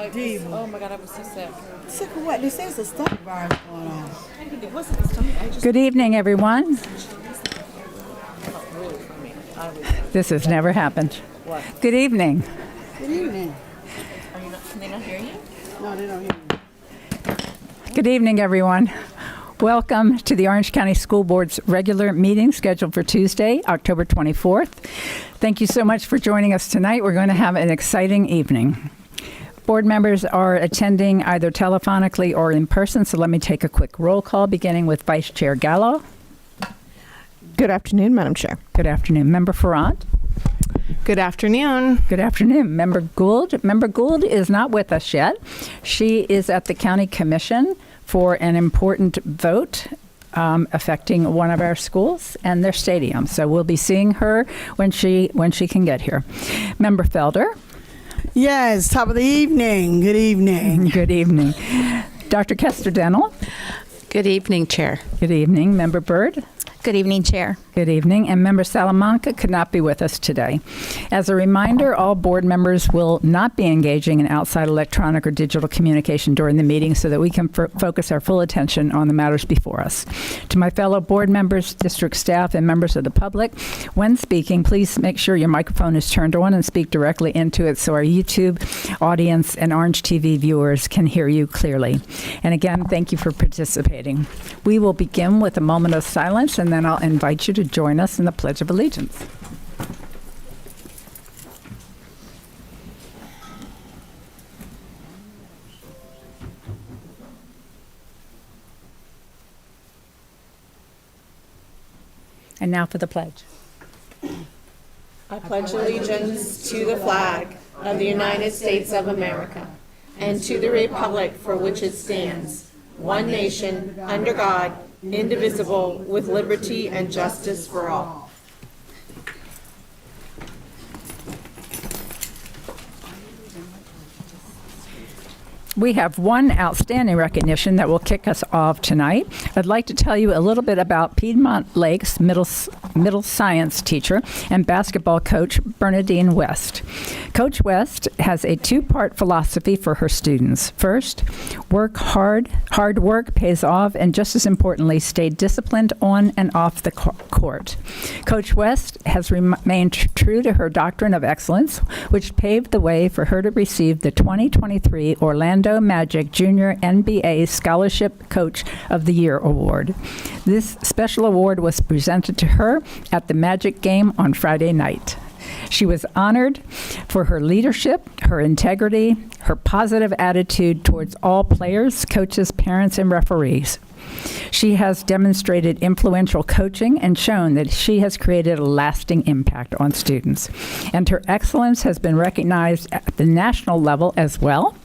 like, Diva. oh my God, I was so sick. Sick of what? They say it's a stomach virus going on. It wasn't the stomach. I just Good evening, everyone. really for me. I was. This has never happened. What? Good evening. Good evening. Are you not? Can they not hear you? No, they don't hear me. Good evening, everyone. Welcome to the Orange County School Board's regular meeting scheduled for Tuesday, October 24th. Thank you so much for joining us tonight. We're going to have an exciting evening. Board members are attending either telephonically or in person, so let me take a quick roll call, beginning with Vice Chair Gallo. Good afternoon, Madam Chair. Good afternoon. Member Farrant. Good afternoon. Good afternoon. Member Gould. Member Gould is not with us yet. She is at the County Commission for an important vote affecting one of our schools and their stadium. So we'll be seeing her when she can get here. Member Felder. Yes, top of the evening. Good evening. Good evening. Dr. Kester Dental. Good evening, Chair. Good evening. Member Byrd. Good evening, Chair. Good evening. And Member Salamanca could not be with us today. As a reminder, all board members will not be engaging in outside electronic or digital communication during the meeting so that we can focus our full attention on the matters before us. To my fellow board members, district staff, and members of the public, when speaking, please make sure your microphone is turned on and speak directly into it so our YouTube audience and Orange TV viewers can hear you clearly. And again, thank you for participating. We will begin with a moment of silence, and then I'll invite you to join us in the Pledge of Allegiance. And now for the pledge. I pledge allegiance to the flag of the United States of America and to the republic for which it stands, one nation, under God, indivisible, with liberty and justice for all. We have one outstanding recognition that will kick us off tonight. I'd like to tell you a little bit about Piedmont Lakes middle science teacher and basketball coach Bernadine West. Coach West has a two-part philosophy for her students. First, work hard. Hard work pays off, and just as importantly, stay disciplined on and off the court. Coach West has remained true to her doctrine of excellence, which paved the way for her to receive the 2023 Orlando Magic Junior NBA Scholarship Coach of the Year Award. This special award was presented to her at the Magic game on Friday night. She was honored for her leadership, her integrity, her positive attitude towards all players, coaches, parents, and referees. She has demonstrated influential coaching and shown that she has created a lasting impact on students. And her excellence has been recognized at the national level as well.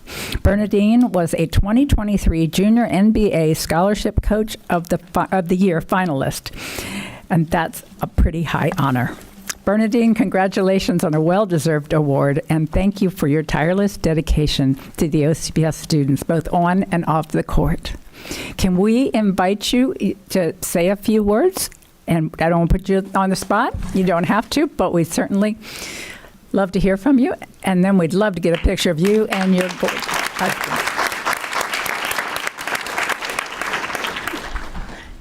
Bernadine was a 2023 Junior NBA Scholarship Coach of the Year finalist, and that's a pretty high honor. Bernadine, congratulations on a well-deserved award, and thank you for your tireless dedication to the OCPS students, both on and off the court. Can we invite you to say a few words? And I don't want to put you on the spot. You don't have to, but we certainly love to hear from you. And then we'd love to get a picture of you and your husband.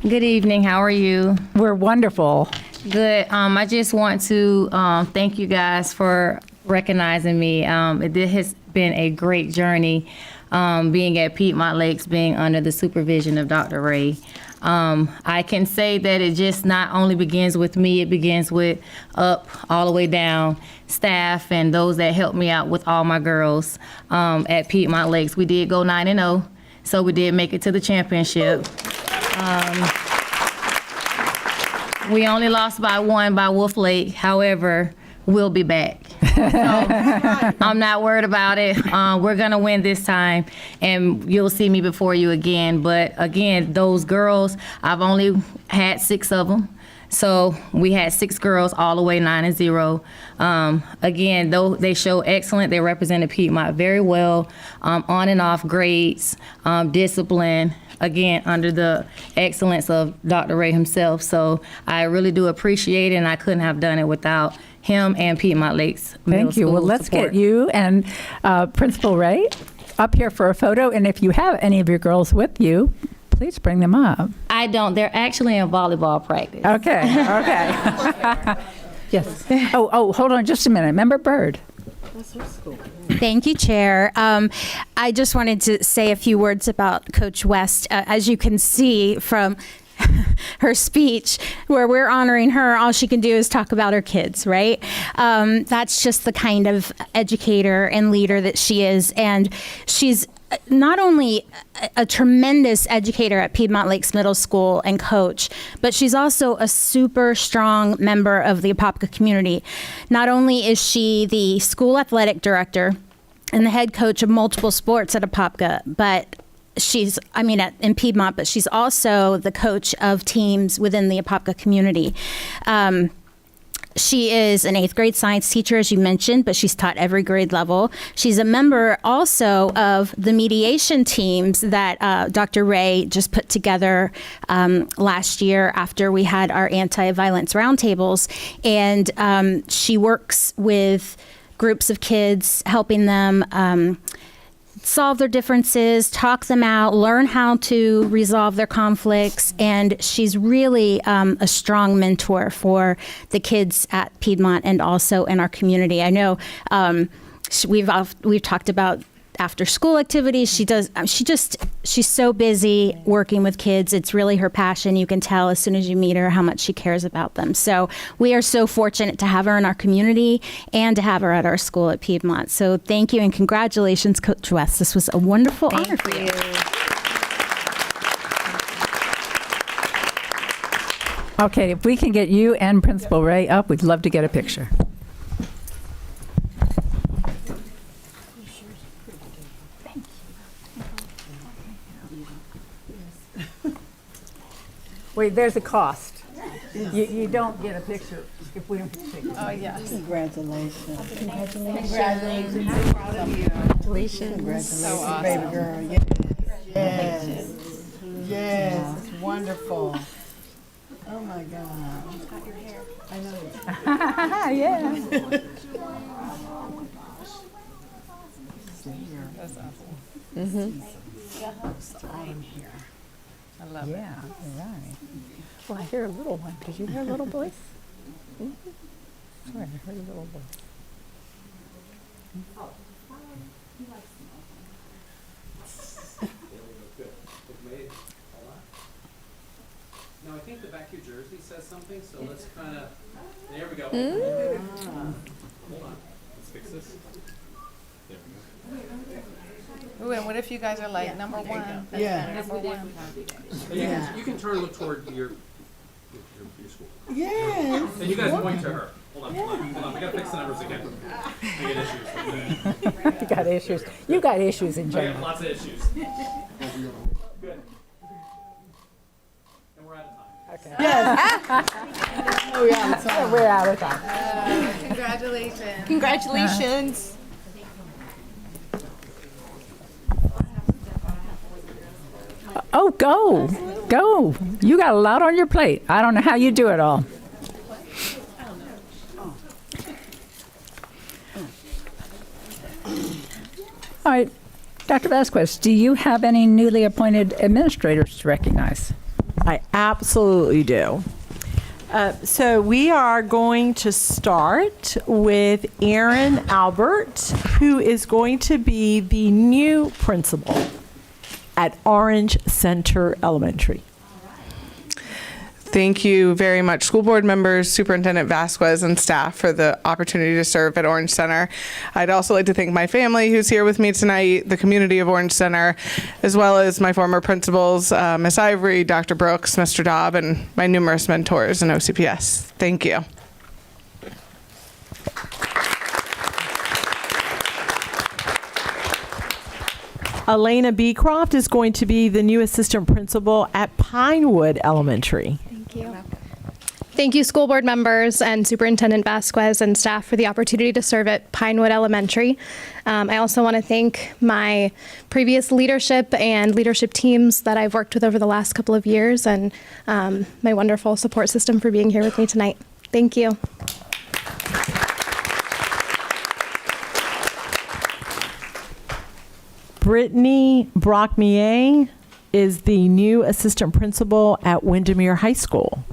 Good evening. How are you? We're wonderful. Good. I just want to thank you guys for recognizing me. It has been a great journey being at Piedmont Lakes, being under the supervision of Dr. Ray. I can say that it just not only begins with me, it begins with up all the way down, staff and those that helped me out with all my girls at Piedmont Lakes. We did go 9-0, so we did make it to the championship. We only lost by 1 by Wolf Lake. However, we'll be back. So I'm not worried about it. We're going to win this time, and you'll see me before you again. But again, those girls, I've only had 6 of them. So we had 6 girls all the way 9-0. Again, though they show excellent, they represented Piedmont very well, on and off grades, discipline, again, under the excellence of Dr. Ray himself. So I really do appreciate it, and I couldn't have done it without him and Piedmont Lakes Middle Thank you. School Well, let's support. get you and Principal Ray up here for a photo, and if you have any of your girls with you, please bring them up. I don't. They're actually in volleyball practice. Okay, okay. Yes. Oh, hold on just a minute. Member Byrd. Thank you, Chair. I just wanted to say a few words about Coach West. As you can see from her speech, where we're honoring her, all she can do is talk about her kids, right? That's just the kind of educator and leader that she is. And she's not only a tremendous educator at Piedmont Lakes Middle School and coach, but she's also a super strong member of the Apopka community. Not only is she the school athletic director and the head coach of multiple sports at Apopka, but in Piedmont, but she's also the coach of teams within the Apopka community. She is an 8th grade science teacher, as you mentioned, but she's taught every grade level. She's a member also of the mediation teams that Dr. Ray just put together last year after we had our anti-violence roundtables. And she works with groups of kids, helping them solve their differences, talk them out, learn how to resolve their conflicts, and she's really a strong mentor for the kids at Piedmont and also in our community. I know we've talked about after school activities. She's so busy working with kids. It's really her passion. You can tell as soon as you meet her how much she cares about them. So we are so fortunate to have her in our community and to have her at our school at Piedmont. So thank you and congratulations, Coach West. This was a wonderful honor for you. Okay, if we can get you and Principal Ray up, we'd love to get a picture. Wait, there's a cost. You don't get a picture if we don't get a picture. Oh, yes. Congratulations. Congratulations. So proud of you. Congratulations, So awesome. baby girl. Yes. Yes. It's wonderful. Oh my God. Got your hair. I know. Yeah. That's awesome. I'm here. I love it. Yeah, right. Well, I hear a little one. Did you hear a little voice? Sorry, I heard a little voice. No, I think the back of your jersey says something, so let's kind of, there we go. Hold on, let's fix this. There we go. Ooh, and what if you guys are like number one? Yeah. Number one. And you can turn and look toward your school. Yes. And you guys point to her. Hold on, we gotta fix the numbers again. We get issues. You got issues. You got issues in We have general. lots of issues. Good. And we're out of time. Okay. Oh yeah. It's on. We're out of time. Congratulations. Congratulations. Oh, go. Go. You got a lot on your plate. I don't know how you do it all. All right. Dr. Vasquez, do you have any newly appointed administrators to recognize? I absolutely do. So we are going to start with Aaron Albert, who is going to be the new principal at Orange Center Elementary. Thank you very much, school board members, Superintendent Vasquez, and staff for the opportunity to serve at Orange Center. I'd also like to thank my family who's here with me tonight, the community of Orange Center, as well as my former principals, Ms. Ivory, Dr. Brooks, Mr. Dobb, and my numerous mentors in OCPS. Thank you. Elena Beecroft is going to be the new assistant principal at Pinewood Elementary. Thank you. Thank you, school board members and Superintendent Vasquez and staff for the opportunity to serve at Pinewood Elementary. I also want to thank my previous leadership and leadership teams that I've worked with over the last couple of years and my wonderful support system for being here with me tonight. Thank you. Brittany Brockmier is the new assistant principal at Windermere High School.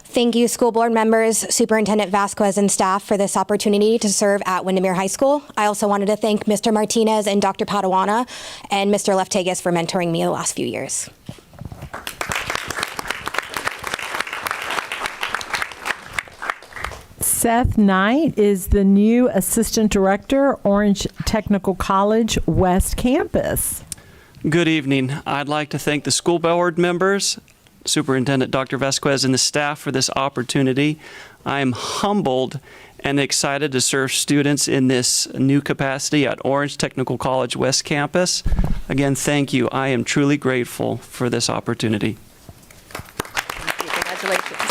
Thank you, school board members, Superintendent Vasquez, and staff for this opportunity to serve at Windermere High School. I also wanted to thank Mr. Martinez and Dr. Padawana and Mr. Leftegas for mentoring me the last few years. Seth Knight is the new assistant director, Orange Technical College West Campus. Good evening. I'd like to thank the school board members, Superintendent Dr. Vasquez, and the staff for this opportunity. I am humbled and excited to serve students in this new capacity at Orange Technical College West Campus. Again, thank you. I am truly grateful for this opportunity. Thank you. Congratulations.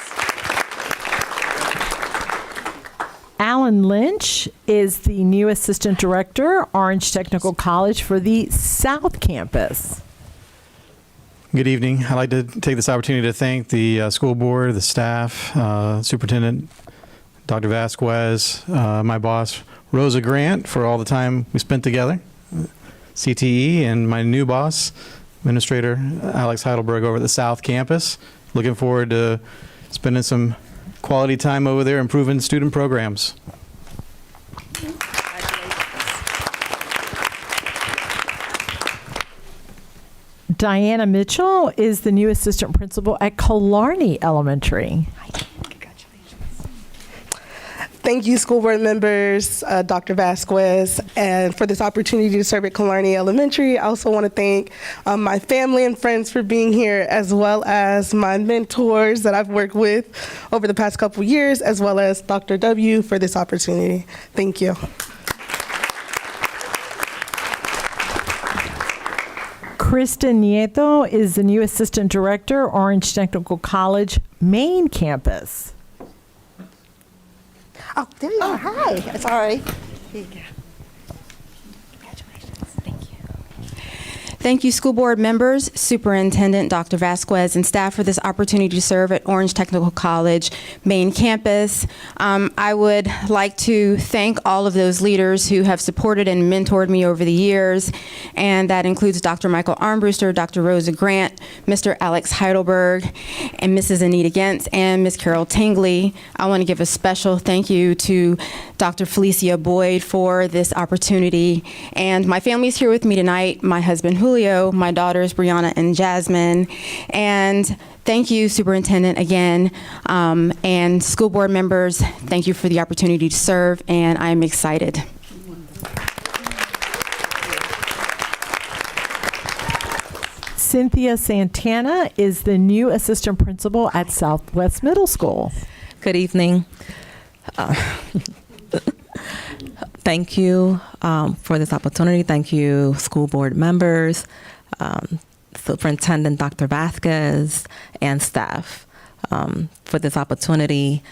Alan Lynch is the new assistant director, Orange Technical College for the South Campus. Good evening. I'd like to take this opportunity to thank the school board, the staff, Superintendent Dr. Vasquez, my boss, Rosa Grant, for all the time we spent together, CTE, and my new boss, Administrator Alex Heidelberg over at the South Campus. Looking forward to spending some quality time over there improving student programs. Diana Mitchell is the new assistant principal at Killarney Elementary. Thank you, school board members, Dr. Vasquez, and for this opportunity to serve at Killarney Elementary. I also want to thank my family and friends for being here, as well as my mentors that I've worked with over the past couple years, as well as Dr. W for this opportunity. Thank you. Krista Nieto is the new assistant director, Orange Technical College Main Campus. Oh, there you are. Hi. Sorry. Here you go. Thank you, school board members, Superintendent Dr. Vasquez, and staff for this opportunity to serve at Orange Technical College Main Campus. I would like to thank all of those leaders who have supported and mentored me over the years, and that includes Dr. Michael Armbruster, Dr. Rosa Grant, Mr. Alex Heidelberg, and Mrs. Anita Gentz, and Ms. Carol Tingley. I want to give a special thank you to Dr. Felicia Boyd for this opportunity, and my family's here with me tonight, my husband Julio, my daughters Brianna and Jasmine, and thank you, Superintendent, again, and school board members, thank you for the opportunity to serve, and I'm excited. Cynthia Santana is the new assistant principal at Southwest Middle School. Good evening. Thank you for this opportunity. Thank you, school board members, Superintendent Dr. Vasquez, and staff for this opportunity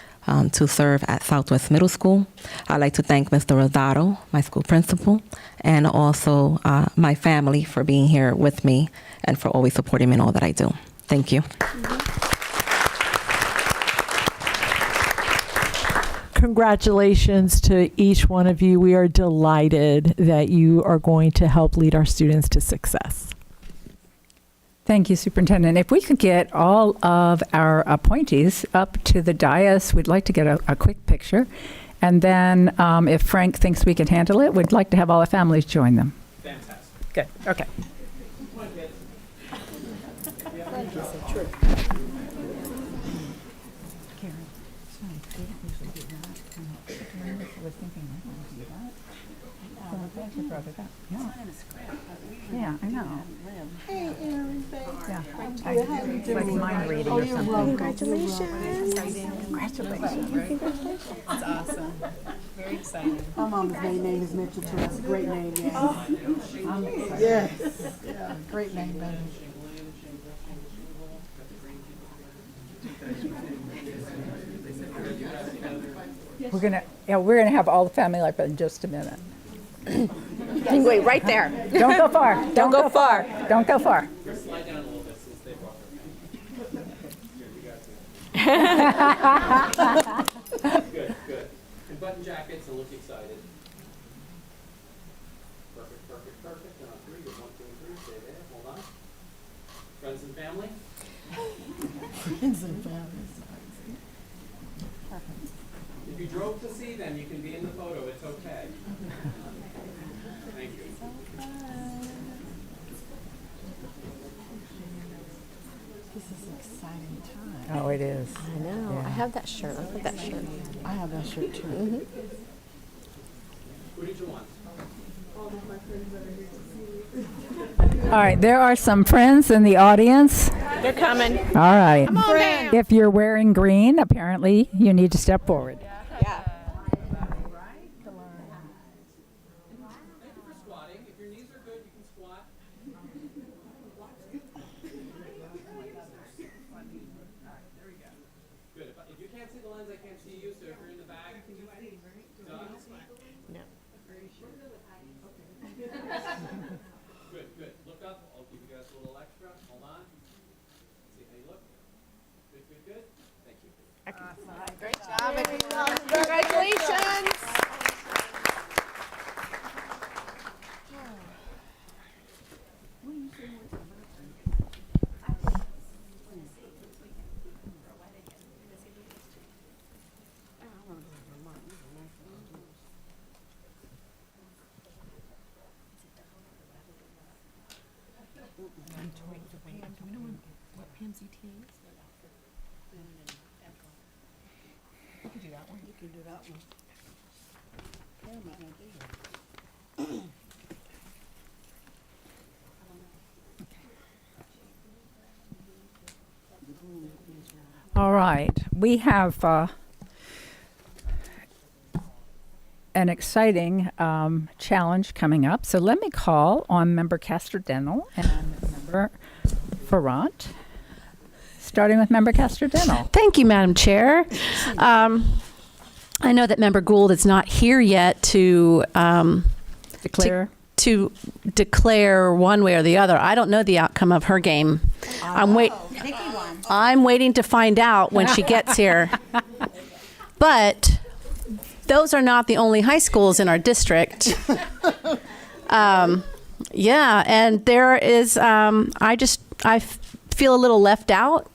to serve at Southwest Middle School. I'd like to thank Mr. Rosado, my school principal, and also my family for being here with me and for always supporting me in all that I do. Thank you. Congratulations to each one of you. We are delighted that you are going to help lead our students to success. Thank you, Superintendent. If we could get all of our appointees up to the dais, we'd like to get a quick picture. And then if Frank thinks we can handle it, we'd like to have all the families join them. Fantastic. Good. Okay. Yeah, I know. Hey, Erin. Yeah. How you doing? It's like mind reading or something. Congratulations. Congratulations. That's awesome. Very exciting. My mama's maiden name is Mitchell, too. That's a great name, yeah. Yes. Yeah, great name, baby. We're gonna have all the family up in just a minute. You can wait right there. Don't go far. Don't go far. Don't go far. Slide down a little bit since they brought Good, good. And button jackets and look excited. Stay there. Hold on. Friends and family. Friends and family. If you drove to see them, you can be in the photo. It's okay. Thank you. This is an exciting time. Oh, it is. I know. Yeah. I have that shirt. I like that shirt. I have that shirt too. Mm-hmm. Who did you want? All right, there are some friends in the audience. They're coming. All right. Come on down. If you're wearing green, apparently you need to step forward. Yeah. Thank you for squatting. If your knees are good, you can squat. Good. If you can't see the lens, I can't see you. So if you're in the back, done. No. Good, good. Look up. I'll give you guys a little extra. Hold on. See how you look. Good, good, good. Thank you. Great job, everyone. Congratulations. You can do that one. You can do that one. Karen might not do that. All right, we have an exciting challenge coming up. So let me call on Member Castor-Dental and Member Ferrant, starting with Member Castor-Dental. Thank you, Madam Chair. I know that Member Gould is not here yet to Declare. to declare one way or the other. I don't know the outcome of her game. I'm waiting to find out when she gets here. But those are not the only high schools in our district. Yeah, and there is, I feel a little left out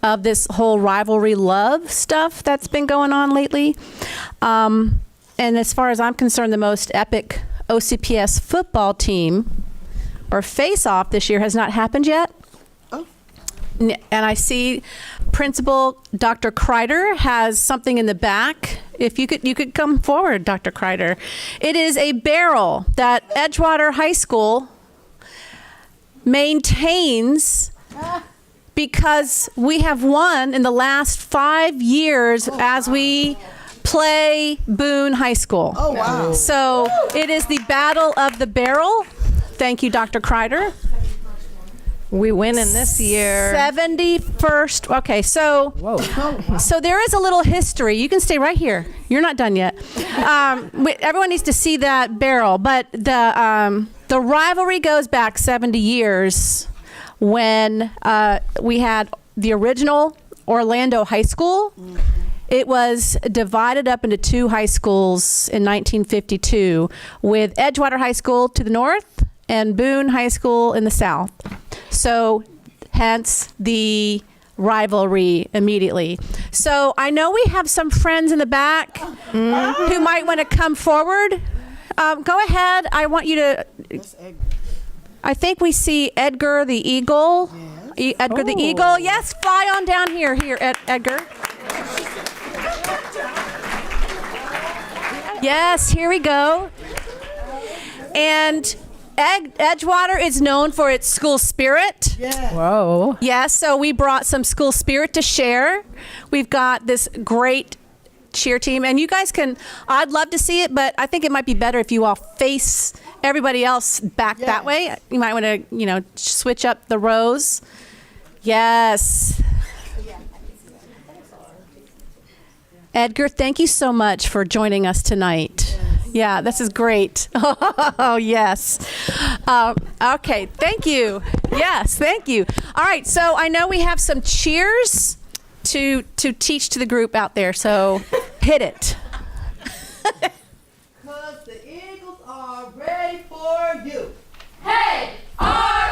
of this whole rivalry love stuff that's been going on lately. And as far as I'm concerned, the most epic OCPS football team or face-off this year has not happened yet. And I see Principal Dr. Kreider has something in the back. If you could come forward, Dr. Kreider. It is a barrel that Edgewater High School maintains because we have won in the last 5 years as we play Boone High School. Oh, wow. So it is the Battle of the Barrel. Thank you, Dr. Kreider. We win in this year. 71st. Okay, so so there is a little history. You can stay right here. You're not done yet. Everyone needs to see that barrel, but the rivalry goes back 70 years when we had the original Orlando High School. It was divided up into two high schools in 1952, with Edgewater High School to the north and Boone High School in the south. So hence the rivalry immediately. So I know we have some friends in the back who might want to come forward. Go ahead. I want you to, I think we see Edgar the Eagle. Yes. Edgar the Eagle. Yes, fly on down here, Edgar. Yes, here we go. And Edgewater is known for its school spirit. Yeah. Whoa. Yes, so we brought some school spirit to share. We've got this great cheer team, and you guys can, I'd love to see it, but I think it might be better if you all face everybody else back that way. You might want to, switch up the rows. Yes. Edgar, thank you so much for joining us tonight. Yeah, this is great. Oh, yes. Okay, thank you. Yes, thank you. All right, so I know we have some cheers to teach to the group out there, so hit it. Because the Eagles are ready for you. Hey, are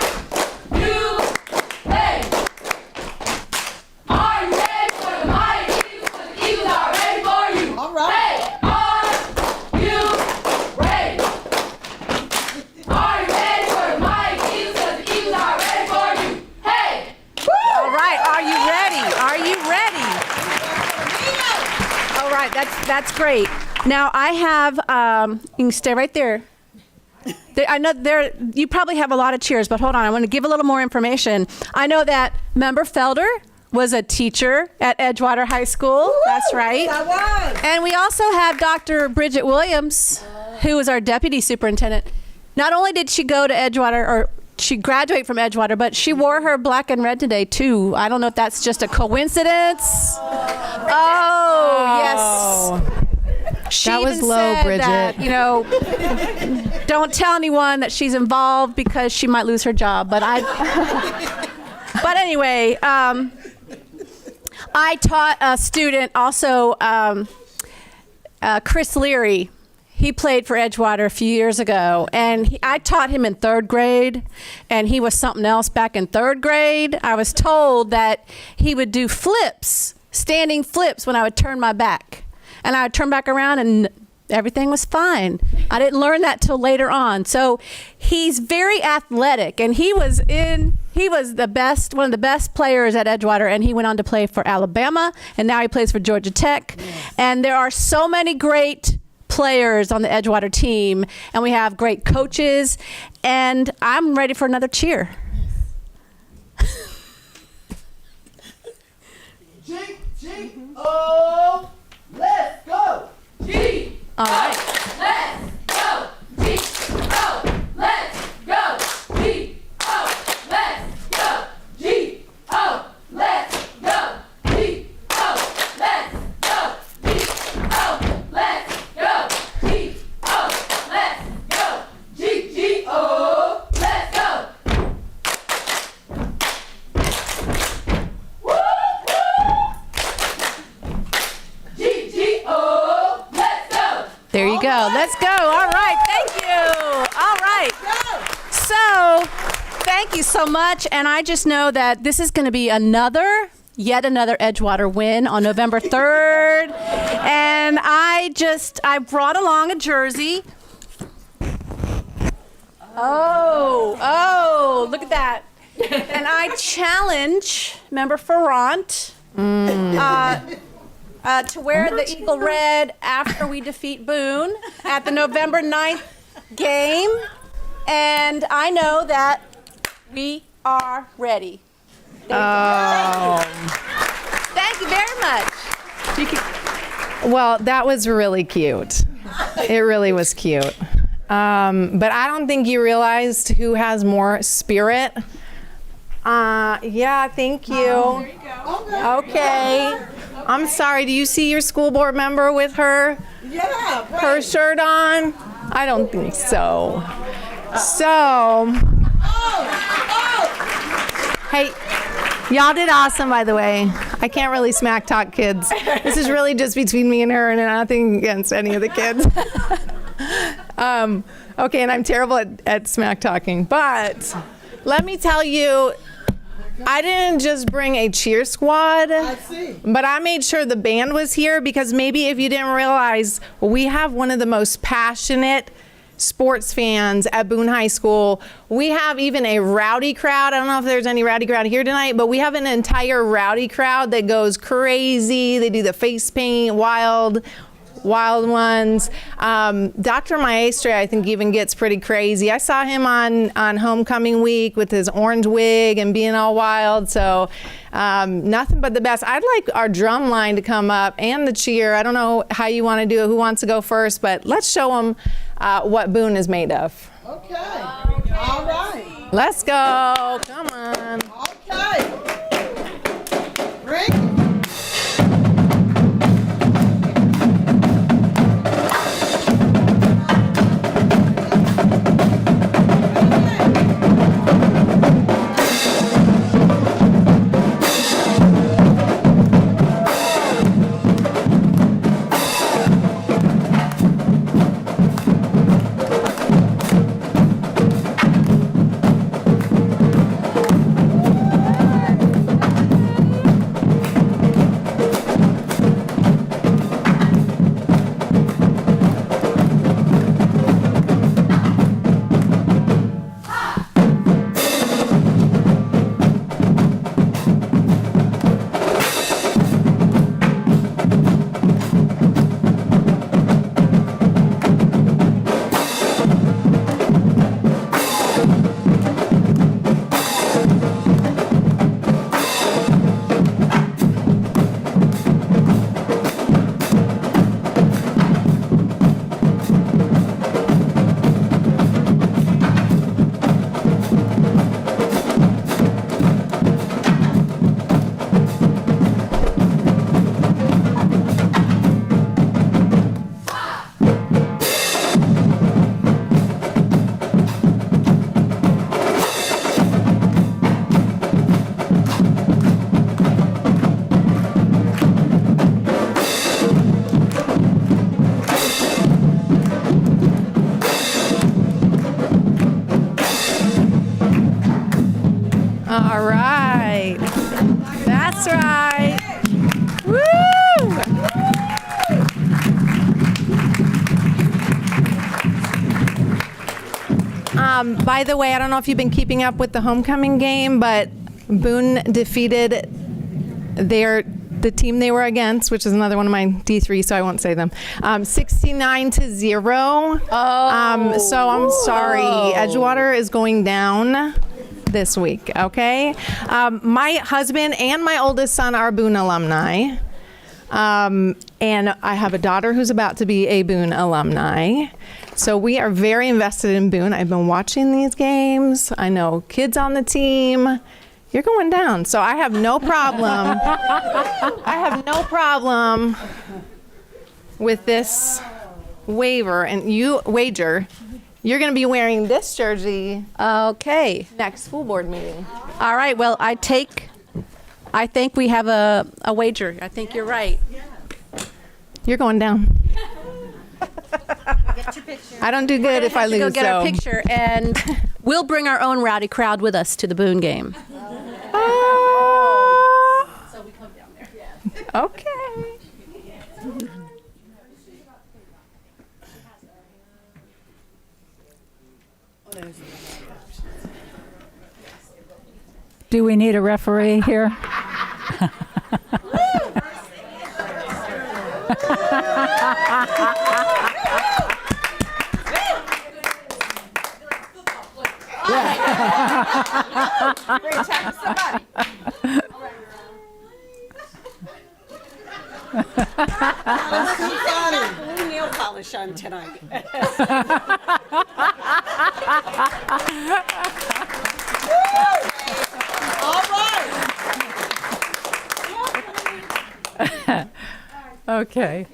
right, that's great. Now I have, you can stay right there. I know you probably have a lot of cheers, but hold on, I want to give a little more information. I know that Member Felder was a teacher at Edgewater High School. Woo-hoo! That's right. I was. And we also have Dr. Bridget Williams, who was our deputy superintendent. Not only did she go to Edgewater, or she graduated from Edgewater, but she wore her black and red today too. I don't know if that's just a coincidence. Oh, yes. She That was even low, said Bridget. that, don't tell anyone that she's involved because she might lose her job. But anyway, I taught a student also, Chris Leary. He played for Edgewater a few years ago, and I taught him in 3rd grade, and he was something else back in 3rd grade. I was told that he would do flips, standing flips, when I would turn my back. And I would turn back around and everything was fine. I didn't learn that till later on. So he's very athletic, and he was the best, one of the best players at Edgewater, and he went on to play for Alabama, and now he plays for Georgia Tech. Yes. And there are so many great players on the Edgewater team, and we have great coaches, and I'm ready for another cheer. G-O, let's go! G. All right. Let's go! G-O, let's go! G-O, let's go! G-O, let's go! G-O, let's go! G-O, let's go! G-O, let's go! G-G-O, let's go! G-G-O, let's go! There you go. Let's go. All right. Thank you. All right. So, thank you so much. And I just know that this is going to be yet another Edgewater win on November 3rd. And I brought along a jersey. Oh, look at that. And I challenge Member Ferrant to wear the Eagle Red after we defeat Boone at the November 9th game. And I know that we are ready. Thank you very much. Well, that was really cute. It really was cute. But I don't think you realized who has more spirit. Yeah, thank you. There you go. Okay. I'm sorry, do you see your school board member with her shirt on? I don't think so. Hey, y'all did awesome, by the way. I can't really smack talk kids. This is really just between me and her, and nothing against any of the kids. Okay, and I'm terrible at smack talking, but let me tell you, I didn't just bring a cheer squad, but I made sure the band was here because maybe if you didn't realize, we have one of the most passionate sports fans at Boone High School. We have even a rowdy crowd. I don't know if there's any rowdy crowd here tonight, but we have an entire rowdy crowd that goes crazy. They do the face paint, wild ones. Dr. Maestre, I think, even gets pretty crazy. I saw him on homecoming week with his orange wig and being all wild. So nothing but the best. I'd like our drum line to come up and the cheer. I don't know how you want to do it, who wants to go first, but let's show them what Boone is made of. Okay. All right. Let's go. Come on. Okay. Rick. All right. That's right. Woo! By the way, I don't know if you've been keeping up with the homecoming game, but Boone defeated the team they were against, which is another one of my D3, so I won't say them, 69-0. Oh. So I'm sorry. Edgewater is going down this week, okay? My husband and my oldest son are Boone alumni. And I have a daughter who's about to be a Boone alumni. So we are very invested in Boone. I've been watching these games. I know kids on the team. You're going down. So I have no problem. I have no problem with this wager. You're going to be wearing this jersey. Okay. Next school board meeting. All right. Well, I think we have a wager. I think you're right. You're going down. I don't do good if I lose. Go get our picture, and we'll bring our own rowdy crowd with us to the Boone game. So we come down there. Okay. Do we need a referee here? Great time, somebody. Nail polish on tonight. All right. Okay.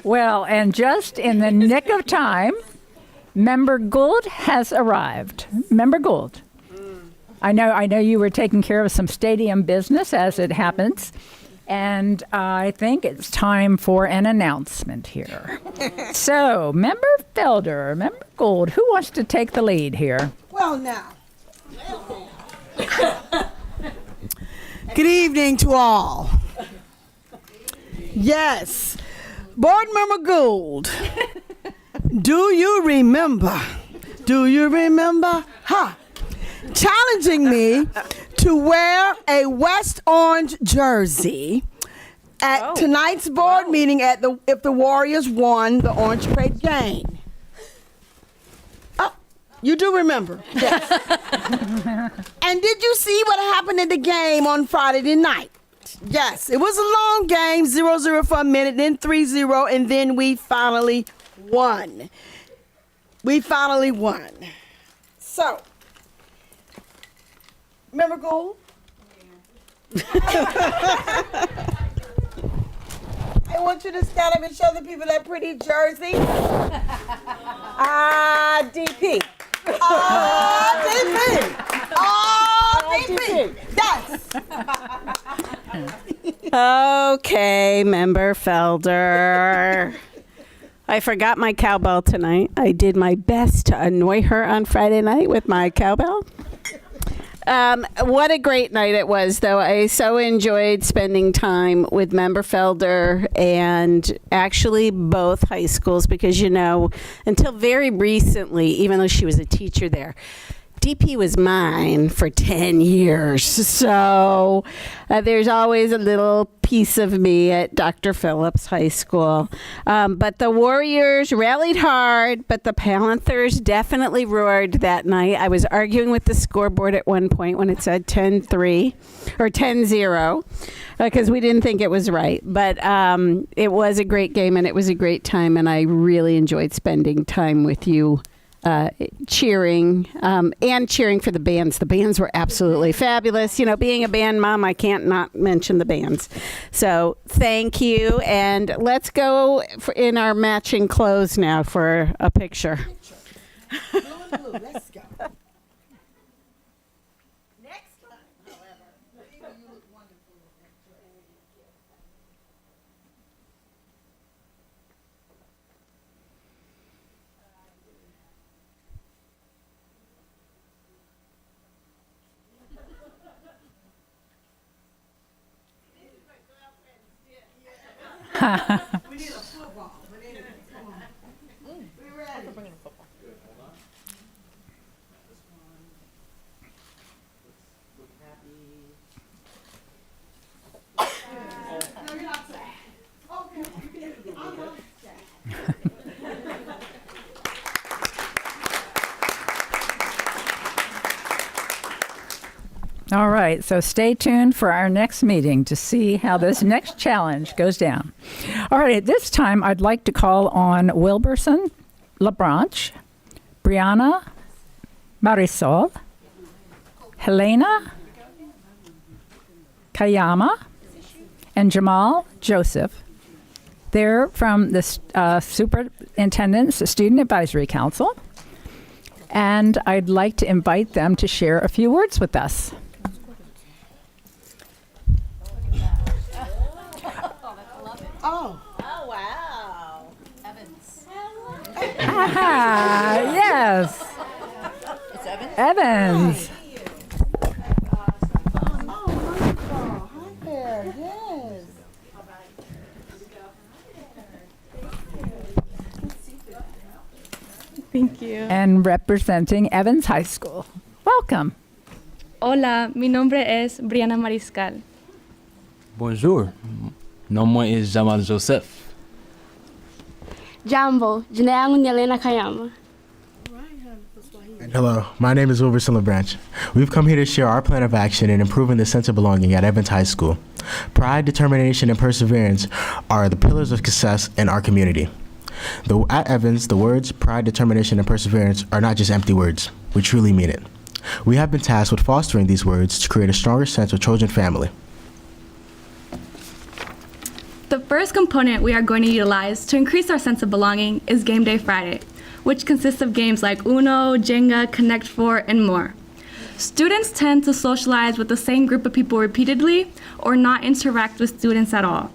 Well, and just in the nick of time, Member Gould has arrived. Member Gould. I know you were taking care of some stadium business as it happens, and I think it's time for an announcement here. So, Member Felder, Member Gould, who wants to take the lead here? Well, now. Good evening to all. Yes, Board Member Gould. Do you remember? Challenging me to wear a West Orange jersey at tonight's board meeting if the Warriors won the Orange Parade game. Oh, you do remember? Yes. And did you see what happened in the game on Friday night? Yes, it was a long game, 0-0 for a minute, then 3-0, and then we finally won. So, remember Gold? I want you to stand up and show the people that pretty jersey. DP. DP. Yes. Okay, Member Felder. I forgot my cowbell tonight. I did my best to annoy her on Friday night with my cowbell. What a great night it was, though. I so enjoyed spending time with Member Felder and actually both high schools because, you know, until very recently, even though she was a teacher there, DP was mine for 10 years. So there's always a little piece of me at Dr. Phillips High School. But the Warriors rallied hard, but the Panthers definitely roared that night. I was arguing with the scoreboard at one point when it said 10-3 or 10-0 because we didn't think it was right. But it was a great game and it was a great time, and I really enjoyed spending time with you. Cheering and cheering for the bands. The bands were absolutely fabulous. You know, being a band mom, I can't not mention the bands. So thank you. And let's go in our matching clothes now for a picture. Blue and blue. Let's go. Next time, however, you look wonderful with that dress. All right, so stay tuned for our next meeting to see how this next challenge goes down. All right, at this time, I'd like to call on Wilberson LaBranche, Brianna Marisol, Helena Kayama, and Jamal Joseph. They're from the Superintendent's Student Advisory Council, and I'd like to invite them to share a few words with us. Oh. Oh, wow. Evans. Ah, yes. It's Evans? Evans. Oh, wonderful. Hi there. Yes. Thank you. And representing Evans High School. Welcome. Hola, mi nombre es Brianna Mariscal. Bonjour. Nom is Jamal Joseph. Jambo, Janae Yelena Kayama. And hello, my name is Wilberson LaBranche. We've come here to share our plan of action in improving the sense of belonging at Evans High School. Pride, determination, and perseverance are the pillars of success in our community. At Evans, the words pride, determination, and perseverance are not just empty words. We truly mean it. We have been tasked with fostering these words to create a stronger sense of Trojan family. The first component we are going to utilize to increase our sense of belonging is Game Day Friday, which consists of games like Uno, Jenga, Connect Four, and more. Students tend to socialize with the same group of people repeatedly or not interact with students at all.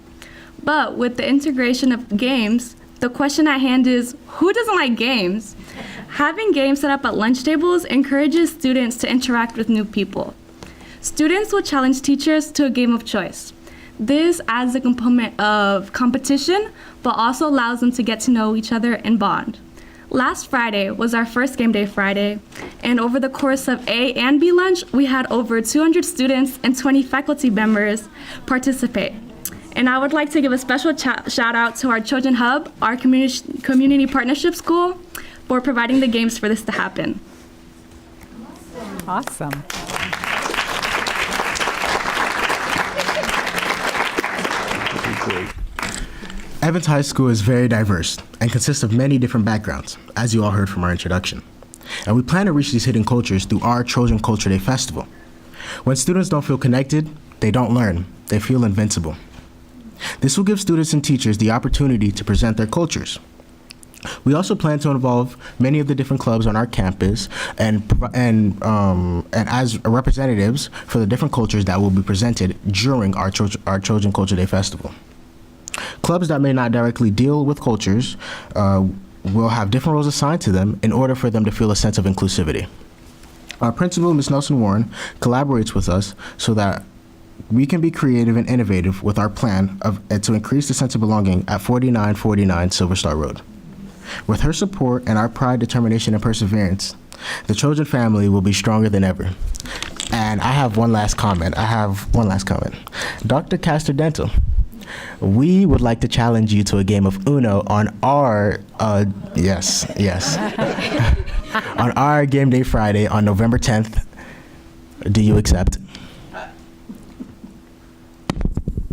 But with the integration of games, the question at hand is, who doesn't like games? Having games set up at lunch tables encourages students to interact with new people. Students will challenge teachers to a game of choice. This adds a component of competition, but also allows them to get to know each other and bond. Last Friday was our first Game Day Friday, and over the course of A and B lunch, we had over 200 students and 20 faculty members participate. And I would like to give a special shout out to our Trojan Hub, our community partnership school, for providing the games for this to happen. Awesome. Evans High School is very diverse and consists of many different backgrounds, as you all heard from our introduction. And we plan to reach these hidden cultures through our Trojan Culture Day Festival. When students don't feel connected, they don't learn, they feel invincible. This will give students and teachers the opportunity to present their cultures. We also plan to involve many of the different clubs on our campus and as representatives for the different cultures that will be presented during our Trojan Culture Day Festival. Clubs that may not directly deal with cultures will have different roles assigned to them in order for them to feel a sense of inclusivity. Our principal, Ms. Nelson Warren, collaborates with us so that we can be creative and innovative with our plan to increase the sense of belonging at 4949 Silver Star Road. With her support and our pride, determination, and perseverance, the Trojan family will be stronger than ever. And I have one last comment. Dr. Castor Dental, we would like to challenge you to a game of Uno on our, yes, on our Game Day Friday on November 10th. Do you accept?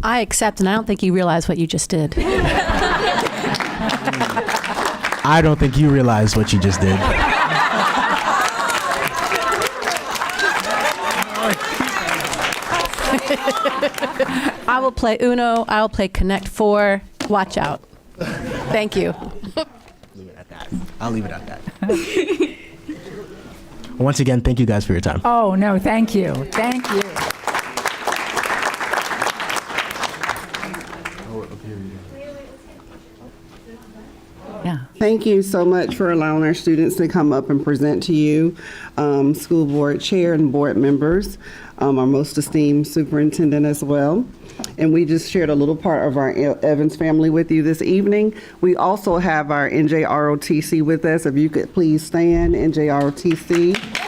I accept, and I don't think you realize what you just did. I don't think you realize what you just did. I will play Uno. I will play Connect Four. Watch out. Thank you. I'll leave it at that. Once again, thank you guys for your time. Oh, no, thank you. Thank you. Yeah. Thank you so much for allowing our students to come up and present to you, school board chair and board members, our most esteemed superintendent as well. And we just shared a little part of our Evans family with you this evening. We also have our NJROTC with us. If you could please stand, NJROTC.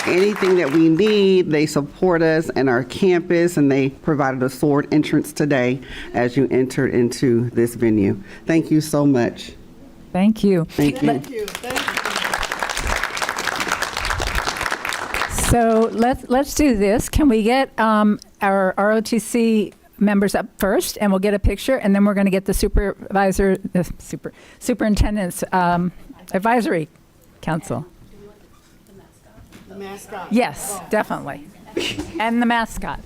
Anything that we need, they support us and our campus, and they provided a sword entrance today as you entered into this venue. Thank you so much. Thank you. Thank you. Thank you. Thank you. So let's do this. Can we get our ROTC members up first, and we'll get a picture, and then we're going to get the superintendent's advisory council. The mascot. Yes, definitely, and the mascot.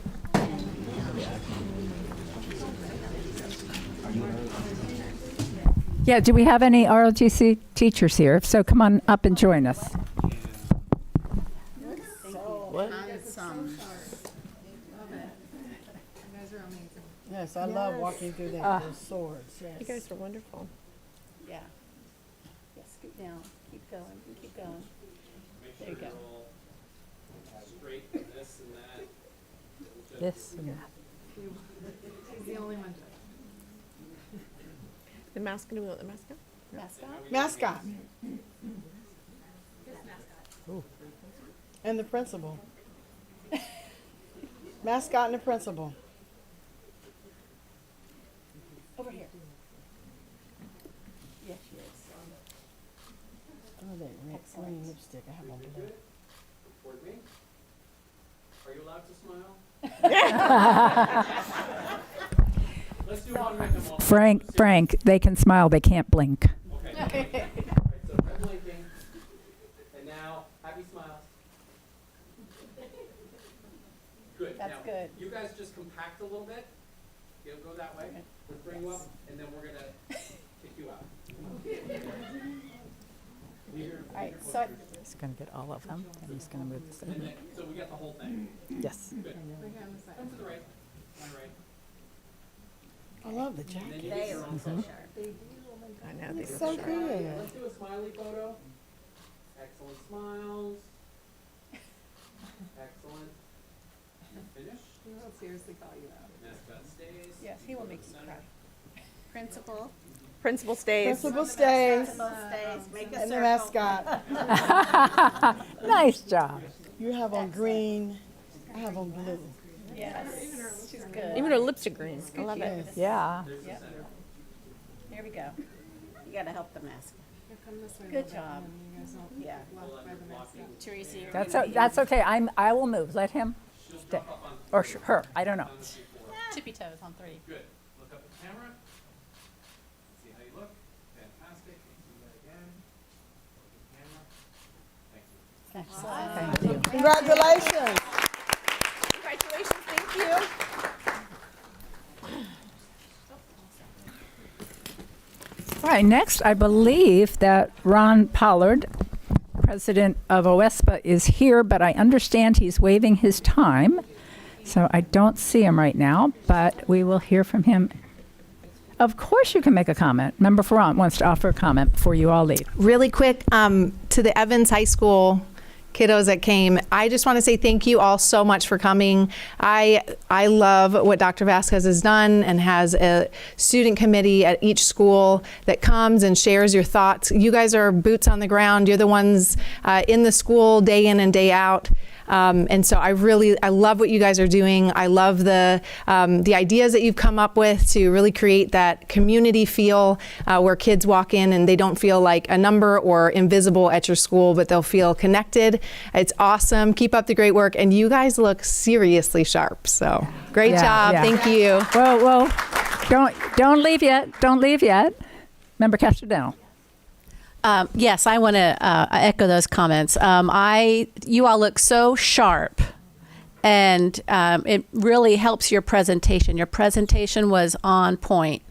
Yeah. Do we have any ROTC teachers here? If so, come on up and join us. Yes, I love walking through that with swords. Yes. You guys are wonderful. Yeah. Yeah, scoot down. Keep going. Keep going. There you go. Straight and this and that. This and that. He's the only one. The mascot. Do we want the mascot? Mascot. Ooh. And the principal. Mascot and the principal. Over here. Yes, she is. Oh, that red green lipstick. I have on blue. Toward me. Are you allowed to smile? Let's do one with them all. Frank, they can smile, they can't blink. Okay. All right, so red blinking. And now, happy smiles. Good. That's now, good. You guys just compact a little bit. You'll go that way. We'll bring you up, and then we're going to kick you out. All right, so He's going to get all of them, and he's going to move this and over. then, so we got the whole thing. Yes. Good. Come to the right. My right. I love the And jacket. then you get your own sharp. I know they It's look so sharp. good. Let's do a smiley photo. Excellent smiles. Excellent. Finish. We will seriously call you out. Mascot stays. Yes, he will make you Center. cry. Principal. Principal stays. Principal stays. Principal stays. Make a And the circle. mascot. Nice job. You have on green. I have on blue. Yes, she's good. Even her lips are green. I love it. Yeah. Yep. Here we go. You got to help the mask. Good job. Yeah. Teresa, you're That's okay. I will move. Let him stay. Or her. I don't know. tippy toes on 3. Good. Look up at the camera. See how you look. Fantastic. Do that again. Look at the camera. Thank you. Thank you. Congratulations. Congratulations. Thank you. All right, next, I believe that Ron Pollard, president of OSPA, is here, but I understand he's waiving his time. So I don't see him right now, but we will hear from him. Of course you can make a comment. Member Ferrant wants to offer a comment before you all leave. Really quick, to the Evans High School kiddos that came, I just want to say thank you all so much for coming. I love what Dr. Vasquez has done and has a student committee at each school that comes and shares your thoughts. You guys are boots on the ground. You're the ones in the school day in and day out. And so I love what you guys are doing. I love the ideas that you've come up with to really create that community feel where kids walk in and they don't feel like a number or invisible at your school, but they'll feel connected. It's awesome. Keep up the great work. And you guys look seriously sharp. So great job. Yeah. Thank you. Whoa. Don't leave yet. Don't leave yet. Member Castellano. Yes, I want to echo those comments. You all look so sharp, and it really helps your presentation. Your presentation was on point,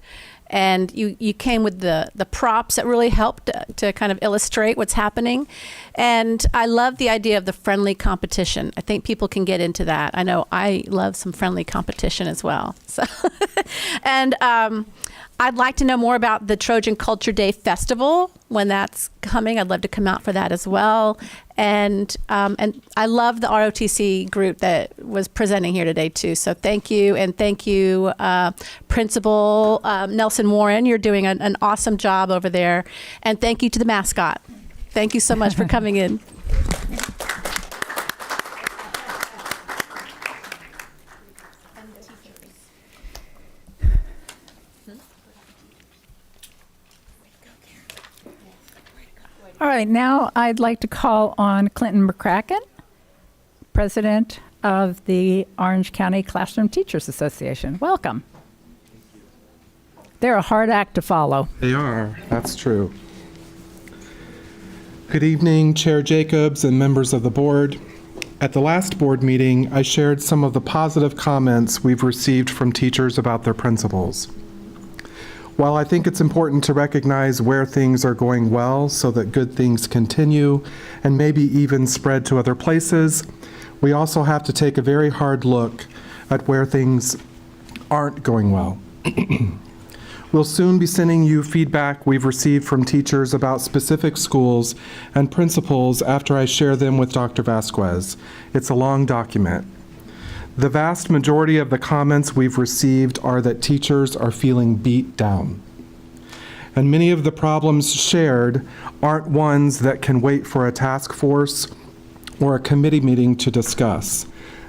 and you came with the props that really helped to kind of illustrate what's happening. And I love the idea of the friendly competition. I think people can get into that. I know I love some friendly competition as well. So, and I'd like to know more about the Trojan Culture Day Festival when that's coming. I'd love to come out for that as well. And I love the ROTC group that was presenting here today too. So thank you, and thank you, Principal Nelson Warren. You're doing an awesome job over there. And thank you to the mascot. Thank you so much for coming in. All right, now I'd like to call on Clinton McCracken, President of the Orange County Classroom Teachers Association. Welcome. They're a hard act to follow. They are, that's true. Good evening, Chair Jacobs and members of the board. At the last board meeting, I shared some of the positive comments we've received from teachers about their principals. While I think it's important to recognize where things are going well so that good things continue and maybe even spread to other places, we also have to take a very hard look at where things aren't going well. We'll soon be sending you feedback we've received from teachers about specific schools and principals after I share them with Dr. Vasquez. It's a long document. The vast majority of the comments we've received are that teachers are feeling beat down. And many of the problems shared aren't ones that can wait for a task force or a committee meeting to discuss.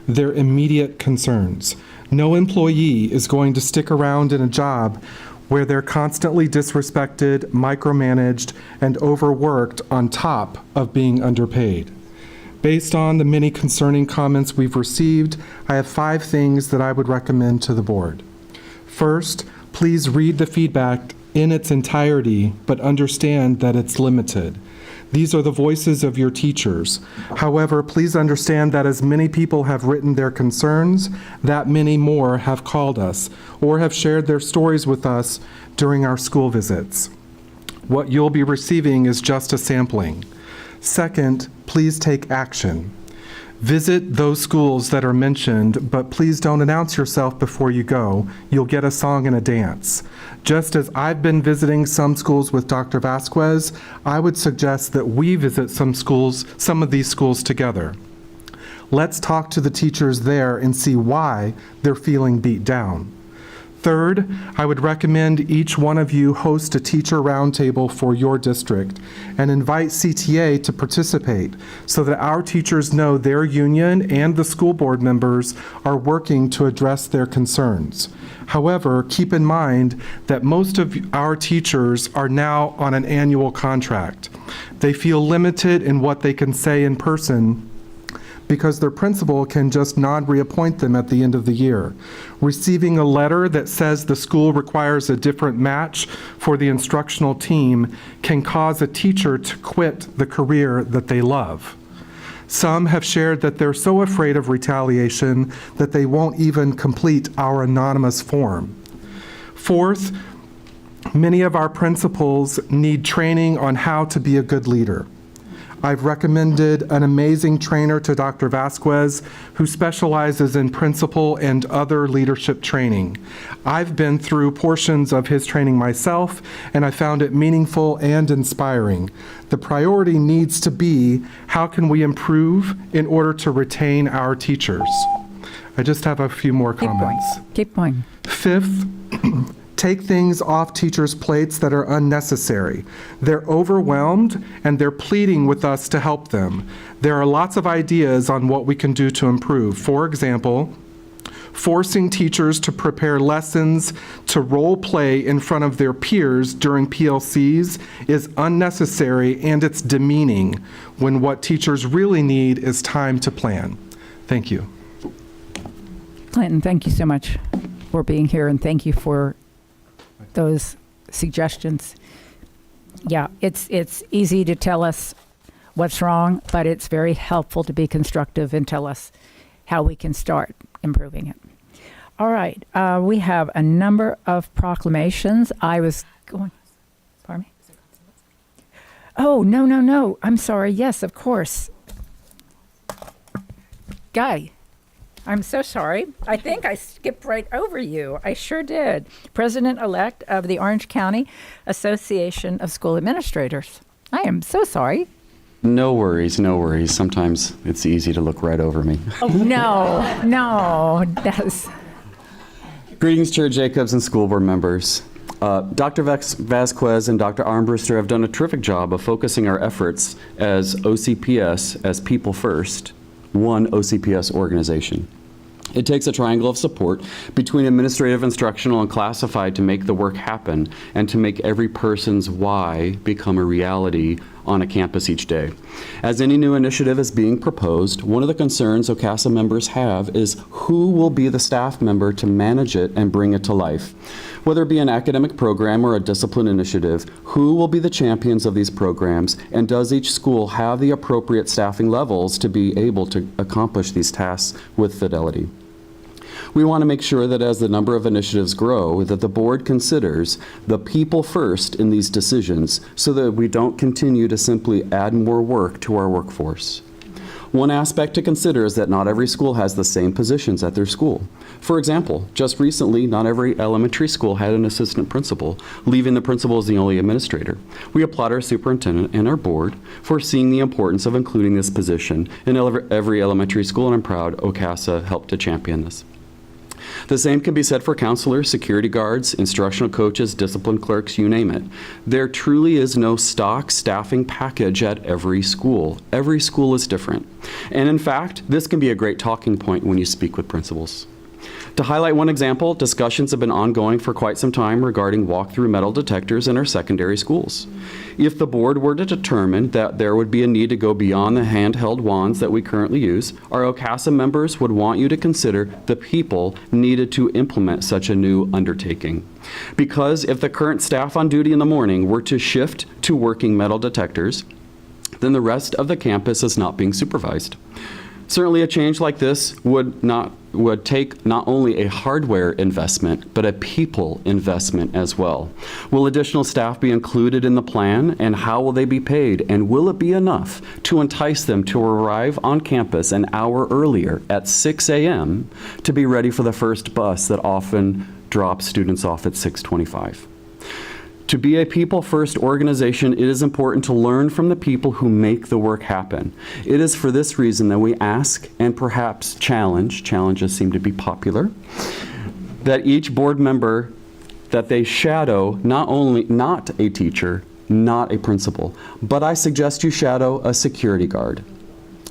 They're immediate concerns. No employee is going to stick around in a job where they're constantly disrespected, micromanaged, and overworked on top of being underpaid. Based on the many concerning comments we've received, I have 5 things that I would recommend to the board. First, please read the feedback in its entirety, but understand that it's limited. These are the voices of your teachers. However, please understand that as many people have written their concerns, that many more have called us or have shared their stories with us during our school visits. What you'll be receiving is just a sampling. Second, please take action. Visit those schools that are mentioned, but please don't announce yourself before you go. You'll get a song and a dance. Just as I've been visiting some schools with Dr. Vasquez, I would suggest that we visit some of these schools together. Let's talk to the teachers there and see why they're feeling beat down. Third, I would recommend each one of you host a teacher roundtable for your district and invite CTA to participate so that our teachers know their union and the school board members are working to address their concerns. However, keep in mind that most of our teachers are now on an annual contract. They feel limited in what they can say in person because their principal can just non-reappoint them at the end of the year. Receiving a letter that says the school requires a different match for the instructional team can cause a teacher to quit the career that they love. Some have shared that they're so afraid of retaliation that they won't even complete our anonymous form. Fourth, many of our principals need training on how to be a good leader. I've recommended an amazing trainer to Dr. Vasquez who specializes in principal and other leadership training. I've been through portions of his training myself, and I found it meaningful and inspiring. The priority needs to be how can we improve in order to retain our teachers. I just have a few more comments. Keep going. Fifth, take things off teachers' plates that are unnecessary. They're overwhelmed and they're pleading with us to help them. There are lots of ideas on what we can do to improve. For example, forcing teachers to prepare lessons to role play in front of their peers during PLCs is unnecessary and it's demeaning when what teachers really need is time to plan. Thank you. Clinton, thank you so much for being here, and thank you for those suggestions. Yeah, it's easy to tell us what's wrong, but it's very helpful to be constructive and tell us how we can start improving it. All right. We have a number of proclamations. Pardon me? Oh, no. I'm sorry. Yes, of course. Guy, I'm so sorry. I think I skipped right over you. I sure did. President-elect of the Orange County Association of School Administrators. I am so sorry. No worries, no worries. Sometimes it's easy to look right over me. Oh, no. That's... Greetings, Chair Jacobs and school board members. Dr. Vasquez and Dr. Armbruster have done a terrific job of focusing our efforts as OCPS, as People First, one OCPS organization. It takes a triangle of support between administrative, instructional, and classified to make the work happen and to make every person's why become a reality on a campus each day. As any new initiative is being proposed, one of the concerns OCASA members have is who will be the staff member to manage it and bring it to life. Whether it be an academic program or a discipline initiative, who will be the champions of these programs, and does each school have the appropriate staffing levels to be able to accomplish these tasks with fidelity? We want to make sure that as the number of initiatives grow, that the board considers the people first in these decisions so that we don't continue to simply add more work to our workforce. One aspect to consider is that not every school has the same positions at their school. For example, just recently, not every elementary school had an assistant principal, leaving the principal as the only administrator. We applaud our superintendent and our board for seeing the importance of including this position in every elementary school, and I'm proud OCASA helped to champion this. The same can be said for counselors, security guards, instructional coaches, discipline clerks, you name it. There truly is no stock staffing package at every school. Every school is different. And in fact, this can be a great talking point when you speak with principals. To highlight one example, discussions have been ongoing for quite some time regarding walk-through metal detectors in our secondary schools. If the board were to determine that there would be a need to go beyond the handheld wands that we currently use, our OCASA members would want you to consider the people needed to implement such a new undertaking. Because if the current staff on duty in the morning were to shift to working metal detectors, then the rest of the campus is not being supervised. Certainly a change like this would take not only a hardware investment, but a people investment as well. Will additional staff be included in the plan, and how will they be paid? And will it be enough to entice them to arrive on campus an hour earlier at 6 a.m. to be ready for the first bus that often drops students off at 6:25? To be a people-first organization, it is important to learn from the people who make the work happen. It is for this reason that we ask and perhaps challenges seem to be popular, that each board member, that they shadow not a teacher, not a principal, but I suggest you shadow a security guard.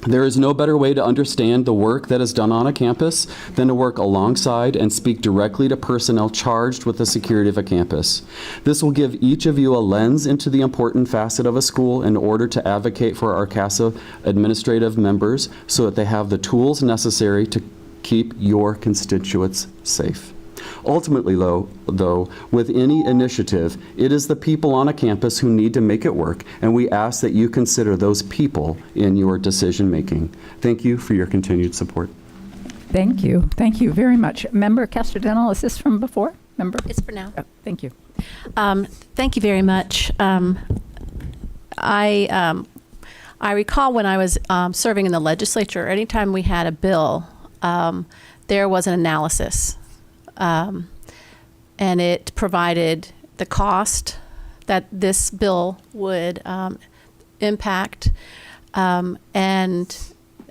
There is no better way to understand the work that is done on a campus than to work alongside and speak directly to personnel charged with the security of a campus. This will give each of you a lens into the important facet of a school in order to advocate for our CASA administrative members so that they have the tools necessary to keep your constituents safe. Ultimately, though, with any initiative, it is the people on a campus who need to make it work, and we ask that you consider those people in your decision-making. Thank you for your continued support. Thank you. Thank you very much. Member Casterdental, is this from before? Member? It's for now. Oh, thank you. Thank you very much. I recall when I was serving in the legislature, anytime we had a bill, there was an analysis. And it provided the cost that this bill would impact, and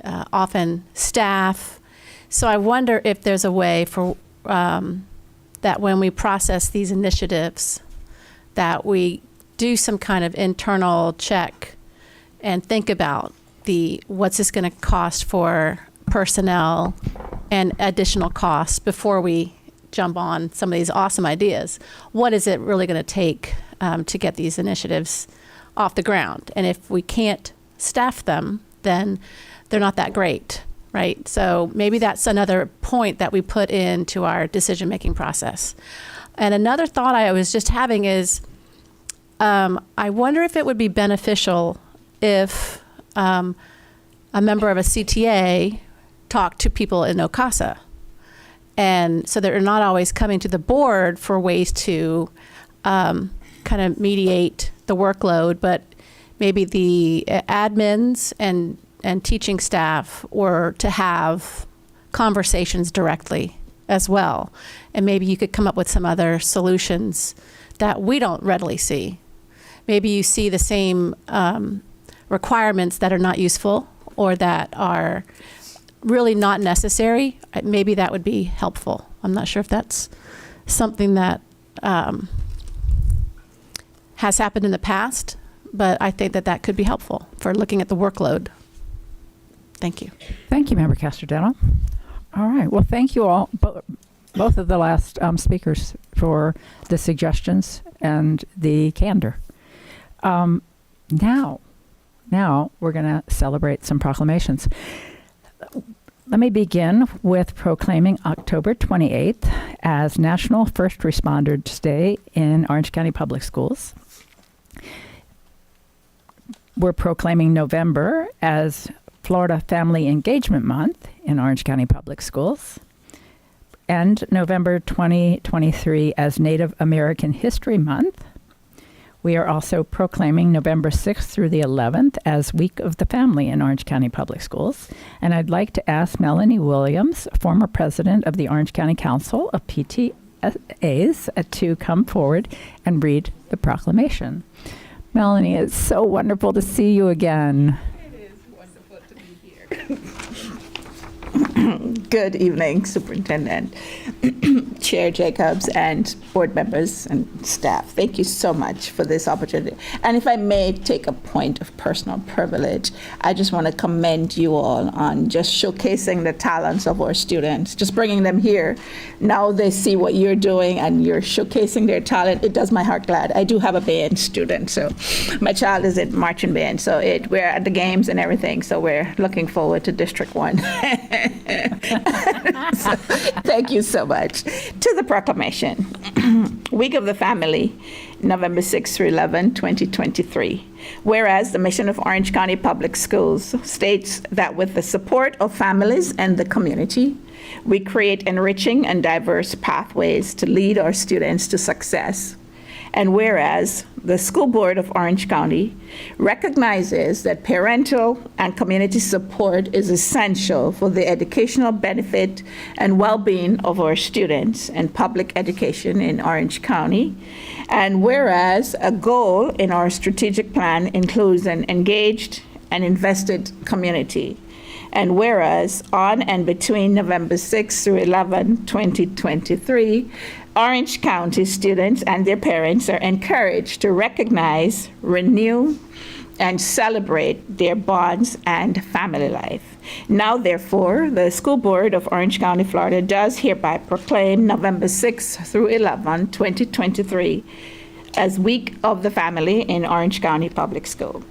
often staff. So I wonder if there's a way for that when we process these initiatives, that we do some kind of internal check and think about what's this going to cost for personnel and additional costs before we jump on some of these awesome ideas. What is it really going to take to get these initiatives off the ground? And if we can't staff them, then they're not that great, right? So maybe that's another point that we put into our decision-making process. And another thought I was just having is, I wonder if it would be beneficial if a member of a CTA talked to people in OCASA And so they're not always coming to the board for ways to kind of mediate the workload, but maybe the admins and teaching staff were to have conversations directly as well. And maybe you could come up with some other solutions that we don't readily see. Maybe you see the same requirements that are not useful or that are really not necessary. Maybe that would be helpful. I'm not sure if that's something that has happened in the past, but I think that that could be helpful for looking at the workload. Thank you. Thank you, Member Castrodano. All right. Well, thank you all, both of the last speakers, for the suggestions and the candor. Now we're going to celebrate some proclamations. Let me begin with proclaiming October 28th as National First Responders Day in Orange County Public Schools. We're proclaiming November as Florida Family Engagement Month in Orange County Public Schools, and November 2023 as Native American History Month. We are also proclaiming November 6th through the 11th as Week of the Family in Orange County Public Schools. And I'd like to ask Melanie Williams, former president of the Orange County Council of PTAs, to come forward and read the proclamation. Melanie, it's so wonderful to see you again. It is wonderful to be here. Good evening, Superintendent, Chair Jacobs, and board members and staff. Thank you so much for this opportunity. And if I may take a point of personal privilege, I just want to commend you all on just showcasing the talents of our students, just bringing them here. Now they see what you're doing and you're showcasing their talent. It does my heart glad. I do have a band student, so my child is in marching band, so we're at the games and everything, so we're looking forward to District 1. So, thank you so much. To the proclamation. Week of the Family, November 6 through 11, 2023. Whereas the mission of Orange County Public Schools states that with the support of families and the community, we create enriching and diverse pathways to lead our students to success. And whereas the School Board of Orange County recognizes that parental and community support is essential for the educational benefit and well-being of our students and public education in Orange County. And whereas a goal in our strategic plan includes an engaged and invested community. And whereas on and between November 6 through 11, 2023, Orange County students and their parents are encouraged to recognize, renew, and celebrate their bonds and family life. Now, therefore, the School Board of Orange County, Florida does hereby proclaim November 6 through 11, 2023 as Week of the Family in Orange County Public School.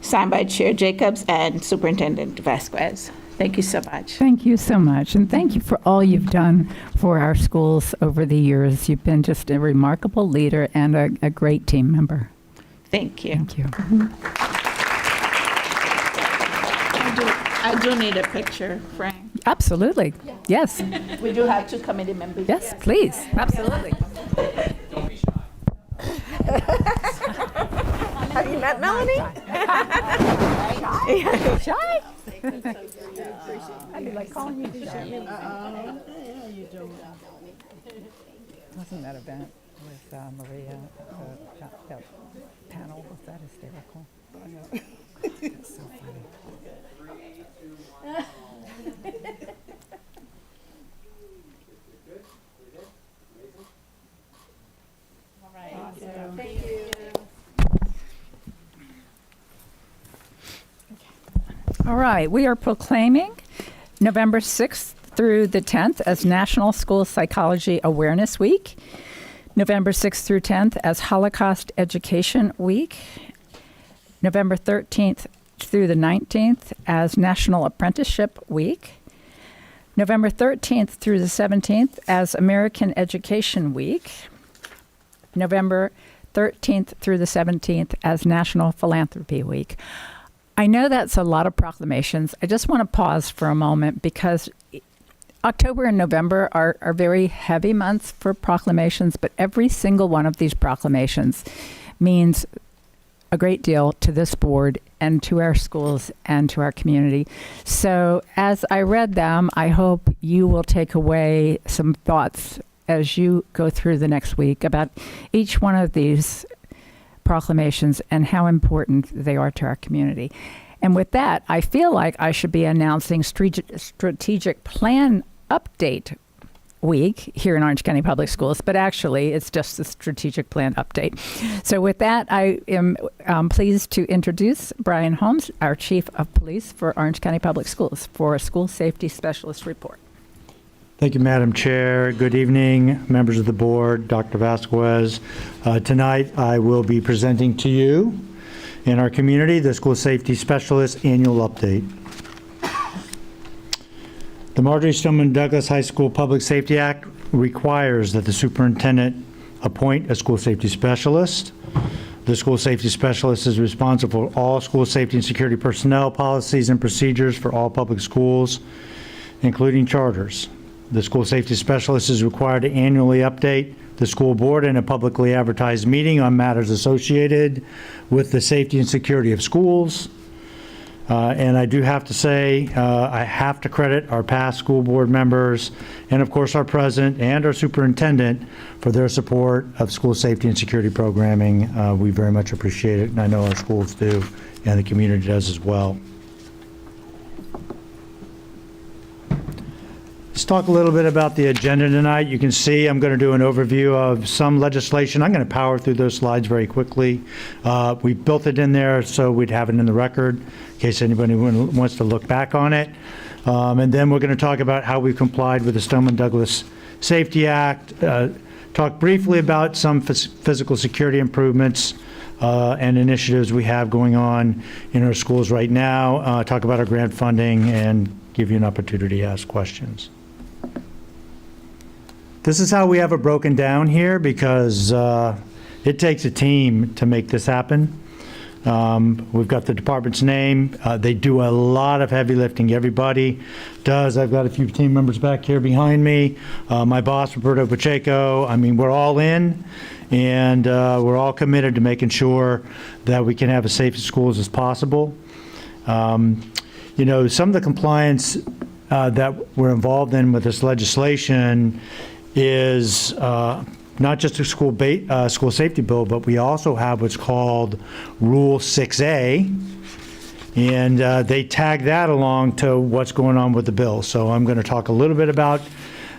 Signed by Chair Jacobs and Superintendent Vasquez. Thank you so much. Thank you so much. And thank you for all you've done for our schools over the years. You've been just a remarkable leader and a great team member. Thank you. Thank you. I do need a picture, Frank. Absolutely. Yes. We do have two committee members. Yes, please. Absolutely. Don't be shy. Have you met Melanie? Shy? I'd be like calling you shy. Wasn't that event with Maria, the panel, was that hysterical? I know. That's so funny. All right. Awesome. Thank you. All right, we are proclaiming November 6th through the 10th as National School Psychology Awareness Week, November 6th through 10th as Holocaust Education Week, November 13th through the 19th as National Apprenticeship Week, November 13th through the 17th as American Education Week, November 13th through the 17th as National Philanthropy Week. I know that's a lot of proclamations. I just want to pause for a moment because October and November are very heavy months for proclamations, but every single one of these proclamations means a great deal to this board and to our schools and to our community. So as I read them, I hope you will take away some thoughts as you go through the next week about each one of these proclamations and how important they are to our community. And with that, I feel like I should be announcing strategic plan update week here in Orange County Public Schools, but actually it's just the strategic plan update. So with that, I am pleased to introduce Brian Holmes, our Chief of Police for Orange County Public Schools, for a school safety specialist report. Thank you, Madam Chair. Good evening, members of the board, Dr. Vasquez. Tonight, I will be presenting to you in our community the School Safety Specialist Annual Update. The Marjorie Stoneman Douglas High School Public Safety Act requires that the superintendent appoint a school safety specialist. The school safety specialist is responsible for all school safety and security personnel policies and procedures for all public schools, including charters. The school safety specialist is required to annually update the school board in a publicly advertised meeting on matters associated with the safety and security of schools. And I do have to say, I have to credit our past school board members and of course our president and our superintendent for their support of school safety and security programming. We very much appreciate it, and I know our schools do and the community does as well. Let's talk a little bit about the agenda tonight. You can see I'm going to do an overview of some legislation. I'm going to power through those slides very quickly. We built it in there so we'd have it in the record in case anybody wants to look back on it. And then we're going to talk about how we've complied with the Stoneman Douglas Safety Act, talk briefly about some physical security improvements and initiatives we have going on in our schools right now, talk about our grant funding, and give you an opportunity to ask questions. This is how we have it broken down here because it takes a team to make this happen. We've got the department's name. They do a lot of heavy lifting. Everybody does. I've got a few team members back here behind me. My boss, Roberto Pacheco. I mean, we're all in, and we're all committed to making sure that we can have as safe schools as possible. You know, some of the compliance that we're involved in with this legislation is not just a school safety bill, but we also have what's called Rule 6A, and they tag that along to what's going on with the bill. So I'm going to talk a little bit about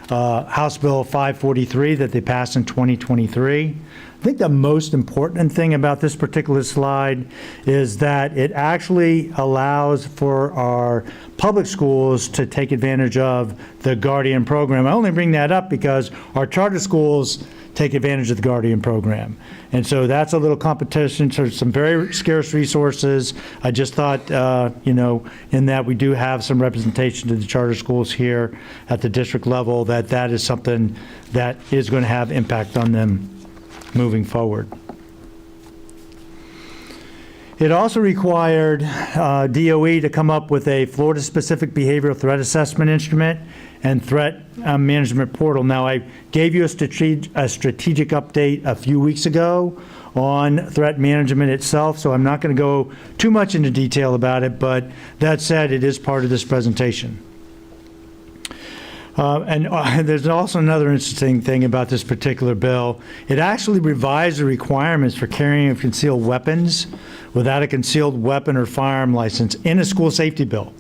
House Bill 543 that they passed in 2023. I think the most important thing about this particular slide is that it actually allows for our public schools to take advantage of the Guardian program. I only bring that up because our charter schools take advantage of the Guardian program. And so that's a little competition. So some very scarce resources. I just thought, you know, in that we do have some representation to the charter schools here at the district level, that is something that is going to have impact on them moving forward. It also required DOE to come up with a Florida-specific behavioral threat assessment instrument and threat management portal. Now, I gave you a strategic update a few weeks ago on threat management itself, so I'm not going to go too much into detail about it, but that said, it is part of this presentation. And there's also another interesting thing about this particular bill. It actually revised the requirements for carrying of concealed weapons without a concealed weapon or firearm license in a school safety bill.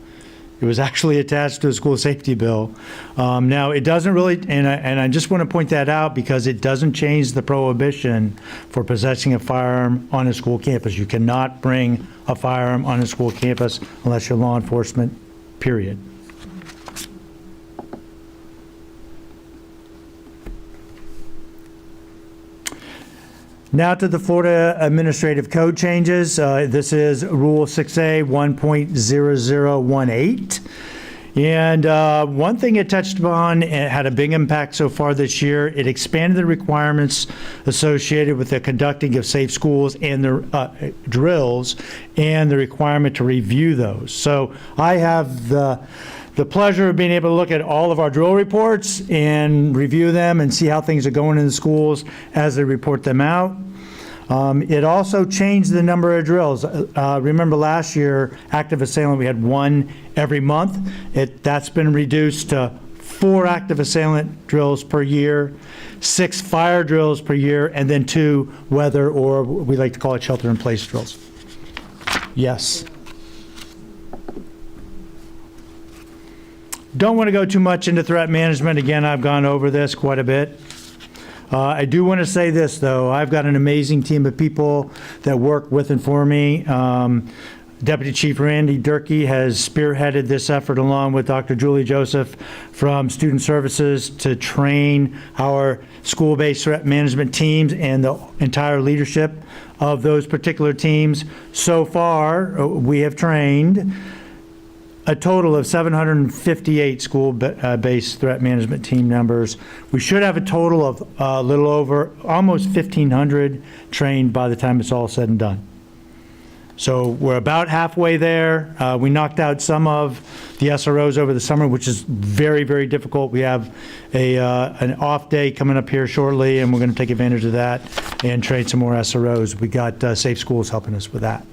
It was actually attached to a school safety bill. Now, it doesn't really, and I just want to point that out because it doesn't change the prohibition for possessing a firearm on a school campus. You cannot bring a firearm on a school campus unless you're law enforcement, period. Now to the Florida Administrative Code changes. This is Rule 6A 1.0018. And one thing it touched upon, it had a big impact so far this year. It expanded the requirements associated with the conducting of safe schools and the drills and the requirement to review those. So I have the the pleasure of being able to look at all of our drill reports and review them and see how things are going in the schools as they report them out. It also changed the number of drills. Remember last year, active assailant, we had 1 every month. That's been reduced to 4 active assailant drills per year, 6 fire drills per year, and then 2 weather, or we like to call it shelter-in-place drills. Yes. Don't want to go too much into threat management. Again, I've gone over this quite a bit. I do want to say this, though. I've got an amazing team of people that work with and for me. Deputy Chief Randy Durkee has spearheaded this effort along with Dr. Julie Joseph from Student Services to train our school-based threat management teams and the entire leadership of those particular teams. So far, we have trained a total of 758 school-based threat management team members. We should have a total of a little over, almost 1,500 trained by the time it's all said and done. So we're about halfway there. We knocked out some of the SROs over the summer, which is very, very difficult. We have an off day coming up here shortly, and we're going to take advantage of that and train some more SROs. We got Safe Schools helping us with that.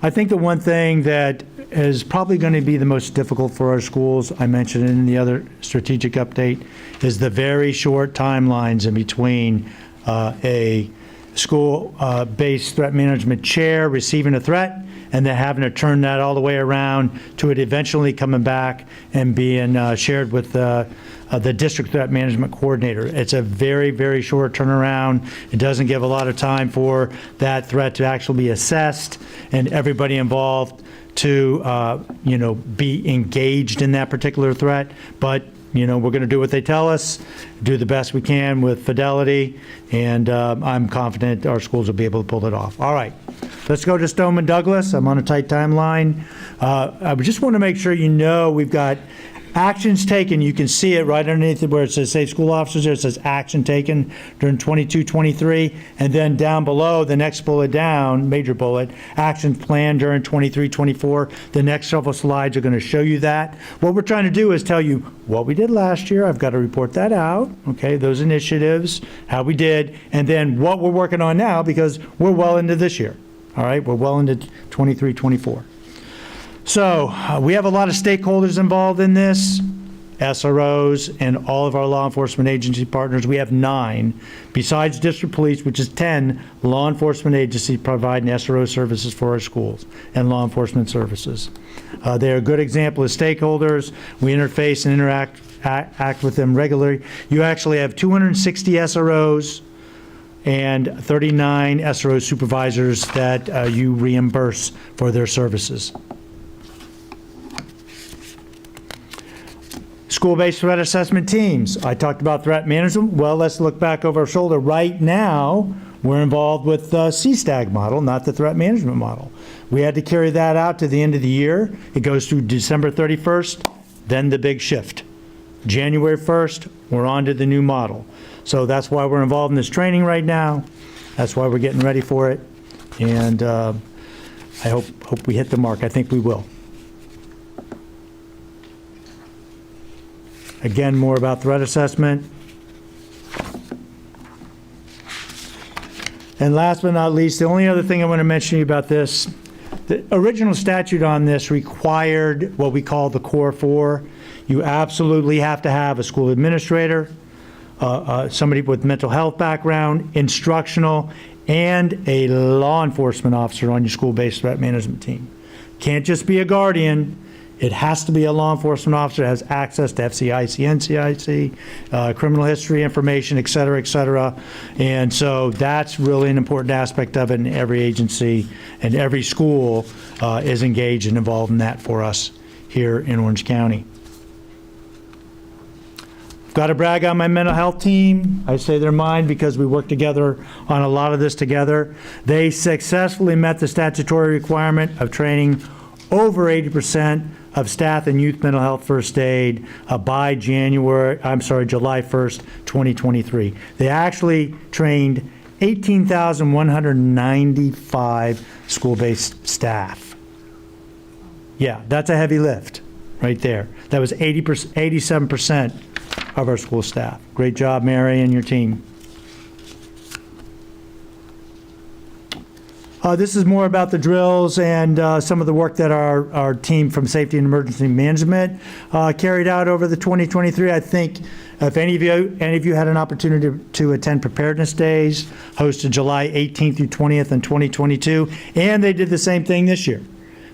I think the one thing that is probably going to be the most difficult for our schools, I mentioned it in the other strategic update, is the very short timelines in between a school-based threat management chair receiving a threat and then having to turn that all the way around to it eventually coming back and being shared with the district threat management coordinator. It's a very, very short turnaround. It doesn't give a lot of time for that threat to actually be assessed and everybody involved to, be engaged in that particular threat. But, we're going to do what they tell us, do the best we can with fidelity, and I'm confident our schools will be able to pull it off. All right, let's go to Stoneman Douglas. I'm on a tight timeline. I just want to make sure we've got actions taken. You can see it right underneath it where it says Safe School Officers. There it says action taken during 22-23, and then down below, the next bullet down, major bullet, action plan during 23-24. The next several slides are going to show you that. What we're trying to do is tell you what we did last year. I've got to report that out, okay, those initiatives, how we did, and then what we're working on now because we're well into this year, all right? We're well into 23-24. So we have a lot of stakeholders involved in this, SROs and all of our law enforcement agency partners. We have 9, besides district police, which is 10 law enforcement agencies providing SRO services for our schools and law enforcement services. They're a good example of stakeholders. We interface and act with them regularly. You actually have 260 SROs and 39 SRO supervisors that you reimburse for their services. School-based threat assessment teams. I talked about threat management. Well, let's look back over our shoulder. Right now, we're involved with the CSTAG model, not the threat management model. We had to carry that out to the end of the year. It goes through December 31st, then the big shift. January 1st, we're on to the new model. So that's why we're involved in this training right now. That's why we're getting ready for it. And I hope we hit the mark. I think we will. Again, more about threat assessment. And last but not least, the only other thing I want to mention to you about this, the original statute on this required what we call the Core 4. You absolutely have to have a school administrator, somebody with mental health background, instructional, and a law enforcement officer on your school-based threat management team. Can't just be a guardian. It has to be a law enforcement officer that has access to FCIC, NCIC, criminal history information, et cetera, and so that's really an important aspect of it, and every agency and every school is engaged and involved in that for us here in Orange County. Got to brag on my mental health team. I say they're mine because we work together on a lot of this together. They successfully met the statutory requirement of training over 80% of staff in youth mental health first aid by July 1st, 2023. They actually trained 18,195 school-based staff. Yeah, that's a heavy lift right there. That was 87% of our school staff. Great job, Mary, and your team. This is more about the drills and some of the work that our team from Safety and Emergency Management carried out over the 2023. I think if any of you had an opportunity to attend Preparedness Days, hosted July 18th through 20th in 2022, and they did the same thing this year.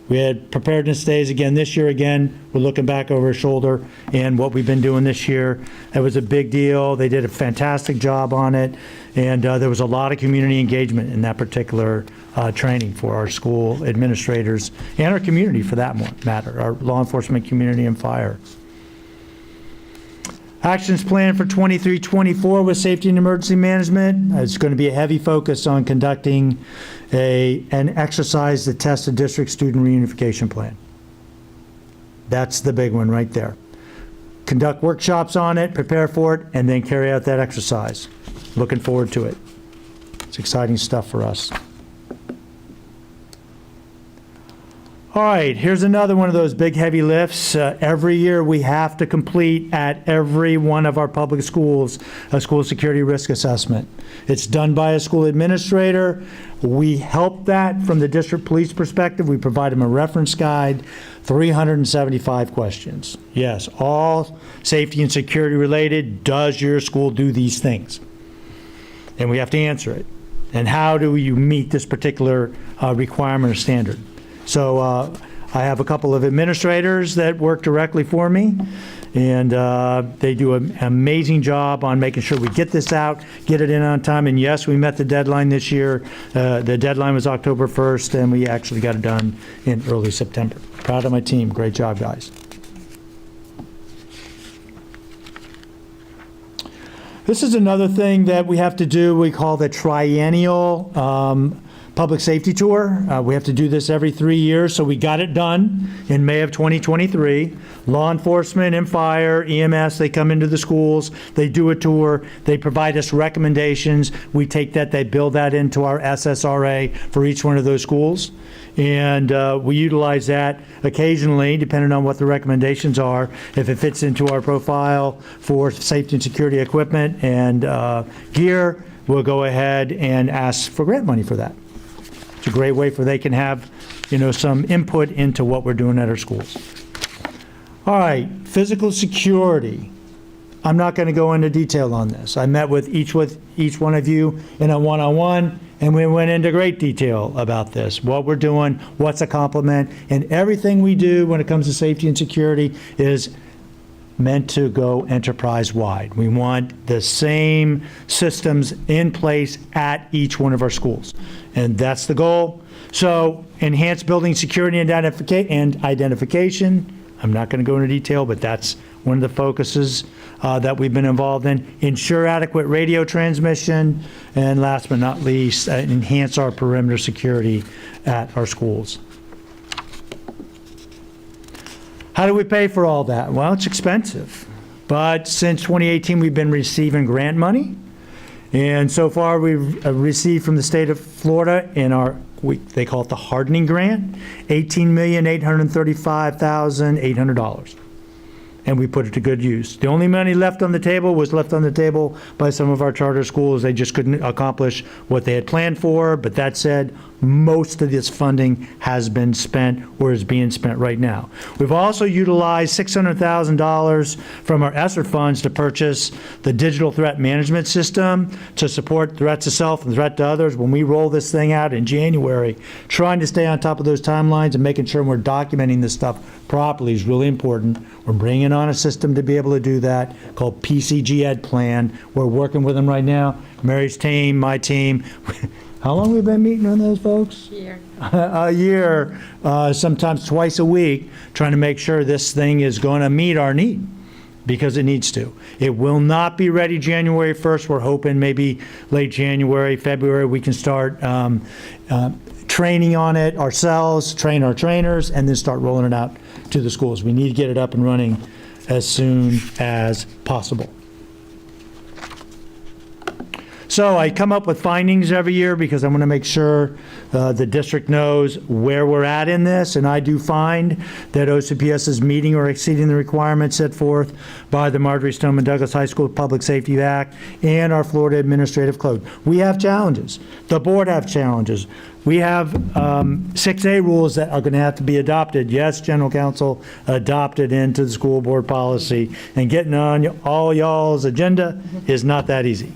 We had Preparedness Days again this year. Again, we're looking back over our shoulder and what we've been doing this year. It was a big deal. They did a fantastic job on it, and there was a lot of community engagement in that particular training for our school administrators and our community, for that matter, our law enforcement community and fire. Actions planned for 23-24 with Safety and Emergency Management. It's going to be a heavy focus on conducting an exercise to test the district student reunification plan. That's the big one right there. Conduct workshops on it, prepare for it, and then carry out that exercise. Looking forward to it. It's exciting stuff for us. All right, here's another one of those big heavy lifts. Every year we have to complete at every one of our public schools a school security risk assessment. It's done by a school administrator. We help that from the district police perspective. We provide them a reference guide, 375 questions. Yes, all safety and security related. Does your school do these things? And we have to answer it. And how do you meet this particular requirement or standard? So I have a couple of administrators that work directly for me, and they do an amazing job on making sure we get this out, get it in on time. And yes, we met the deadline this year. The deadline was October 1st, and we actually got it done in early September. Proud of my team. Great job, guys. This is another thing that we have to do. We call the triennial public safety tour. We have to do this every 3 years, so we got it done in May of 2023. Law enforcement and fire, EMS, they come into the schools, they do a tour, they provide us recommendations. We take that, they build that into our SSRA for each one of those schools. And we utilize that occasionally, depending on what the recommendations are. If it fits into our profile for safety and security equipment and gear, we'll go ahead and ask for grant money for that. It's a great way for they can have, some input into what we're doing at our schools. All right, physical security. I'm not going to go into detail on this. I met with each one of you in a one-on-one, and we went into great detail about this, what we're doing, what's a complement, and everything we do when it comes to safety and security is meant to go enterprise-wide. We want the same systems in place at each one of our schools, and that's the goal. So enhance building security and identification. I'm not going to go into detail, but that's one of the focuses that we've been involved in. Ensure adequate radio transmission, and last but not least, enhance our perimeter security at our schools. How do we pay for all that? Well, it's expensive. But since 2018, we've been receiving grant money. And so far, we've received from the state of Florida they call it the hardening grant, $18,835,800. And we put it to good use. The only money left on the table was left on the table by some of our charter schools. They just couldn't accomplish what they had planned for. But that said, most of this funding has been spent or is being spent right now. We've also utilized $600,000 from our ESSER funds to purchase the digital threat management system to support threats to self and threat to others. When we roll this thing out in January, trying to stay on top of those timelines and making sure we're documenting this stuff properly is really important. We're bringing on a system to be able to do that called PCG Ed Plan. We're working with them right now. Mary's team, my team. How long have we been meeting on those, folks? A year, sometimes twice a week, trying to make sure this thing is going to meet our need, because it needs to. It will not be ready January 1st. We're hoping maybe late January, February, we can start training on it ourselves, train our trainers, and then start rolling it out to the schools. We need to get it up and running as soon as possible. So I come up with findings every year because I want to make sure the district knows where we're at in this, and I do find that OCPS is meeting or exceeding the requirements set forth by the Marjorie Stoneman Douglas High School Public Safety Act and our Florida Administrative Code. We have challenges. The board have challenges. We have 6A rules that are going to have to be adopted. Yes, General Counsel, adopted into the school board policy, and getting on all y'all's agenda is not that easy.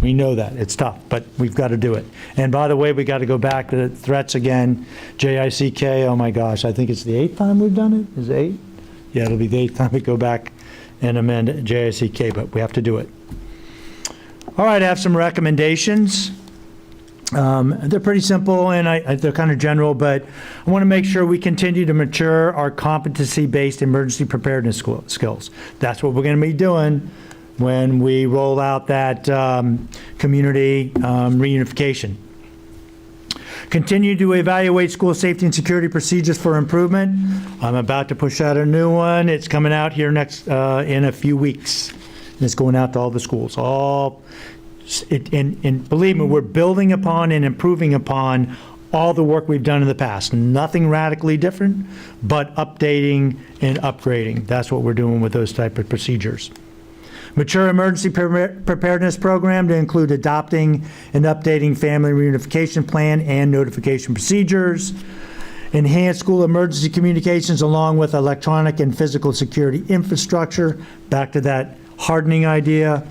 We know that. It's tough, but we've got to do it. And by the way, we got to go back to the threats again. JICK, oh my gosh, I think it's the 8th time we've done it? Is it 8? Yeah, it'll be the 8th time we go back and amend JICK, but we have to do it. All right, I have some recommendations. They're pretty simple and they're kind of general, but I want to make sure we continue to mature our competency-based emergency preparedness skills. That's what we're going to be doing when we roll out that community reunification. Continue to evaluate school safety and security procedures for improvement. I'm about to push out a new one. It's coming out here next in a few weeks. And it's going out to all the schools. And believe me, we're building upon and improving upon all the work we've done in the past. Nothing radically different, but updating and upgrading. That's what we're doing with those type of procedures. Mature emergency preparedness program to include adopting and updating family reunification plan and notification procedures. Enhance school emergency communications along with electronic and physical security infrastructure. Back to that hardening idea.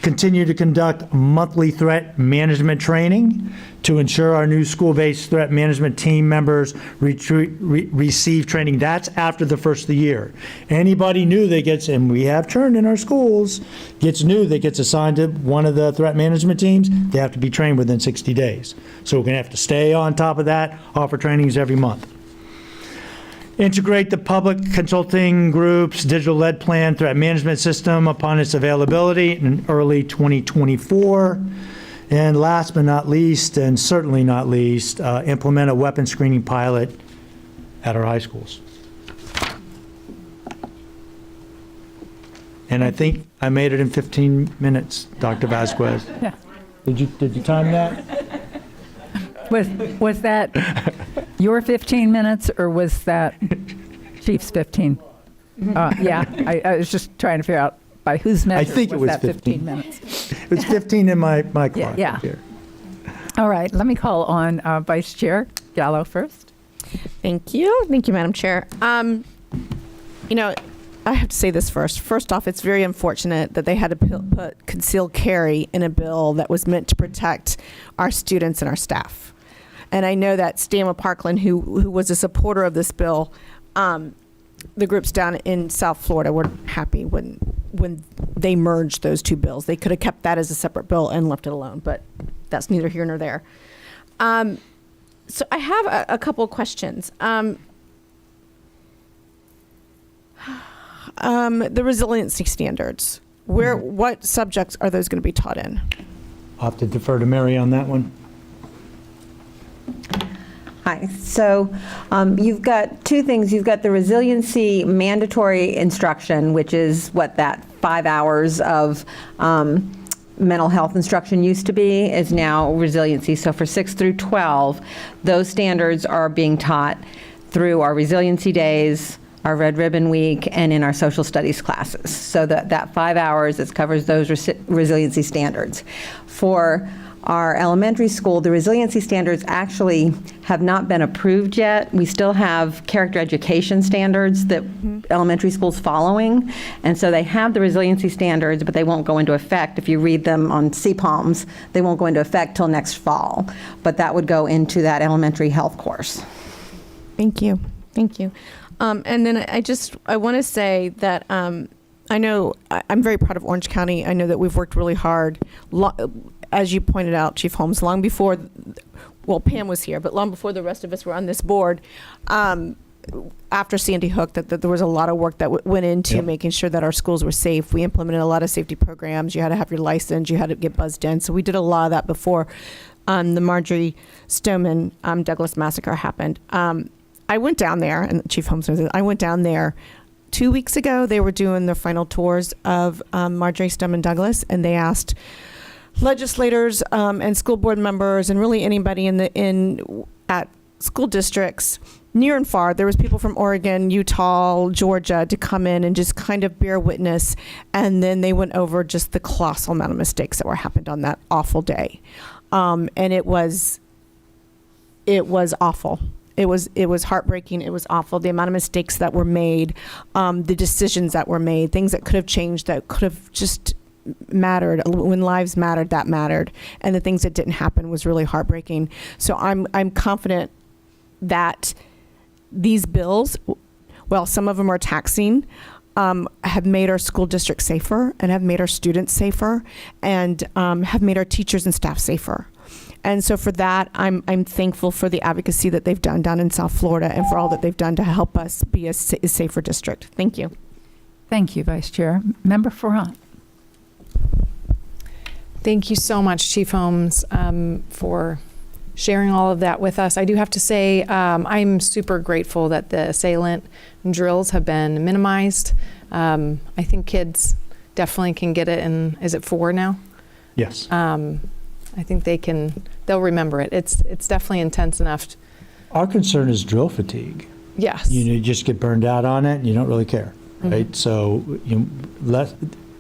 Continue to conduct monthly threat management training to ensure our new school-based threat management team members receive training. That's after the first of the year. Anybody new that gets, and we have churn in our schools, gets new that gets assigned to one of the threat management teams, they have to be trained within 60 days. So we're going to have to stay on top of that, offer trainings every month. Integrate the public consulting group's digital lead plan threat management system upon its availability in early 2024. And last but not least, and certainly not least, implement a weapon screening pilot at our high schools. And I think I made it in 15 minutes, Dr. Vasquez. Yeah. Did you time that? Was that your 15 minutes or was that Chief's 15? Yeah, I was just trying to figure out by whose measure I think it was that 15 minutes. It was 15 in my clock Yeah. here. All right, let me call on Vice Chair Gallo first. Thank you. Thank you, Madam Chair. You know, I have to say this first. First off, it's very unfortunate that they had to put concealed carry in a bill that was meant to protect our students and our staff. And I know that Stanley Parkland, who was a supporter of this bill, the groups down in South Florida were happy when they merged those two bills. They could have kept that as a separate bill and left it alone, but that's neither here nor there. So I have a couple of questions. The resiliency standards, what subjects are those going to be taught in? I'll have to defer to Mary on that one. Hi. So you've got two things. You've got the resiliency mandatory instruction, which is what that 5 hours of mental health instruction used to be, is now resiliency. So for 6 through 12, those standards are being taught through our resiliency days, our Red Ribbon Week, and in our social studies classes. So that 5 hours, it covers those resiliency standards. For our elementary school, the resiliency standards actually have not been approved yet. We still have character education standards that elementary schools following, and so they have the resiliency standards, but they won't go into effect. If you read them on CPOMs, they won't go into effect till next fall, but that would go into that elementary health course. Thank you. Thank you. And then I want to say that I know I'm very proud of Orange County. I know that we've worked really hard, as you pointed out, Chief Holmes, long before, well, Pam was here, but long before the rest of us were on this board, after Sandy Hook, that there was a lot of work that went into making sure that our schools were safe. We implemented a lot of safety programs. You had to have your license. You had to get buzzed in. So we did a lot of that before the Marjorie Stoneman Douglas massacre happened. I went down there, and Chief Holmes knows this, I went down there 2 weeks ago. They were doing the final tours of Marjorie Stoneman Douglas, and they asked legislators and school board members and really anybody at school districts near and far. There was people from Oregon, Utah, Georgia to come in and just kind of bear witness. And then they went over just the colossal amount of mistakes that were happened on that awful day. And it was awful. It was heartbreaking. It was awful. The amount of mistakes that were made, the decisions that were made, things that could have changed, that could have just mattered. When lives mattered, that mattered. And the things that didn't happen was really heartbreaking. So I'm confident that these bills, well, some of them are taxing, have made our school district safer and have made our students safer and have made our teachers and staff safer. And so for that, I'm thankful for the advocacy that they've done down in South Florida and for all that they've done to help us be a safer district. Thank you. Thank you, Vice Chair. Member Farrant. Thank you so much, Chief Holmes, for sharing all of that with us. I do have to say I'm super grateful that the assailant drills have been minimized. I think kids definitely can get it in, is it 4 now? Yes. I think they'll remember it. It's definitely intense enough. Our concern is drill fatigue. Yes. You just get burned out on it and you don't really care, right? Mm-hmm. So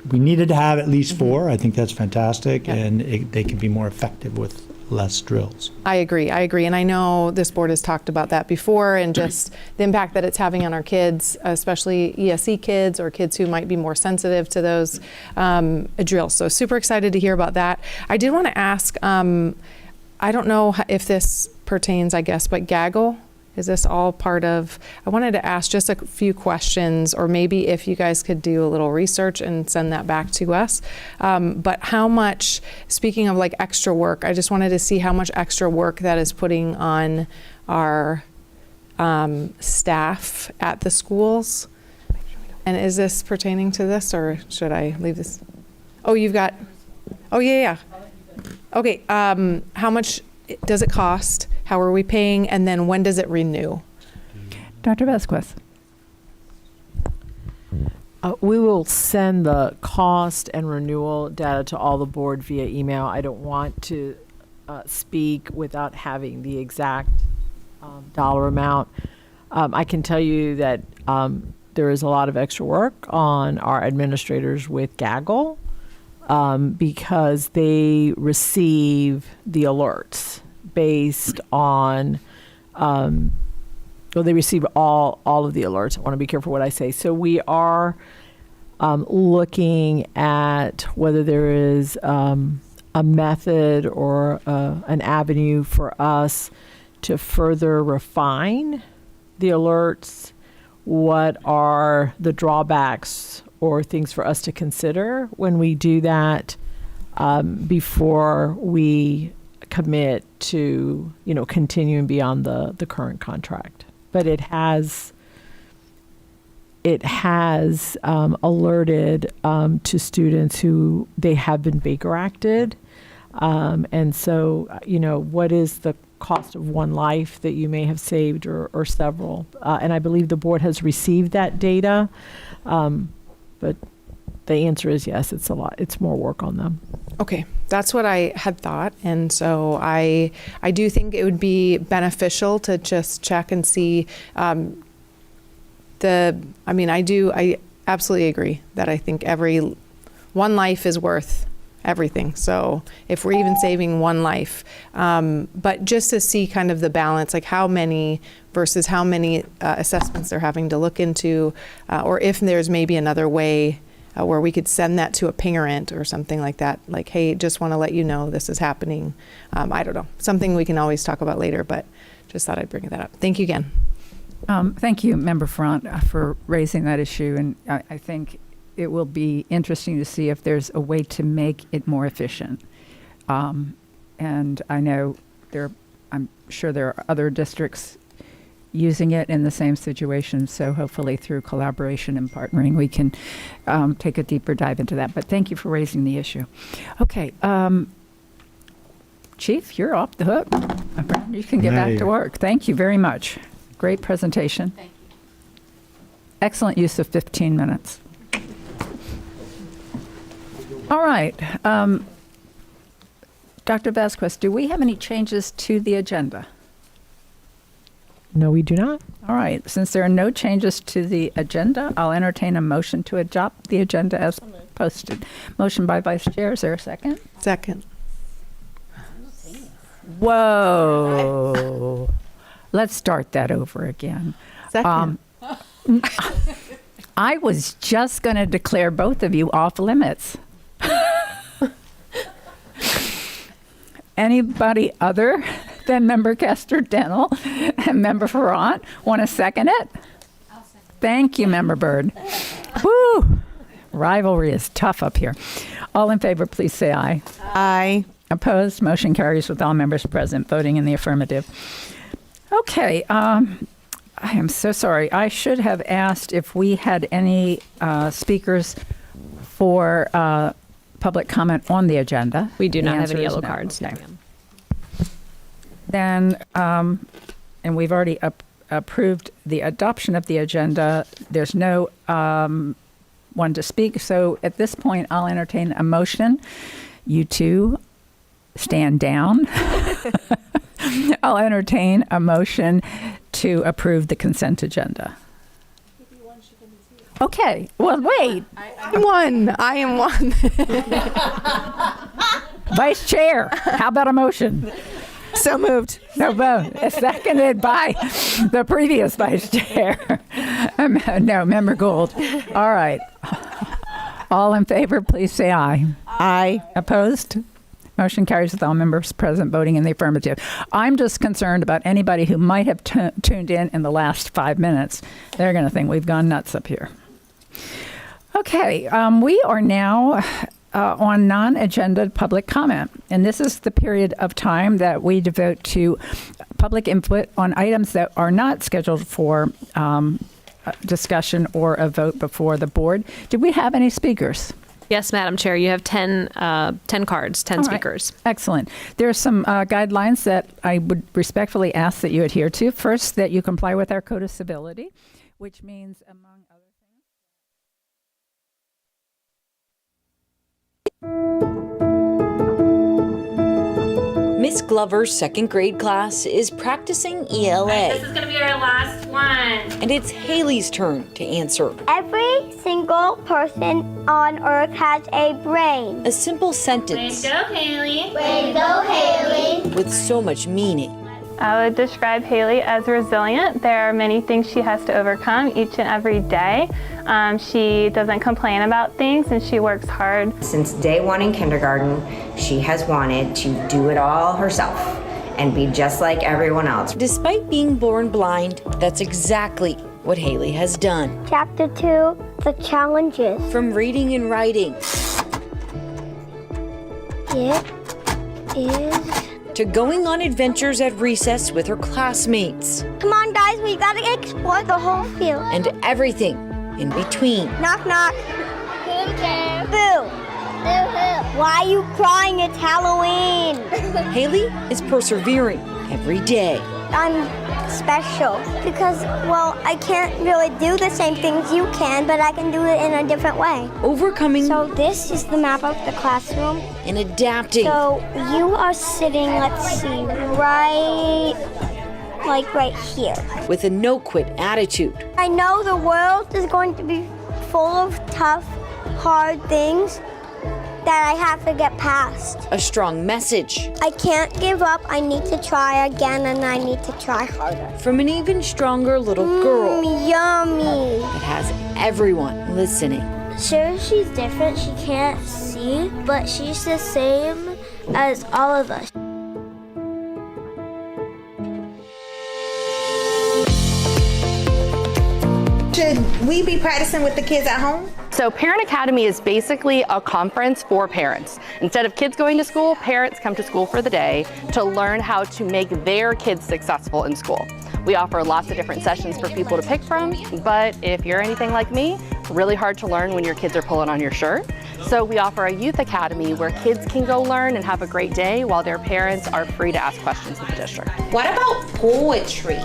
we needed to have at least 4. I think that's fantastic, Yep. and they can be more effective with less drills. I agree. And I know this board has talked about that before and just the impact that it's having on our kids, especially ESE kids or kids who might be more sensitive to those drills. So super excited to hear about that. I did want to ask, I don't know if this pertains, I guess, but gaggle, is this all part of, I wanted to ask just a few questions, or maybe if you guys could do a little research and send that back to us. But how much, speaking of like extra work, I just wanted to see how much extra work that is putting on our staff at the schools. And is this pertaining to this, or should I leave this? Oh, you've got, oh yeah. Okay, how much does it cost? How are we paying? And then when does it renew? Dr. Vasquez. We will send the cost and renewal data to all the board via email. I don't want to speak without having the exact dollar amount. I can tell you that there is a lot of extra work on our administrators with gaggle because they receive the alerts based on, they receive all of the alerts. I want to be careful what I say. So we are looking at whether there is a method or an avenue for us to further refine the alerts. What are the drawbacks or things for us to consider when we do that before we commit to, continuing beyond the current contract. But it has alerted to students who they have been Baker Acted. And so, what is the cost of one life that you may have saved or several? And I believe the board has received that data. But the answer is yes, it's a lot. It's more work on them. Okay, that's what I had thought. And so I do think it would be beneficial to just check and see I absolutely agree that I think every one life is worth everything. So if we're even saving one life, but just to see kind of the balance, like how many versus how many assessments they're having to look into, or if there's maybe another way where we could send that to a parent or something like that, like, hey, just want to let you know this is happening. I don't know, something we can always talk about later, but just thought I'd bring that up. Thank you again. Thank you, Member Farrant, for raising that issue. And I think it will be interesting to see if there's a way to make it more efficient. And I know I'm sure there are other districts using it in the same situation. So hopefully through collaboration and partnering, we can take a deeper dive into that. But thank you for raising the issue. Okay. Chief, you're off the hook. You can get back to Mayor. work. Thank you very much. Great presentation. Thank you. Excellent use of 15 minutes. All right. Dr. Vasquez, do we have any changes to the agenda? No, we do not. All right. Since there are no changes to the agenda, I'll entertain a motion to adopt the agenda as posted. Motion by Vice Chair. Is there a second? Second. Whoa. Let's start that over again. Second. I was just going to declare both of you off limits. Anybody other than Member Kester-Dental and Member Ferrant want to second it? I'll second it. Thank you, Member Byrd. Woo! Rivalry is tough up here. All in favor, please say aye. Aye. Opposed? Motion carries with all members present voting in the affirmative. Okay. I am so sorry. I should have asked if we had any speakers for public comment on the agenda. We do not The have any answer is yellow no. cards. Okay. Then, and we've already approved the adoption of the agenda. There's no one to speak. So at this point, I'll entertain a motion. You two stand down. I'll entertain a motion to approve the consent agenda. Okay. Well, wait. I am one. Vice Chair, how about a motion? So moved. No vote. Seconded by the previous Vice Chair. No, Member Gould. All right. All in favor, please say aye. Aye. Opposed? Motion carries with all members present voting in the affirmative. I'm just concerned about anybody who might have tuned in the last 5 minutes. They're going to think we've gone nuts up here. Okay, we are now on non-agenda public comment. And this is the period of time that we devote to public input on items that are not scheduled for discussion or a vote before the board. Did we have any speakers? Yes, Madam Chair, you have 10 cards, 10 All right. speakers. Excellent. There are some guidelines that I would respectfully ask that you adhere to. First, that you comply with our Code of Civility, which means, among other Miss Glover's second grade class is practicing ELA. This is going to be our last one. And it's Haley's turn to answer. Every single person on Earth has a brain. A simple sentence. Way to go, Haley. Way to go, Haley. With so much meaning. I would describe Haley as resilient. There are many things she has to overcome each and every day. She doesn't complain about things and she works hard. Since day one in kindergarten, she has wanted to do it all herself and be just like everyone else. Despite being born blind, that's exactly what Haley has done. Chapter 2, the challenges. From reading and writing. It is... to going on adventures at recess with her classmates. Come on, guys, we gotta explore the whole field. And everything in between. Knock, knock. Who cares? Boo. Boo-hoo. Why are you crying? It's Halloween. Haley is persevering every day. I'm special because, well, I can't really do the same things you can, but I can do it in a different way. Overcoming. So this is the map of the classroom. And adapting. So you are sitting, let's see, right here. With a no-quit attitude. I know the world is going to be full of tough, hard things that I have to get past. A strong message. I can't give up. I need to try again, and I need to try harder. From an even stronger little girl. Yummy. That has everyone listening. Sure, she's different. She can't see, but she's the same as all of us. Should we be practicing with the kids at home? So Parent Academy is basically a conference for parents. Instead of kids going to school, parents come to school for the day to learn how to make their kids successful in school. We offer lots of different sessions for people to pick from, but if you're anything like me, really hard to learn when your kids are pulling on your shirt. So we offer a youth academy where kids can go learn and have a great day while their parents are free to ask questions of the district. What about poetry?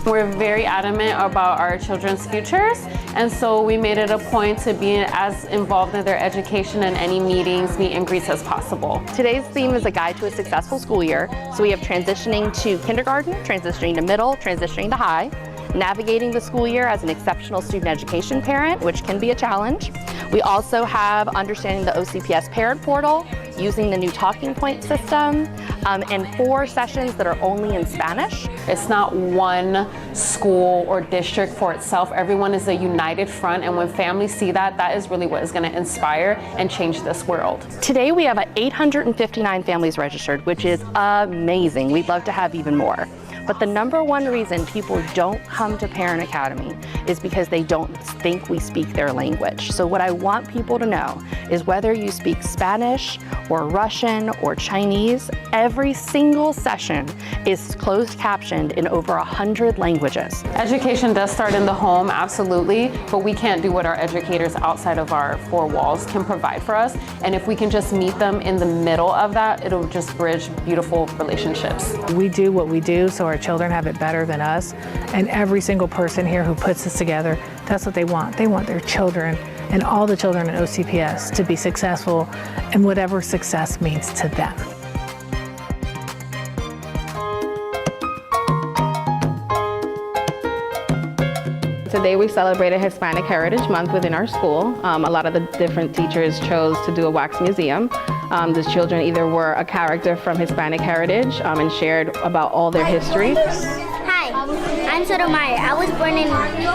We're very adamant about our children's futures, and so we made it a point to be as involved in their education and any meetings, meet and greets as possible. Today's theme is a guide to a successful school year. So we have transitioning to kindergarten, transitioning to middle, transitioning to high, navigating the school year as an exceptional student education parent, which can be a challenge. We also have understanding the OCPS parent portal, using the new talking point system, and 4 sessions that are only in Spanish. It's not one school or district for itself. Everyone is a united front, and when families see that, that is really what is going to inspire and change this world. Today we have 859 families registered, which is amazing. We'd love to have even more. But the number one reason people don't come to Parent Academy is because they don't think we speak their language. So what I want people to know is whether you speak Spanish or Russian or Chinese, every single session is closed captioned in over 100 languages. Education does start in the home, absolutely, but we can't do what our educators outside of our 4 walls can provide for us. And if we can just meet them in the middle of that, it'll just bridge beautiful relationships. We do what we do so our children have it better than us. And every single person here who puts this together, that's what they want. They want their children and all the children in OCPS to be successful in whatever success means to them. Today we celebrated Hispanic Heritage Month within our school. A lot of the different teachers chose to do a wax museum. The children either were a character from Hispanic heritage and shared about all their history. Hi, I'm Sotomayor. I was born in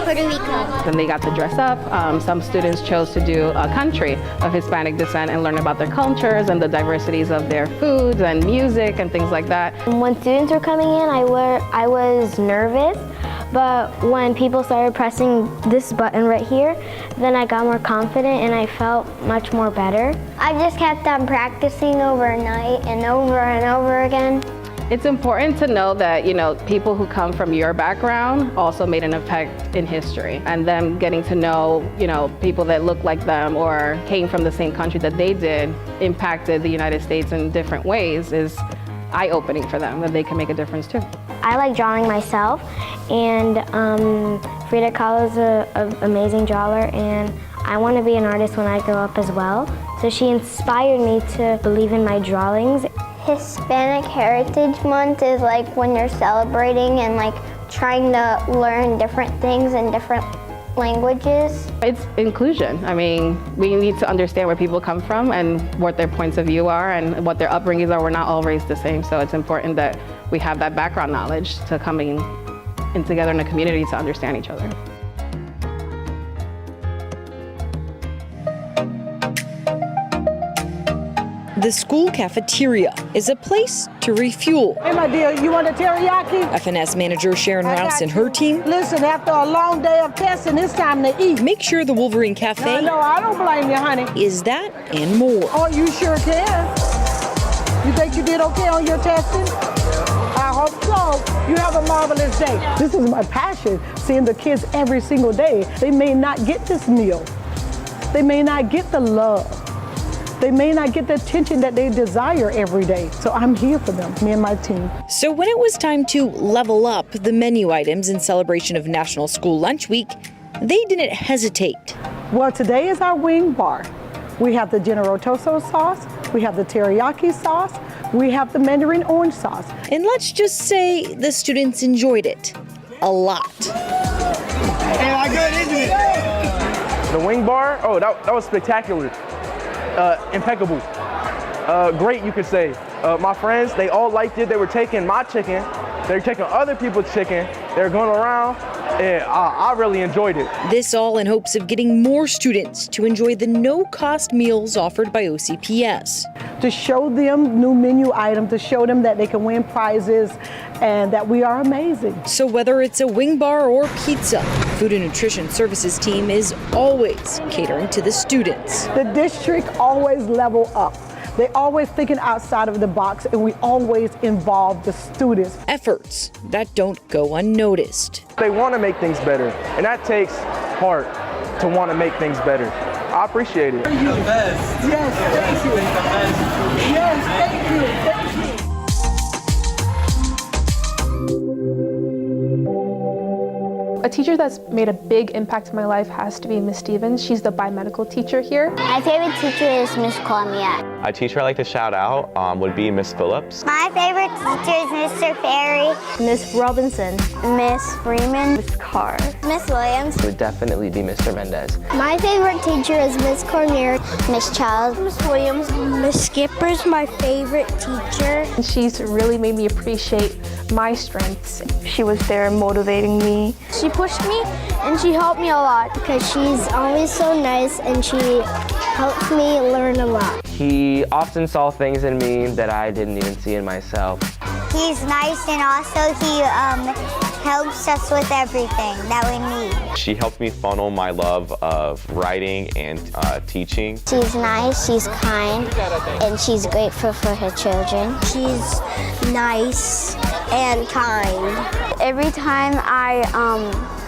Puerto Rico. Then they got to dress up. Some students chose to do a country of Hispanic descent and learn about their cultures and the diversities of their foods and music and things like that. When students were coming in, I was nervous. But when people started pressing this button right here, then I got more confident and I felt much more better. I just kept on practicing overnight and over again. It's important to know that, people who come from your background also made an effect in history, and them getting to know, people that look like them or came from the same country that they did impacted the United States in different ways is eye-opening for them, that they can make a difference too. I like drawing myself, and Frida Kahlo is an amazing drawer, and I want to be an artist when I grow up as well. So she inspired me to believe in my drawings. Hispanic Heritage Month is like when you're celebrating and like trying to learn different things in different languages. It's inclusion. I mean, we need to understand where people come from and what their points of view are and what their upbringings are. We're not all raised the same, so it's important that we have that background knowledge to coming in together in a community to understand each other. The school cafeteria is a place to refuel. Hey, my dear, you want a teriyaki? FNS manager Sharon Rouse and her team. Listen, after a long day of testing, it's time to eat. Make sure the Wolverine Cafe. No, I don't blame you, honey. Is that and more. Oh, you sure can. You think you did okay on your testing? I hope so. You have a marvelous day. This is my passion, seeing the kids every single day. They may not get this meal. They may not get the love. They may not get the attention that they desire every day. So I'm here for them, me and my team. So when it was time to level up the menu items in celebration of National School Lunch Week, they didn't hesitate. Well, today is our wing bar. We have the General Toso sauce, we have the teriyaki sauce, we have the Mandarin orange sauce. And let's just say the students enjoyed it a lot. Hey, how good isn't it? The wing bar, that was spectacular. Impeccable. Great, you could say. My friends, they all liked it. They were taking my chicken. They were taking other people's chicken. They were going around, and I really enjoyed it. This all in hopes of getting more students to enjoy the no-cost meals offered by OCPS. To show them new menu items, to show them that they can win prizes and that we are amazing. So whether it's a wing bar or pizza, Food and Nutrition Services team is always catering to the students. The district always level up. They always thinking outside of the box, and we always involve the students. Efforts that don't go unnoticed. They want to make things better, and that takes heart to want to make things better. I appreciate it. You're the best. Yes, thank you. Yes, thank you. Thank you. A teacher that's made a big impact in my life has to be Miss Stevens. She's the biomedical teacher here. My favorite teacher is Miss Colmiak. A teacher I like to shout out would be Miss Phillips. My favorite teacher is Mr. Ferry, Miss Robinson, Miss Freeman, Miss Carr, Miss Williams. It would definitely be Mr. Mendez. My favorite teacher is Miss Cormier, Miss Child, Miss Williams. Miss Skipper's my favorite teacher. And she's really made me appreciate my strengths. She was there motivating me. She pushed me and she helped me a lot because she's always so nice and she helps me learn a lot. He often saw things in me that I didn't even see in myself. He's nice and also he helps us with everything that we need. She helped me funnel my love of writing and teaching. She's nice, she's kind, and she's grateful for her children. She's nice and kind. Every time I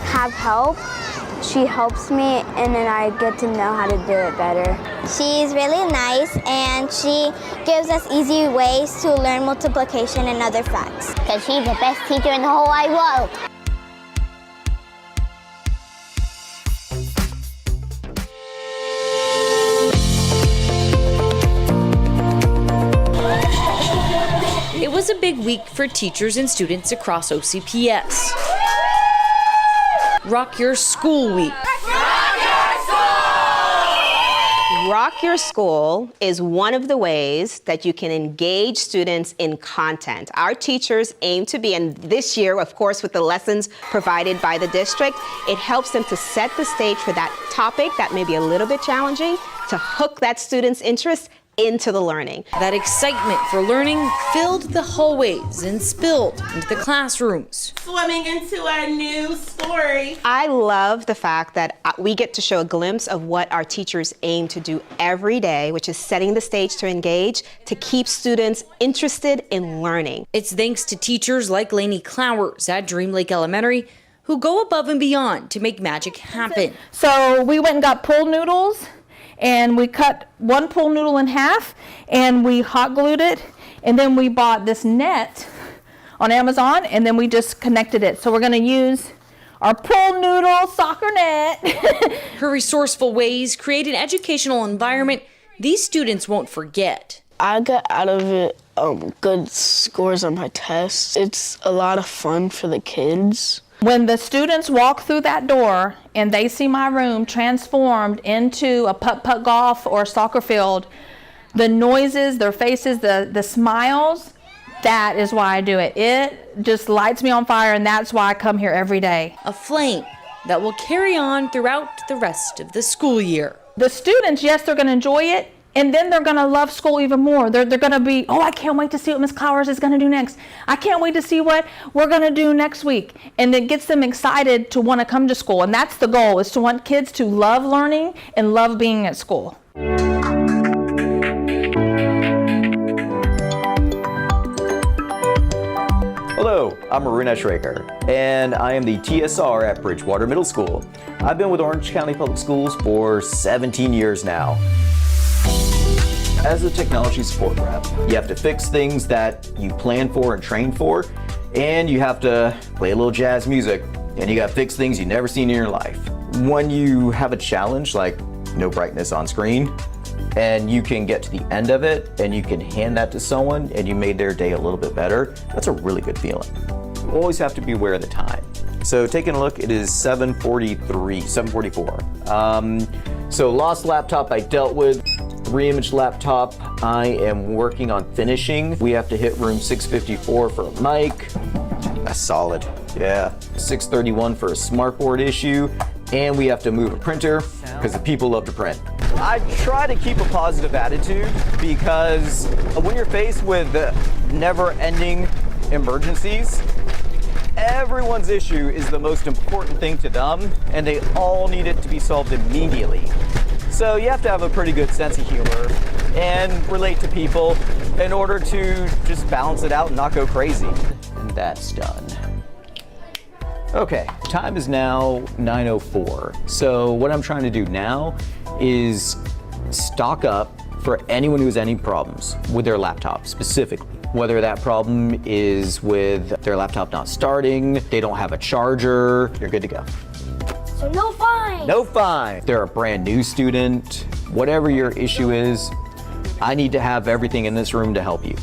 have help, she helps me and then I get to know how to do it better. She's really nice and she gives us easy ways to learn multiplication and other facts. Because she's the best teacher in the whole wide world. It was a big week for teachers and students across OCPS. Rock Your School Week. Rock Your School is one of the ways that you can engage students in content. Our teachers aim to be, and this year, of course, with the lessons provided by the district, it helps them to set the stage for that topic that may be a little bit challenging, to hook that student's interest into the learning. That excitement for learning filled the hallways and spilled into the classrooms. Swimming into our new story. I love the fact that we get to show a glimpse of what our teachers aim to do every day, which is setting the stage to engage, to keep students interested in learning. It's thanks to teachers like Lainey Clowers at Dream Lake Elementary who go above and beyond to make magic happen. So we went and got pool noodles, and we cut one pool noodle in half and we hot glued it, and then we bought this net on Amazon and then we just connected it. So we're going to use our pool noodle soccer net. Her resourceful ways create an educational environment these students won't forget. I got out of it good scores on my tests. It's a lot of fun for the kids. When the students walk through that door and they see my room transformed into a putt-putt golf or soccer field, the noises, their faces, the smiles, that is why I do it. It just lights me on fire, and that's why I come here every day. A flame that will carry on throughout the rest of the school year. The students, yes, they're going to enjoy it, and then they're going to love school even more. They're going to be, oh, I can't wait to see what Ms. Clowers is going to do next. I can't wait to see what we're going to do next week. And it gets them excited to want to come to school. And that's the goal, is to want kids to love learning and love being at school. Hello, I'm Aruna Schraker, and I am the TSR at Bridgewater Middle School. I've been with Orange County Public Schools for 17 years now. As a technology support rep, you have to fix things that you plan for and train for, and you have to play a little jazz music, and you gotta fix things you've never seen in your life. When you have a challenge like no brightness on screen, and you can get to the end of it, and you can hand that to someone, and you made their day a little bit better, that's a really good feeling. You always have to be aware of the time. So taking a look, it is 7:44. So lost laptop I dealt with. 3-image laptop I am working on finishing. We have to hit room 654 for a mic. That's solid. Yeah. 631 for a smartboard issue. And we have to move a printer because the people love to print. I try to keep a positive attitude because when you're faced with never-ending emergencies, everyone's issue is the most important thing to them, and they all need it to be solved immediately. So you have to have a pretty good sense of humor and relate to people in order to just balance it out and not go crazy. And that's done. Okay, time is now 9:04. So what I'm trying to do now is stock up for anyone who has any problems with their laptop specifically. Whether that problem is with their laptop not starting, they don't have a charger, you're good to go. So no fine. No fine. If they're a brand new student, whatever your issue is, I need to have everything in this room to help you.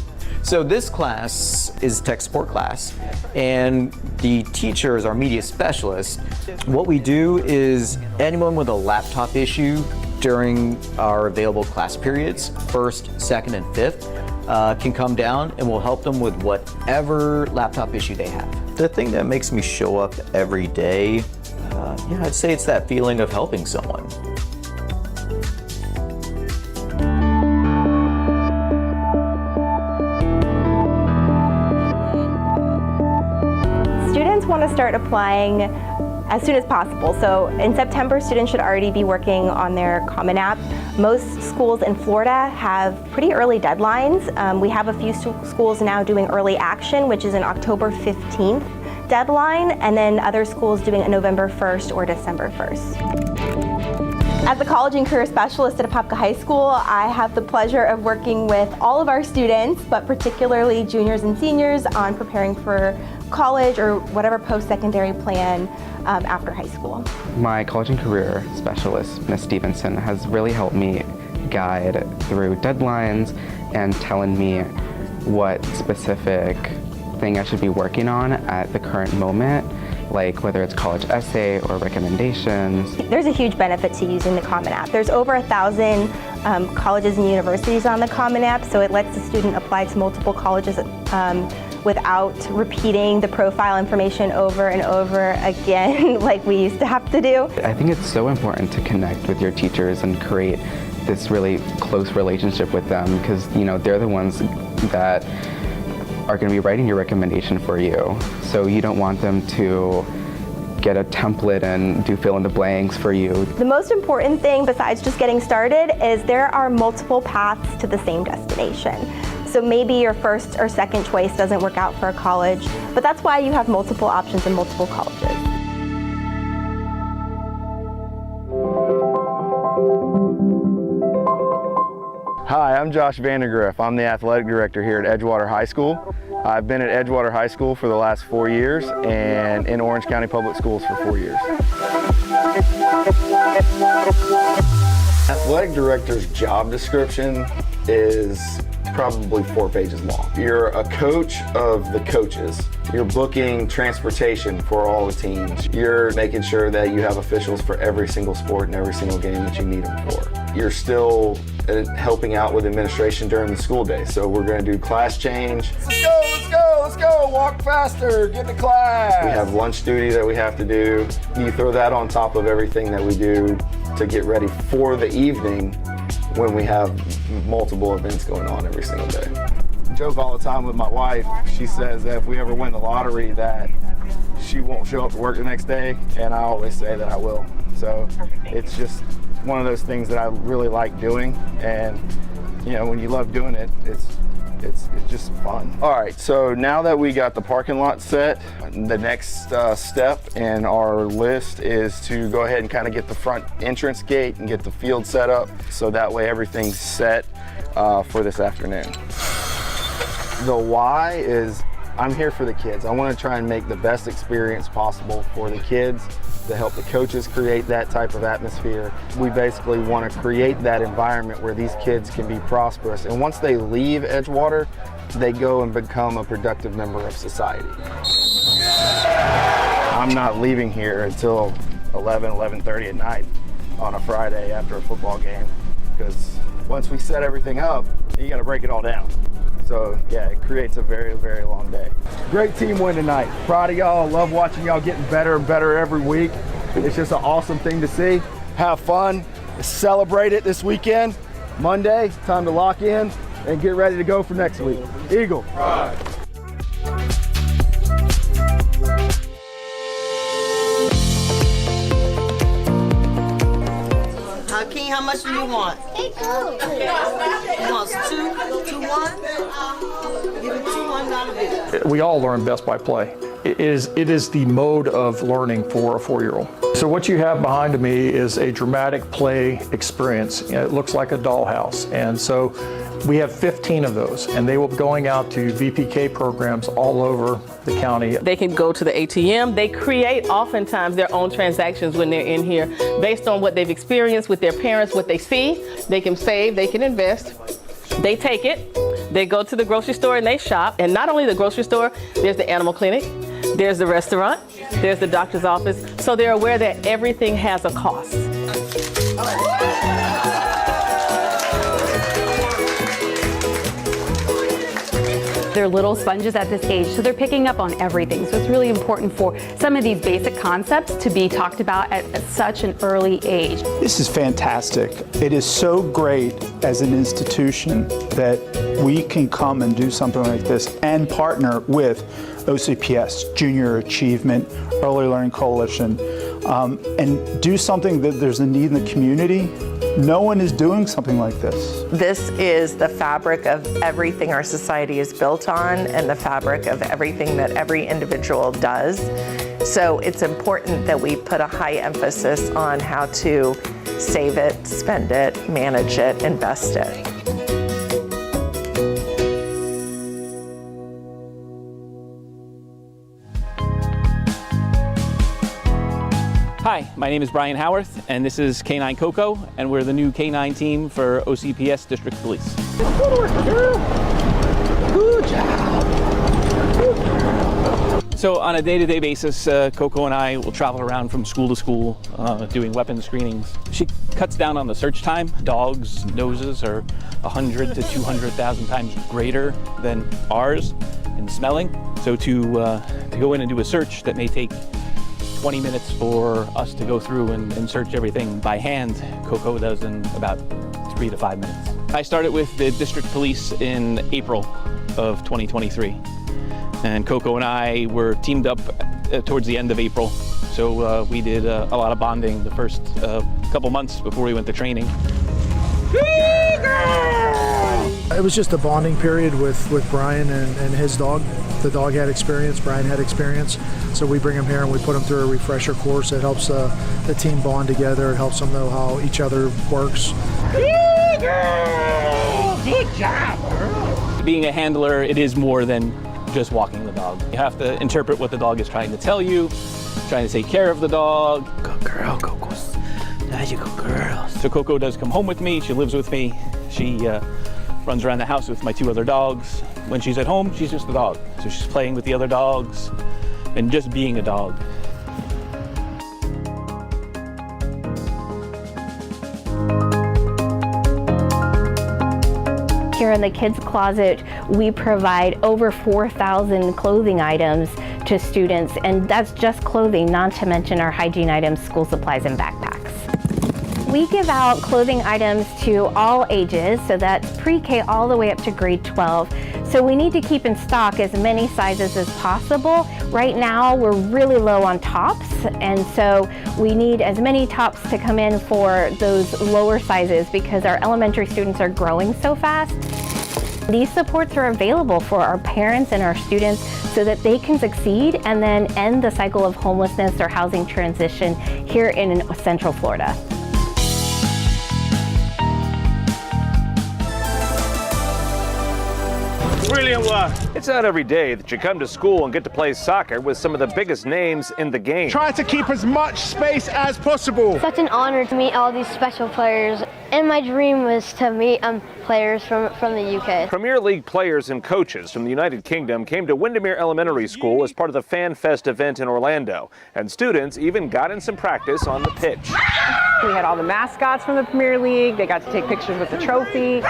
So this class is a tech support class, and the teacher is our media specialist. What we do is anyone with a laptop issue during our available class periods, 1st, 2nd, and 5th, can come down and we'll help them with whatever laptop issue they have. The thing that makes me show up every day, yeah, I'd say it's that feeling of helping someone. Students want to start applying as soon as possible. So in September, students should already be working on their Common App. Most schools in Florida have pretty early deadlines. We have a few schools now doing early action, which is an October 15th deadline, and then other schools doing a November 1st or December 1st. As a college and career specialist at Apopka High School, I have the pleasure of working with all of our students, but particularly juniors and seniors, on preparing for college or whatever post-secondary plan after high school. My college and career specialist, Ms. Stevenson, has really helped me guide through deadlines and telling me what specific thing I should be working on at the current moment, like whether it's college essay or recommendations. There's a huge benefit to using the Common App. There's over 1,000 colleges and universities on the Common App, so it lets the student apply to multiple colleges without repeating the profile information over and over again like we used to have to do. I think it's so important to connect with your teachers and create this really close relationship with them, because they're the ones that are going to be writing your recommendation for you. So you don't want them to get a template and do fill in the blanks for you. The most important thing besides just getting started is there are multiple paths to the same destination. So maybe your first or second choice doesn't work out for a college, but that's why you have multiple options in multiple colleges. Hi, I'm Josh Vandergriff. I'm the athletic director here at Edgewater High School. I've been at Edgewater High School for the last 4 years and in Orange County Public Schools for 4 years. Athletic director's job description is probably 4 pages long. You're a coach of the coaches. You're booking transportation for all the teams. You're making sure that you have officials for every single sport and every single game that you need them for. You're still helping out with administration during the school day. So we're going to do class change. Let's go, walk faster, get to class. We have lunch duty that we have to do. You throw that on top of everything that we do to get ready for the evening when we have multiple events going on every single day. I joke all the time with my wife. She says that if we ever win the lottery that she won't show up to work the next day, and I always say that I will. So it's just one of those things that I really like doing, and when you love doing it, it's just fun. All right, so now that we got the parking lot set, the next step in our list is to go ahead and kind of get the front entrance gate and get the field set up, so that way everything's set for this afternoon. The why is I'm here for the kids. I want to try and make the best experience possible for the kids, to help the coaches create that type of atmosphere. We basically want to create that environment where these kids can be prosperous. And once they leave Edgewater, they go and become a productive member of society. I'm not leaving here until 11:30 at night on a Friday after a football game, because once we set everything up, you got to break it all down. So yeah, it creates a very, very long day. Great team win tonight. Proud of y'all. Love watching y'all getting better and better every week. It's just an awesome thing to see. Have fun, celebrate it this weekend. Monday, time to lock in and get ready to go for next week. Eagle. Pride. King, how much do you want? You want two, 1? Give me $200 bill. We all learn best by play. It is the mode of learning for a 4-year-old. So what you have behind me is a dramatic play experience. It looks like a dollhouse. And so we have 15 of those, and they will be going out to VPK programs all over the county. They can go to the ATM. They create oftentimes their own transactions when they're in here based on what they've experienced with their parents, what they see. They can save, they can invest. They take it, they go to the grocery store and they shop. And not only the grocery store, there's the animal clinic, there's the restaurant, there's the doctor's office. So they're aware that everything has a cost. They're little sponges at this age, so they're picking up on everything. So it's really important for some of these basic concepts to be talked about at such an early age. This is fantastic. It is so great as an institution that we can come and do something like this and partner with OCPS, Junior Achievement, Early Learning Coalition, and do something that there's a need in the community. No one is doing something like this. This is the fabric of everything our society is built on and the fabric of everything that every individual does. So it's important that we put a high emphasis on how to save it, spend it, manage it, invest it. Hi, my name is Brian Howarth, and this is K9 Coco, and we're the new K9 team for OCPS District Police. Good work, girl. Good job. Good girl. So on a day-to-day basis, Coco and I will travel around from school to school doing weapons screenings. She cuts down on the search time. Dogs' noses are 100 to 200,000 times greater than ours in smelling. So to go in and do a search that may take 20 minutes for us to go through and search everything by hand, Coco does in about 3 to 5 minutes. I started with the district police in April of 2023. And Coco and I were teamed up towards the end of April. So we did a lot of bonding the first couple months before we went to training. It was just a bonding period with Brian and his dog. The dog had experience, Brian had experience. So we bring him here and we put him through a refresher course. It helps the team bond together. It helps them know how each other works. Good girl. Good job, girl. Being a handler, it is more than just walking the dog. You have to interpret what the dog is trying to tell you, trying to take care of the dog. Good girl, Coco. There you go, girl. So Coco does come home with me. She lives with me. She runs around the house with my 2 other dogs. When she's at home, she's just a dog. So she's playing with the other dogs and just being a dog. Here in the kids' closet, we provide over 4,000 clothing items to students, and that's just clothing, not to mention our hygiene items, school supplies, and backpacks. We give out clothing items to all ages, so that's pre-K all the way up to grade 12. So we need to keep in stock as many sizes as possible. Right now, we're really low on tops, and so we need as many tops to come in for those lower sizes because our elementary students are growing so fast. These supports are available for our parents and our students so that they can succeed and then end the cycle of homelessness or housing transition here in Central Florida. Brilliant work. It's not every day that you come to school and get to play soccer with some of the biggest names in the game. Try to keep as much space as possible. Such an honor to meet all these special players. And my dream was to meet players from the UK. Premier League players and coaches from the United Kingdom came to Windermere Elementary School as part of the Fan Fest event in Orlando. And students even got in some practice on the pitch. We had all the mascots from the Premier League. They got to take pictures with the trophy.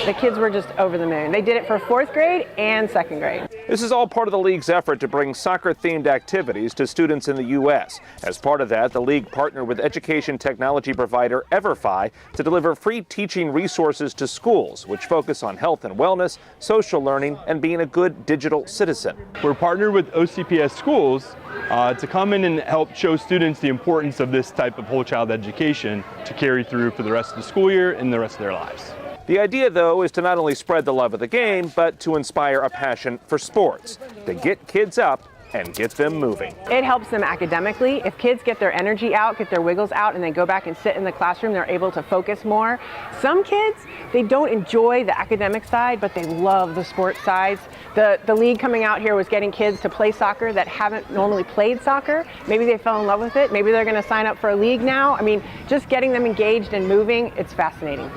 The kids were just over the moon. They did it for 4th grade and 2nd grade. This is all part of the league's effort to bring soccer-themed activities to students in the U.S. As part of that, the league partnered with education technology provider EverFi to deliver free teaching resources to schools, which focus on health and wellness, social learning, and being a good digital citizen. We're partnered with OCPS schools to come in and help show students the importance of this type of whole child education to carry through for the rest of the school year and the rest of their lives. The idea, though, is to not only spread the love of the game, but to inspire a passion for sports, to get kids up and get them moving. It helps them academically. If kids get their energy out, get their wiggles out, and then go back and sit in the classroom, they're able to focus more. Some kids, they don't enjoy the academic side, but they love the sports sides. The league coming out here was getting kids to play soccer that haven't normally played soccer. Maybe they fell in love with it. Maybe they're going to sign up for a league now. I mean, just getting them engaged and moving, it's fascinating.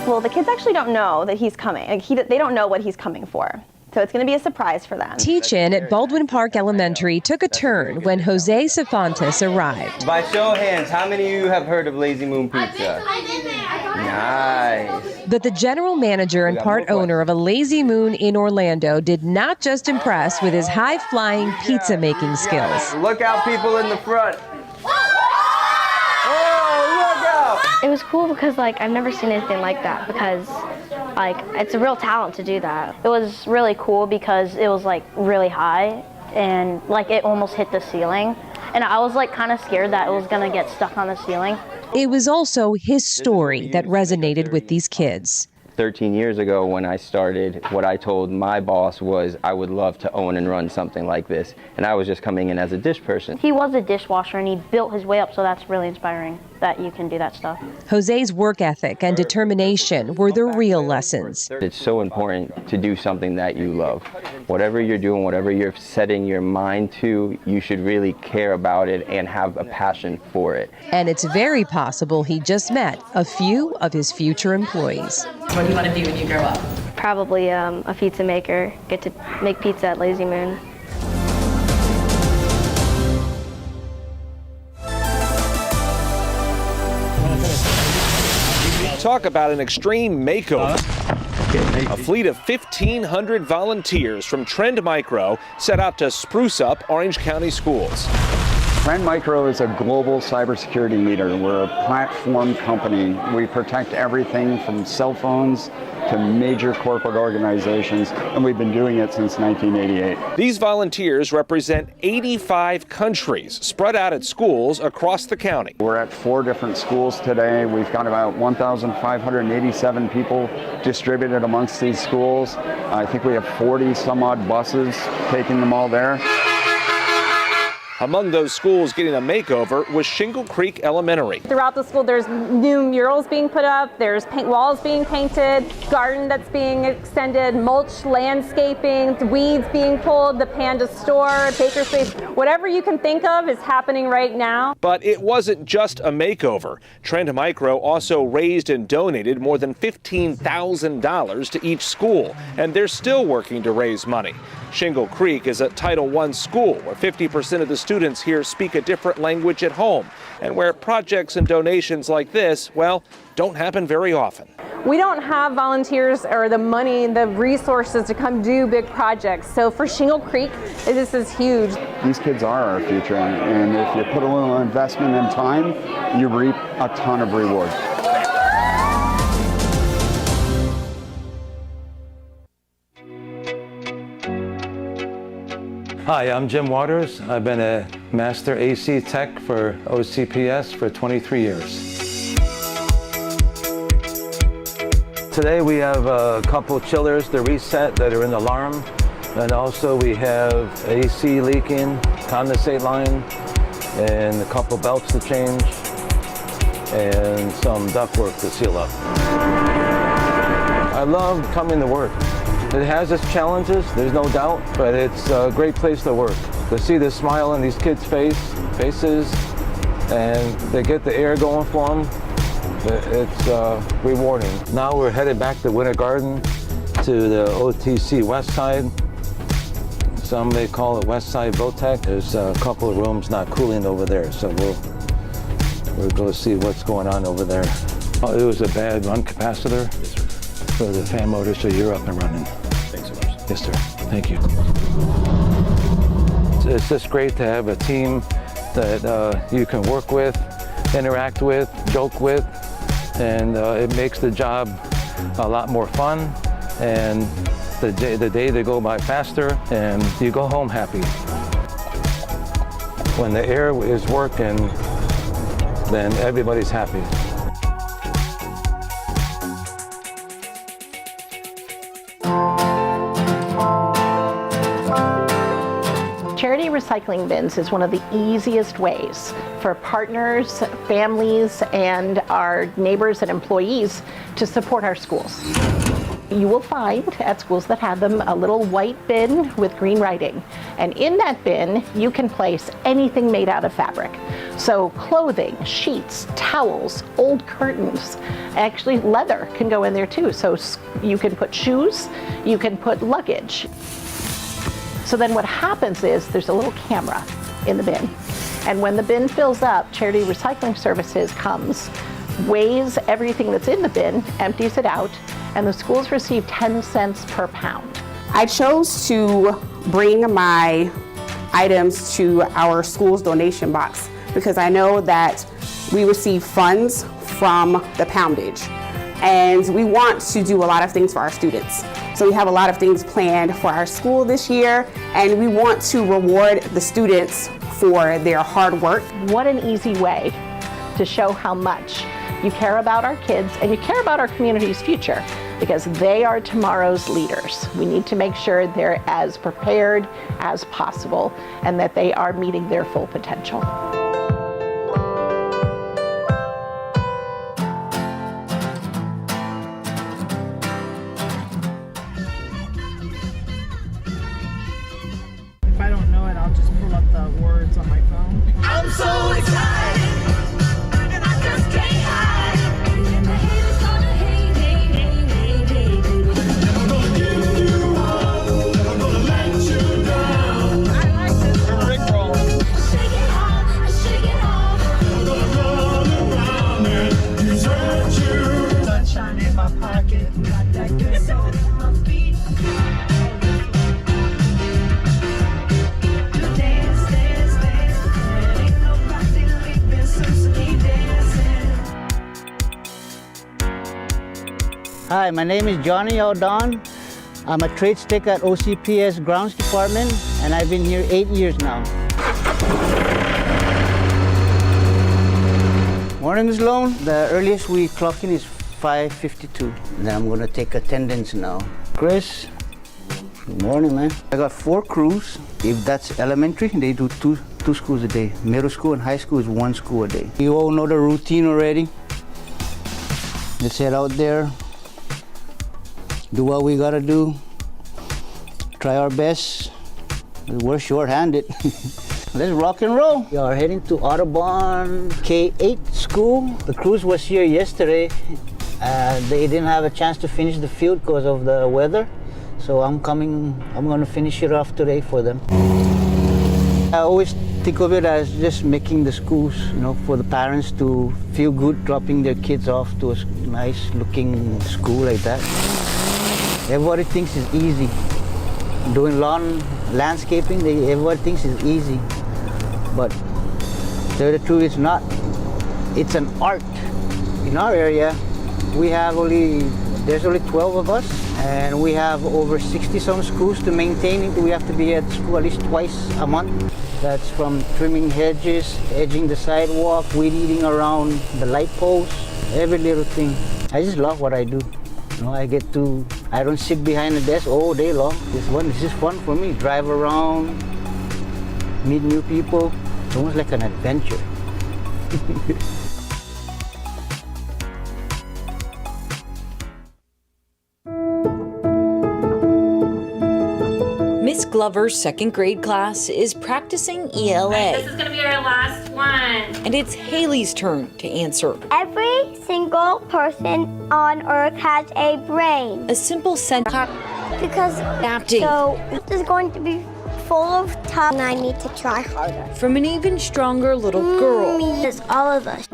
Well, the kids actually don't know that he's coming. They don't know what he's coming for. So it's going to be a surprise for them. Teach-in at Baldwin Park Elementary took a turn when Jose Cervantes arrived. By show of hands, how many of you have heard of Lazy Moon Pizza? Nice. But the general manager and part owner of a Lazy Moon in Orlando did not just impress with his high-flying pizza-making skills. Look out, people in the front. It was cool because I've never seen anything like that because it's a real talent to do that. It was really cool because it was really high and it almost hit the ceiling. And I was kind of scared that it was gonna get stuck on the ceiling. It was also his story that resonated with these kids. 13 years ago when I started, what I told my boss was I would love to own and run something like this. And I was just coming in as a dish person. He was a dishwasher and he built his way up, so that's really inspiring that you can do that stuff. Jose's work ethic and determination were the real lessons. It's so important to do something that you love. Whatever you're doing, whatever you're setting your mind to, you should really care about it and have a passion for it. And it's very possible he just met a few of his future employees. What do you want to be when you grow up? Probably a pizza maker. Get to make pizza at Lazy Moon. Talk about an extreme makeover. A fleet of 1,500 volunteers from Trend Micro set out to spruce up Orange County schools. Trend Micro is a global cybersecurity leader. We're a platform company. We protect everything from cell phones to major corporate organizations, and we've been doing it since 1988. These volunteers represent 85 countries spread out at schools across the county. We're at 4 different schools today. We've got about 1,587 people distributed amongst these schools. I think we have 40 some odd buses taking them all there. Among those schools getting a makeover was Shingle Creek Elementary. Throughout the school, there's new murals being put up, there's paint walls being painted, garden that's being extended, mulch landscaping, weeds being pulled, the panda store, bakerspace, whatever you can think of is happening right now. But it wasn't just a makeover. Trend Micro also raised and donated more than $15,000 to each school, and they're still working to raise money. Shingle Creek is a Title I school where 50% of the students here speak a different language at home, and where projects and donations like this, well, don't happen very often. We don't have volunteers or the money, the resources to come do big projects. So for Shingle Creek, this is huge. These kids are our future, and if you put a little investment in time, you reap a ton of reward. Hi, I'm Jim Waters. I've been a Master AC Tech for OCPS for 23 years. Today we have a couple chillers to reset that are in the alarm, and also we have AC leaking, condensate line, and a couple belts to change, and some ductwork to seal up. I love coming to work. It has its challenges, there's no doubt, but it's a great place to work. To see the smile on these kids' faces, and they get the air going for them, it's rewarding. Now we're headed back to Winter Garden to the OTC West Side. Some may call it West Side Votech. There's a couple of rooms not cooling over there, so we'll go see what's going on over there. Oh, it was a bad run capacitor for the fan motor, so you're up and running. Thanks so much. Yes, sir. Thank you. It's just great to have a team that you can work with, interact with, joke with, and it makes the job a lot more fun, and the day they go by faster, and you go home happy. When the air is working, then everybody's happy. Charity recycling bins is one of the easiest ways for partners, families, and our neighbors and employees to support our schools. You will find at schools that have them a little white bin with green writing. And in that bin, you can place anything made out of fabric. So clothing, sheets, towels, old curtains, actually leather can go in there too. So you can put shoes, you can put luggage. So then what happens is there's a little camera in the bin. And when the bin fills up, Charity Recycling Services comes, weighs everything that's in the bin, empties it out, and the schools receive 10 cents per pound. I chose to bring my items to our school's donation box because I know that we receive funds from the poundage. And we want to do a lot of things for our students. So we have a lot of things planned for our school this year, and we want to reward the students for their hard work. What an easy way to show how much you care about our kids and you care about our community's future, because they are tomorrow's leaders. We need to make sure they're as prepared as possible and that they are meeting their full potential. If I don't know it, I'll just pull up the words on my phone. I'm so excited, and I just can't hide. And the haters gonna hate, hate, hate, hate, hate. Never gonna give you up, never gonna let you down. I like this Rickroll. Shake it off, never gonna run around and desert you. Sunshine in my pocket, got that good soul in my feet. Hi, my name is Johnny Aldon. I'm a trades tech at OCPS Grounds Department, and I've been here 8 years now. Morning, Ms. Lone. The earliest we clock in is 5:52. Then I'm gonna take attendance now. Chris, good morning, man. I got 4 crews. If that's elementary, they do two schools a day. Middle school and high school is 1 school a day. You all know the routine already. Let's head out there. Do what we gotta do, try our best. We're short-handed. Let's rock and roll. We are heading to Audubon K-8 school. The crews was here yesterday. They didn't have a chance to finish the field because of the weather. So I'm gonna finish it off today for them. I always think of it as just making the schools, for the parents to feel good dropping their kids off to a nice looking school like that. Everybody thinks it's easy. Doing lawn landscaping, everybody thinks it's easy. But to tell the truth, it's not. It's an art. In our area, there's only 12 of us, and we have over 60-some schools to maintain. We have to be at school at least twice a month. That's from trimming hedges, edging the sidewalk, weed eating around the light posts, every little thing. I just love what I do. I don't sit behind a desk all day long. This is fun for me. Drive around, meet new people. It's almost like an adventure. Miss Glover's second grade class is practicing ELA. This is going to be our last one. And it's Haley's turn to answer. Every single person on Earth has a brain. A simple sentence. Because adapting. So this is going to be full of time and I need to try harder. From an even stronger little girl. It's all of us.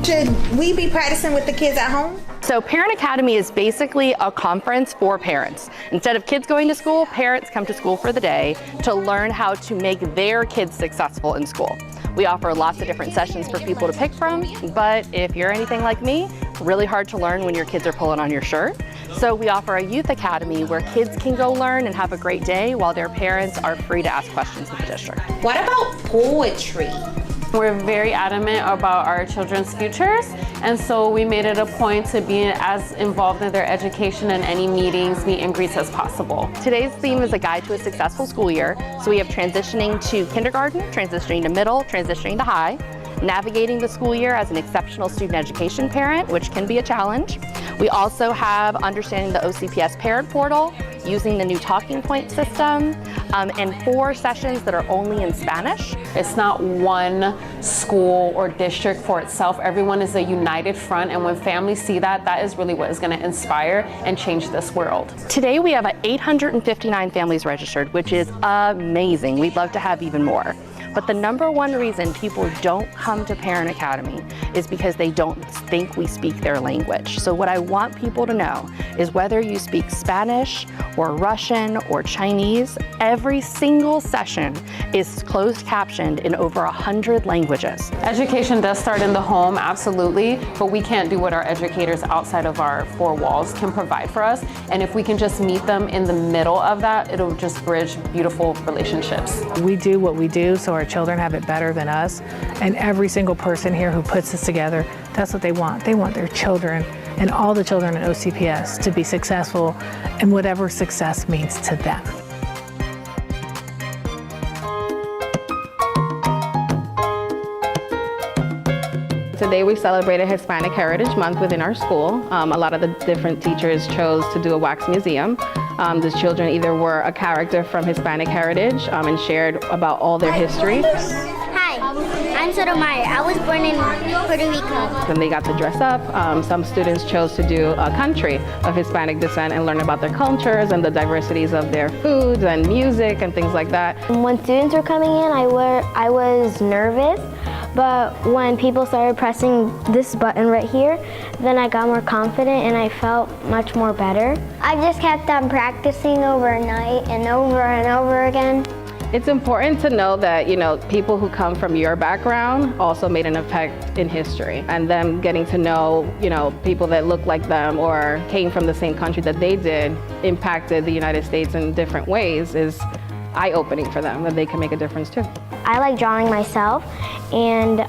Should we be practicing with the kids at home? So Parent Academy is basically a conference for parents. Instead of kids going to school, parents come to school for the day to learn how to make their kids successful in school. We offer lots of different sessions for people to pick from, but if you're anything like me, really hard to learn when your kids are pulling on your shirt. So we offer a youth academy where kids can go learn and have a great day while their parents are free to ask questions of the district. What about poetry? We're very adamant about our children's futures, and so we made it a point to be as involved in their education and any meetings, meet and greets as possible. Today's theme is a guide to a successful school year. So we have transitioning to kindergarten, transitioning to middle, transitioning to high, navigating the school year as an exceptional student education parent, which can be a challenge. We also have understanding the OCPS parent portal, using the new talking point system, and 4 sessions that are only in Spanish. It's not one school or district for itself. Everyone is a united front, and when families see that, that is really what is going to inspire and change this world. Today we have 859 families registered, which is amazing. We'd love to have even more. But the number one reason people don't come to Parent Academy is because they don't think we speak their language. So what I want people to know is whether you speak Spanish or Russian or Chinese, every single session is closed captioned in over 100 languages. Education does start in the home, absolutely, but we can't do what our educators outside of our 4 walls can provide for us. And if we can just meet them in the middle of that, it'll just bridge beautiful relationships. We do what we do so our children have it better than us. And every single person here who puts this together, that's what they want. They want their children and all the children in OCPS to be successful and whatever success means to them. Today we celebrated Hispanic Heritage Month within our school. A lot of the different teachers chose to do a wax museum. The children either were a character from Hispanic heritage and shared about all their history. Hi, I'm Sotomayor. I was born in Puerto Rico. Then they got to dress up. Some students chose to do a country of Hispanic descent and learn about their cultures and the diversities of their foods and music and things like that. When students were coming in, I was nervous. But when people started pressing this button right here, then I got more confident and I felt much more better. I just kept on practicing overnight and over again. It's important to know that, people who come from your background also made an effect in history, and them getting to know, people that look like them or came from the same country that they did impacted the United States in different ways is eye-opening for them, that they can make a difference too. I like drawing myself, and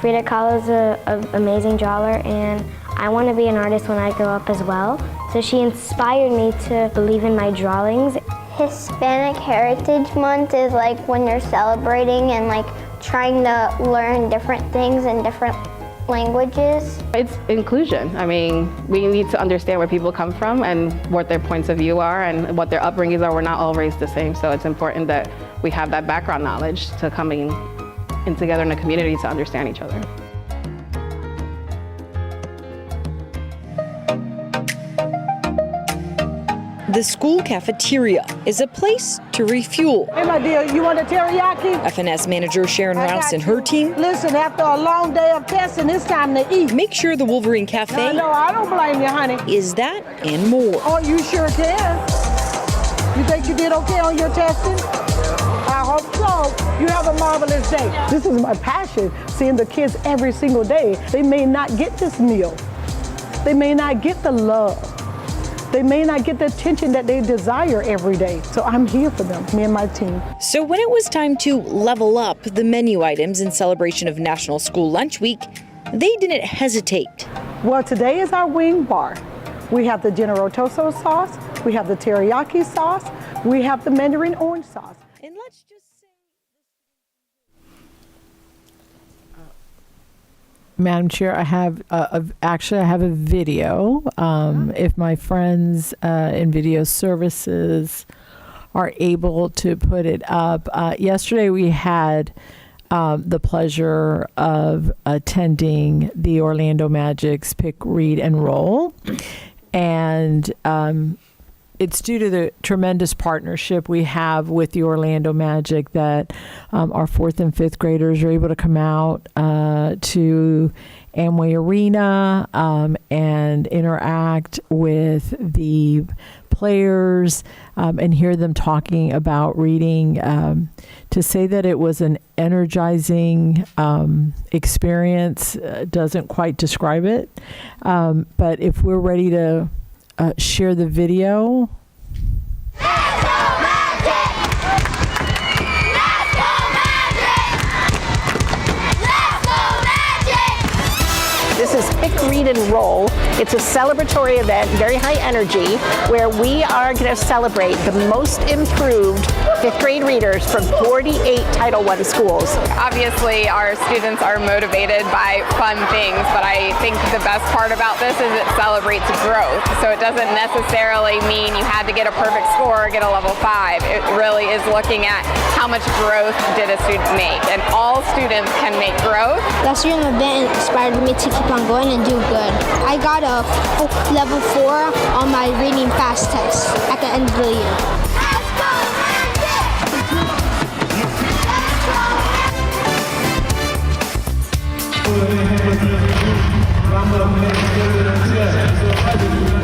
Frida Kahlo is an amazing drawer, and I want to be an artist when I grow up as well. So she inspired me to believe in my drawings. Hispanic Heritage Month is like when you're celebrating and like trying to learn different things in different languages. It's inclusion. I mean, we need to understand where people come from and what their points of view are and what their upbringings are. We're not all raised the same, so it's important that we have that background knowledge to coming in together in a community to understand each other. The school cafeteria is a place to refuel. Hey, my dear, you want a teriyaki? FNS manager Sharon Rouse and her team. Listen, after a long day of testing, it's time to eat. Make sure the Wolverine Cafe. No, I don't blame you, honey. Is that and more. Oh, you sure can. You think you did okay on your testing? I hope so. You have a marvelous day. This is my passion, seeing the kids every single day. They may not get this meal. They may not get the love. They may not get the attention that they desire every day. So I'm here for them, me and my team. So when it was time to level up the menu items in celebration of National School Lunch Week, they didn't hesitate. Well, today is our wing bar. We have the General Toso sauce, we have the teriyaki sauce, we have the mandarin orange sauce. And let's just Madam Chair, I have I have a video. If my friends in video services are able to put it up. Yesterday we had the pleasure of attending the Orlando Magic's Pick, Read, and Roll. And it's due to the tremendous partnership we have with the Orlando Magic that our 4th and 5th graders are able to come out to Amway Arena and interact with the players and hear them talking about reading. To say that it was an energizing experience doesn't quite describe it. But if we're ready to share the video. This is Pick, Read, and Roll. It's a celebratory event, very high energy, where we are going to celebrate the most improved fifth grade readers from 48 Title I schools. Obviously, our students are motivated by fun things, but I think the best part about this is it celebrates growth. So it doesn't necessarily mean you had to get a perfect score or get a level 5. It really is looking at how much growth did a student make, and all students can make growth. Last year, an event inspired me to keep on going and do good. I got a level 4 on my reading fast test at the end of the year.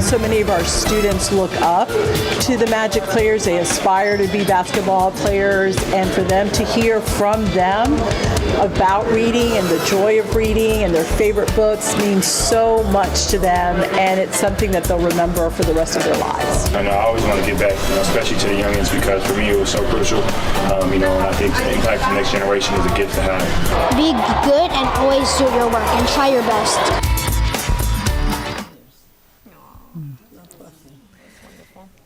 So many of our students look up to the Magic players. They aspire to be basketball players, and for them to hear from them about reading and the joy of reading and their favorite books means so much to them, and it's something that they'll remember for the rest of their lives. I know I always want to give back, especially to the youngins, because for me it was so crucial, and I think the impact of the next generation is a gift to have. Be good and always do your work and try your best.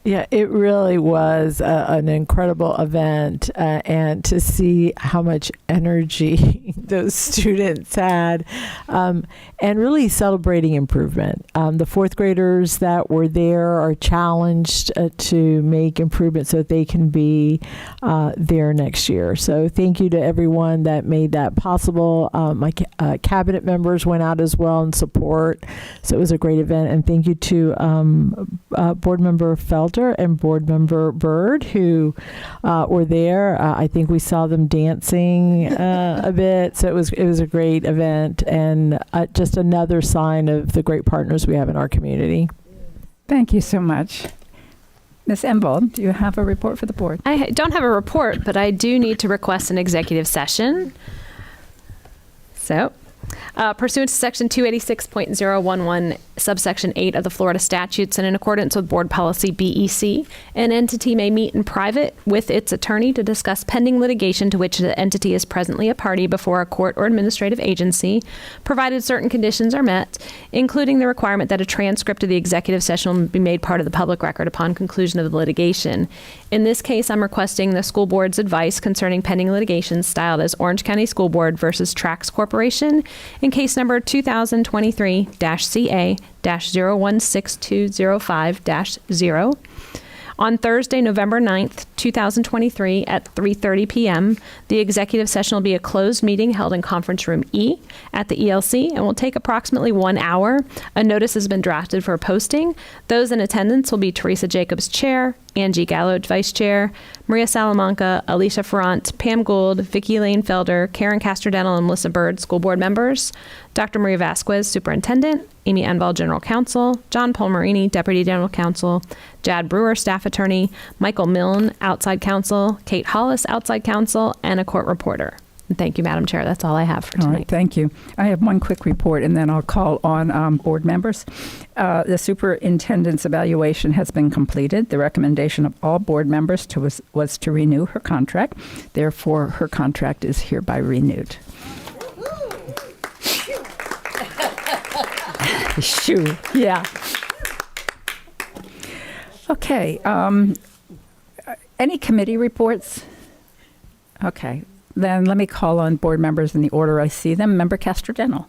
Yeah, it really was an incredible event, and to see how much energy those students had, and really celebrating improvement. The fourth graders that were there are challenged to make improvement so that they can be there next year. So thank you to everyone that made that possible. My cabinet members went out as well in support, so it was a great event. And thank you to Board Member Felder and Board Member Bird, who were there. I think we saw them dancing a bit, so it was a great event, and just another sign of the great partners we have in our community. Thank you so much. Ms. Embold, do you have a report for the board? I don't have a report, but I do need to request an executive session. So, pursuant to Section 286.011, subsection 8 of the Florida statutes, and in accordance with Board Policy BEC, an entity may meet in private with its attorney to discuss pending litigation to which the entity is presently a party before a court or administrative agency, provided certain conditions are met, including the requirement that a transcript of the executive session will be made part of the public record upon conclusion of the litigation. In this case, I'm requesting the school board's advice concerning pending litigation styled as Orange County School Board versus Trax Corporation in case number 2023-CA-016205-0. On Thursday, November 9th, 2023 at 3:30 p.m., the executive session will be a closed meeting held in Conference Room E at the ELC and will take approximately 1 hour. A notice has been drafted for posting. Those in attendance will be Teresa Jacobs, Chair, Angie Gallo, Vice Chair, Maria Salamanca, Alicia Ferrant, Pam Gould, Vicki Lane Felder, Karen Castrodental, and Melissa Bird, School Board members, Dr. Maria Vasquez, Superintendent, Amy Enval, General Counsel, John Polmarini, Deputy General Counsel, Jad Brewer, Staff Attorney, Michael Milne, Outside Counsel, Kate Hollis, Outside Counsel, and a court reporter. And thank you, Madam Chair. That's all I have for tonight. All right, thank you. I have one quick report, and then I'll call on board members. The superintendent's evaluation has been completed. The recommendation of all board members was to renew her contract. Therefore, her contract is hereby renewed. Shoo, yeah. Okay, any committee reports? Okay, then let me call on board members in the order I see them. Member Castrodental.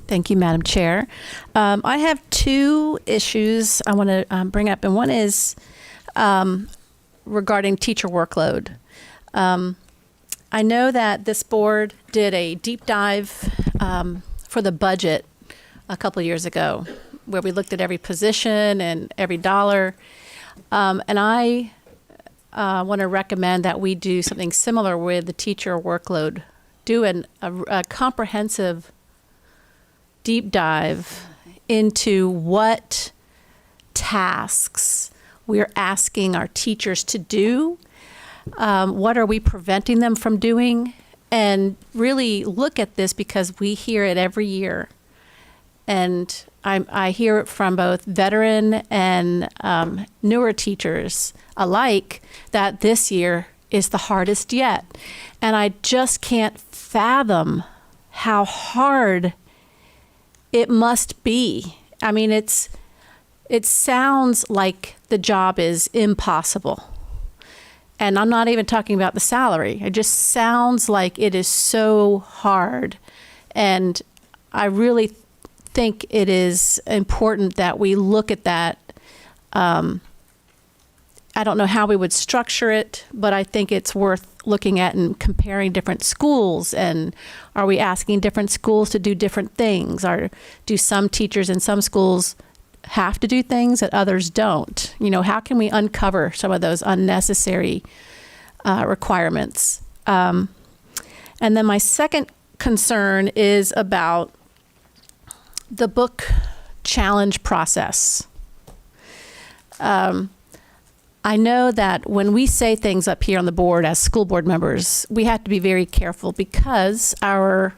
Thank you, Madam Chair. I have two issues I want to bring up, and one is regarding teacher workload. I know that this board did a deep dive for the budget a couple of years ago, where we looked at every position and every dollar. And I want to recommend that we do something similar with the teacher workload, do a comprehensive deep dive into what tasks we're asking our teachers to do, what are we preventing them from doing, and really look at this because we hear it every year. And I hear it from both veteran and newer teachers alike that this year is the hardest yet. And I just can't fathom how hard it must be. I mean, it sounds like the job is impossible. And I'm not even talking about the salary. It just sounds like it is so hard. And I really think it is important that we look at that. I don't know how we would structure it, but I think it's worth looking at and comparing different schools. And are we asking different schools to do different things? Or do some teachers in some schools have to do things that others don't? You know, how can we uncover some of those unnecessary requirements? And then my second concern is about the book challenge process. I know that when we say things up here on the board as school board members, we have to be very careful because our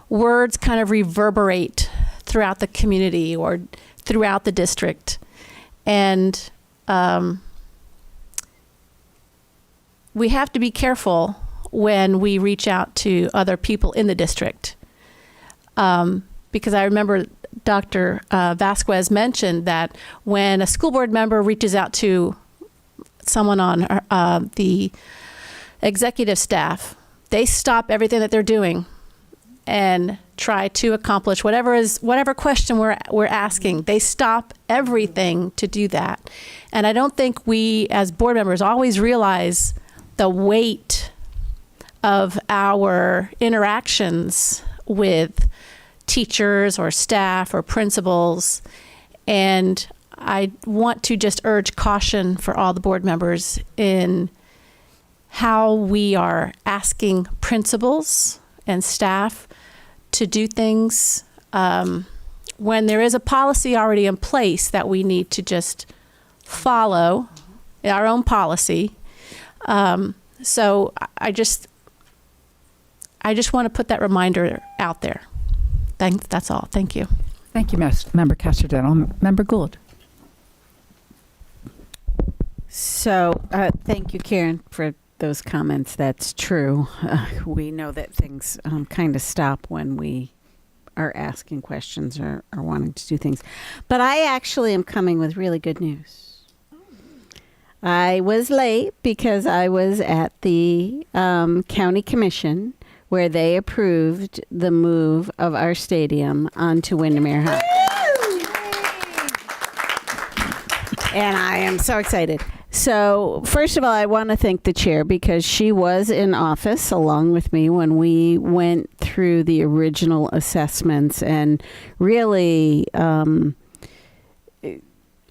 words kind of reverberate throughout the community or throughout the district. And we have to be careful when we reach out to other people in the district. Because I remember Dr. Vasquez mentioned that when a school board member reaches out to someone on the executive staff, they stop everything that they're doing and try to accomplish whatever question we're asking. They stop everything to do that. And I don't think we as board members always realize the weight of our interactions with teachers or staff or principals. And I want to just urge caution for all the board members in how we are asking principals and staff to do things when there is a policy already in place that we need to just follow, our own policy. So I just want to put that reminder out there. That's all. Thank you. Thank you, Member Castrodeno. Member Gould. So thank you, Karen, for those comments. That's true. We know that things kind of stop when we are asking questions or wanting to do things. But I actually am coming with really good news. I was late because I was at the county commission where they approved the move of our stadium onto Windermere High. And I am so excited. So first of all, I want to thank the chair because she was in office along with me when we went through the original assessments and really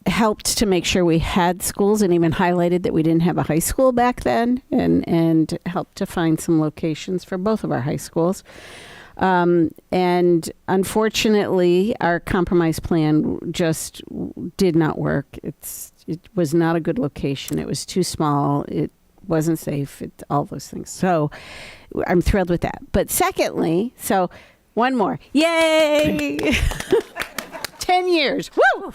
helped to make sure we had schools and even highlighted that we didn't have a high school back then and helped to find some locations for both of our high schools. And unfortunately, our compromise plan just did not work. It was not a good location. It was too small. It wasn't safe. All those things. So I'm thrilled with that. But secondly, so one more. Yay! 10 years. Woo!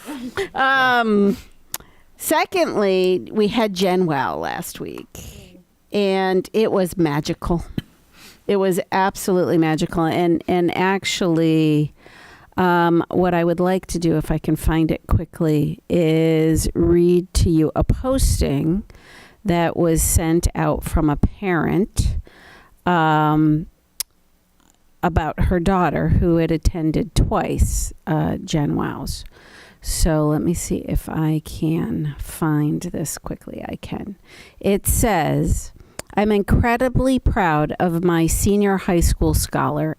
Secondly, we had Gen Wow last week, and it was magical. It was absolutely magical. And actually, what I would like to do, if I can find it quickly, is read to you a posting that was sent out from a parent about her daughter who had attended twice Gen Wows. So let me see if I can find this quickly. I can. It says, "I'm incredibly proud of my senior high school scholar, !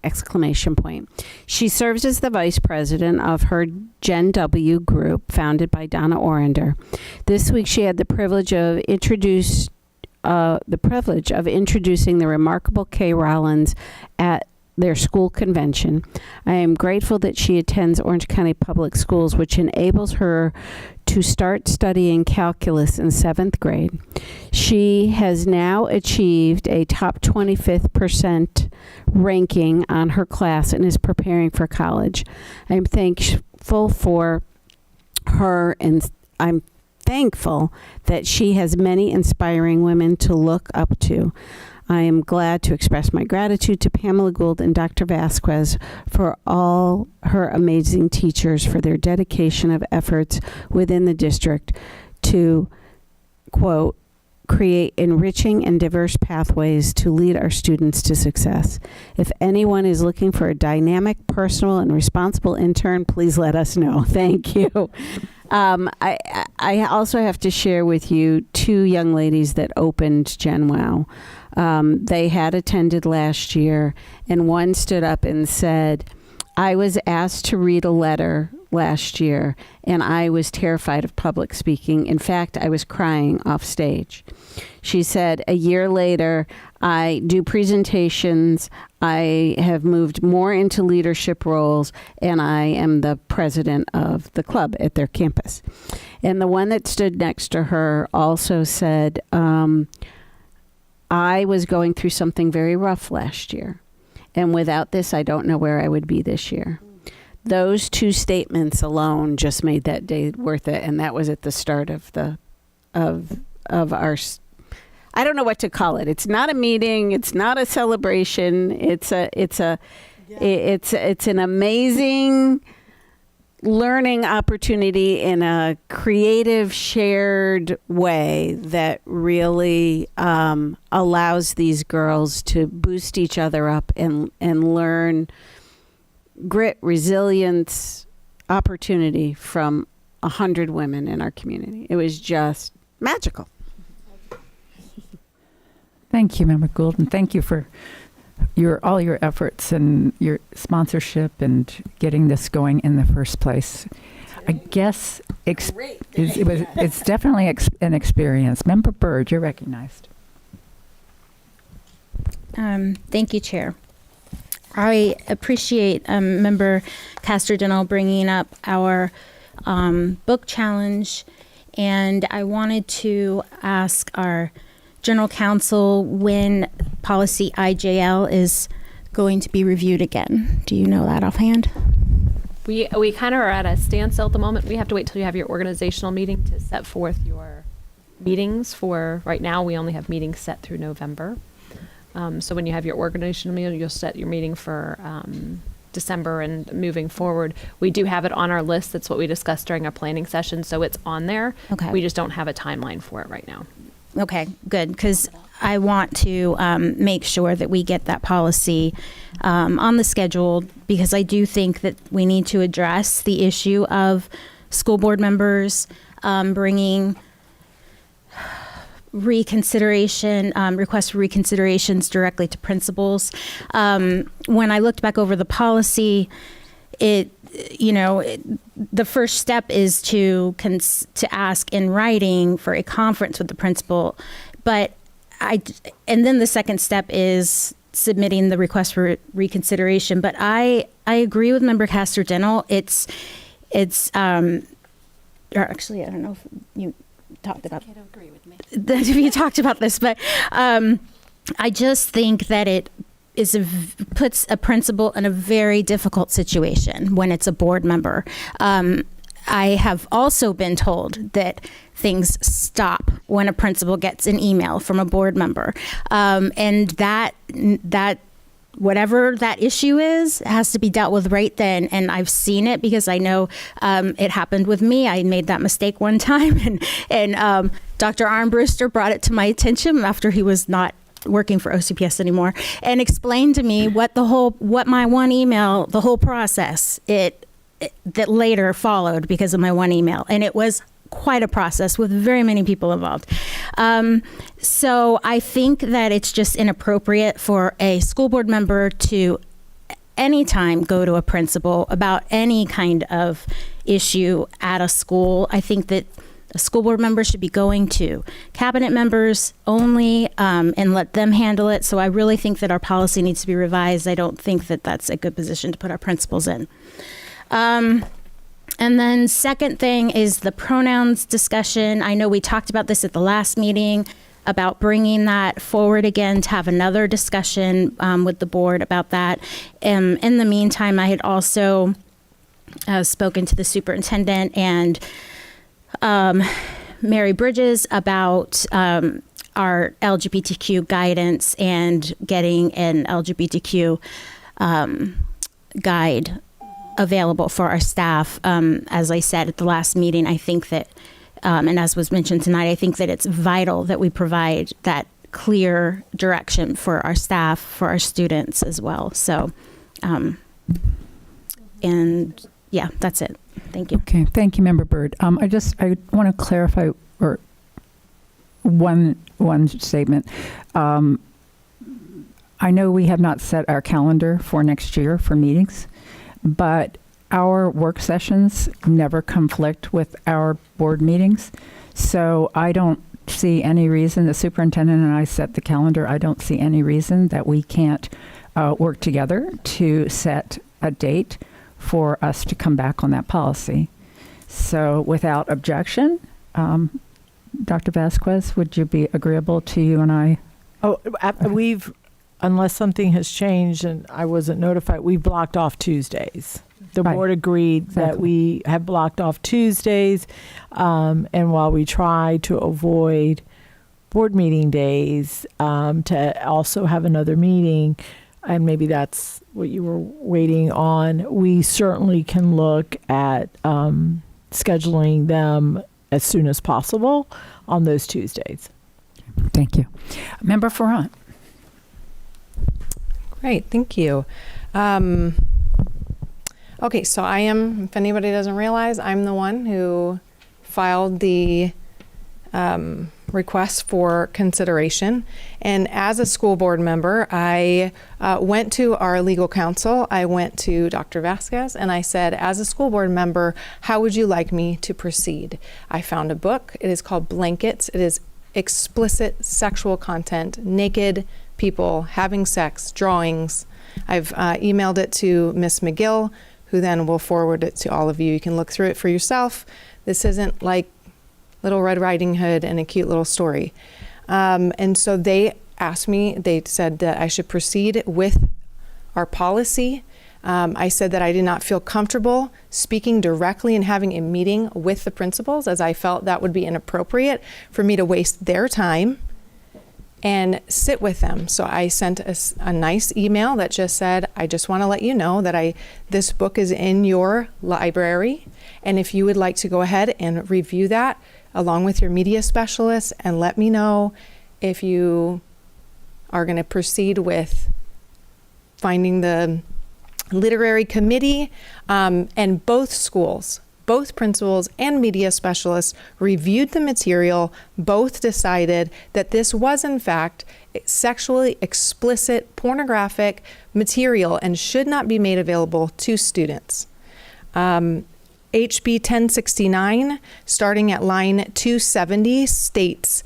She serves as the vice president of her Gen W group, founded by Donna Orender. This week she had the privilege of introducing the remarkable Kay Rollins at their school convention. I am grateful that she attends Orange County Public Schools, which enables her to start studying calculus in 7th grade. She has now achieved a top 25th ranking on her class and is preparing for college. I am thankful grateful for her, and I'm thankful that she has many inspiring women to look up to. I am glad to express my gratitude to Pamela Gould and Dr. Vasquez for all her amazing teachers for their dedication of efforts within the district to, quote, create enriching and diverse pathways to lead our students to success. If anyone is looking for a dynamic, personal, and responsible intern, please let us know. Thank you. I also have to share with you two young ladies that opened GenWow. They had attended last year, and one stood up and said, I was asked to read a letter last year, and I was terrified of public speaking. In fact, I was crying off stage. She said, a year later, I do presentations, I have moved more into leadership roles, and I am the president of the club at their campus. And the one that stood next to her also said, I was going through something very rough last year, and without this, I don't know where I would be this year. Those two statements alone just made that day worth it, and that was at the start of our. I don't know what to call it. It's not a meeting. It's not a celebration. It's an amazing learning opportunity in a creative, shared way that really allows these girls to boost each other up and learn grit, resilience, opportunity from 100 women in our community. It was just magical. Thank you, Member Gould, and thank you for all your efforts and your sponsorship and getting this going in the first place. I guess it's definitely an experience. Member Byrd, you're recognized. Thank you, Chair. I appreciate Member Castrodinal bringing up our book challenge, and I wanted to ask our General Counsel when policy IJL is going to be reviewed again. Do you know that offhand? We kind of are at a standstill at the moment. We have to wait till you have your organizational meeting to set forth your meetings. For right now, we only have meetings set through November. So when you have your organizational meeting, you'll set your meeting for December and moving forward. We do have it on our list. That's what we discussed during our planning session. So it's on there. Okay. We just don't have a timeline for it right now. Okay, good, because I want to make sure that we get that policy on the schedule, because I do think that we need to address the issue of school board members bringing reconsideration, requests for reconsiderations directly to principals. When I looked back over the policy, the first step is to ask in writing for a conference with the principal, and then the second step is submitting the request for reconsideration. But I agree with Member Castrodinal. Or actually, I don't know if you talked about. You can't agree with me. You talked about this, but I just think that it puts a principal in a very difficult situation when it's a board member. I have also been told that things stop when a principal gets an email from a board member, and that whatever that issue is has to be dealt with right then. And I've seen it because I know it happened with me. I made that mistake one time, and Dr. Armbruster brought it to my attention after he was not working for OCPS anymore, and explained to me what my one email, the whole process that later followed because of my one email. And it was quite a process with very many people involved. So I think that it's just inappropriate for a school board member to anytime go to a principal about any kind of issue at a school. I think that a school board member should be going to cabinet members only and let them handle it. So I really think that our policy needs to be revised. I don't think that that's a good position to put our principals in. And then second thing is the pronouns discussion. I know we talked about this at the last meeting about bringing that forward again to have another discussion with the board about that. In the meantime, I had also spoken to the superintendent and Mary Bridges about our LGBTQ guidance and getting an LGBTQ guide available for our staff. As I said at the last meeting, I think that, and as was mentioned tonight, I think that it's vital that we provide that clear direction for our staff, for our students as well. So, and yeah, that's it. Thank you. Okay, thank you, Member Byrd. I want to clarify or one statement. I know we have not set our calendar for next year for meetings, but our work sessions never conflict with our board meetings. So I don't see any reason, the superintendent and I set the calendar, I don't see any reason that we can't work together to set a date for us to come back on that policy. So without objection, Dr. Vasquez, would you be agreeable to you and I? Oh, unless something has changed and I wasn't notified, we blocked off Tuesdays. The board agreed that we have blocked off Tuesdays, and while we try to avoid board meeting days, to also have another meeting, and maybe that's what you were waiting on, we certainly can look at scheduling them as soon as possible on those Tuesdays. Thank you. Member Ferrant. Great, thank you. Okay, so I am, if anybody doesn't realize, I'm the one who filed the request for consideration. And as a school board member, I went to our legal counsel, I went to Dr. Vasquez, and I said, as a school board member, how would you like me to proceed? I found a book, it is called Blankets. It is explicit sexual content, naked people having sex, drawings. I've emailed it to Miss McGill, who then will forward it to all of you. You can look through it for yourself. This isn't like Little Red Riding Hood and a cute little story. And so they asked me, they said that I should proceed with our policy. I said that I did not feel comfortable speaking directly and having a meeting with the principals, as I felt that would be inappropriate for me to waste their time and sit with them. So I sent a nice email that just said, I just want to let you know that this book is in your library, and if you would like to go ahead and review that along with your media specialist and let me know if you are going to proceed with finding the literary committee. And both schools, both principals and media specialists reviewed the material. Both decided that this was in fact sexually explicit pornographic material and should not be made available to students. HB 1069, starting at line 270, states,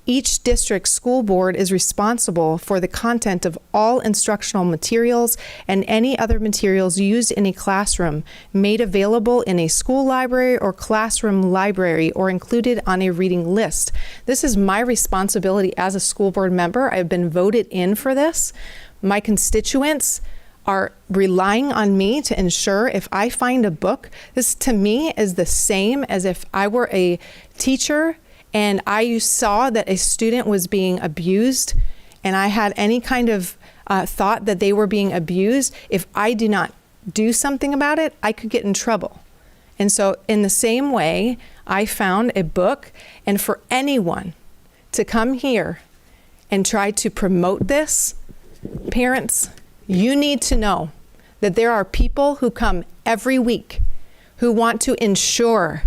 each district school board is responsible for the content of all instructional materials and any other materials used in a classroom made available in a school library or classroom library or included on a reading list. This is my responsibility as a school board member. I've been voted in for this. My constituents are relying on me to ensure if I find a book, this to me is the same as if I were a teacher and I saw that a student was being abused and I had any kind of thought that they were being abused. If I do not do something about it, I could get in trouble. And so in the same way, I found a book, and for anyone to come here and try to promote this, parents, you need to know that there are people who come every week who want to ensure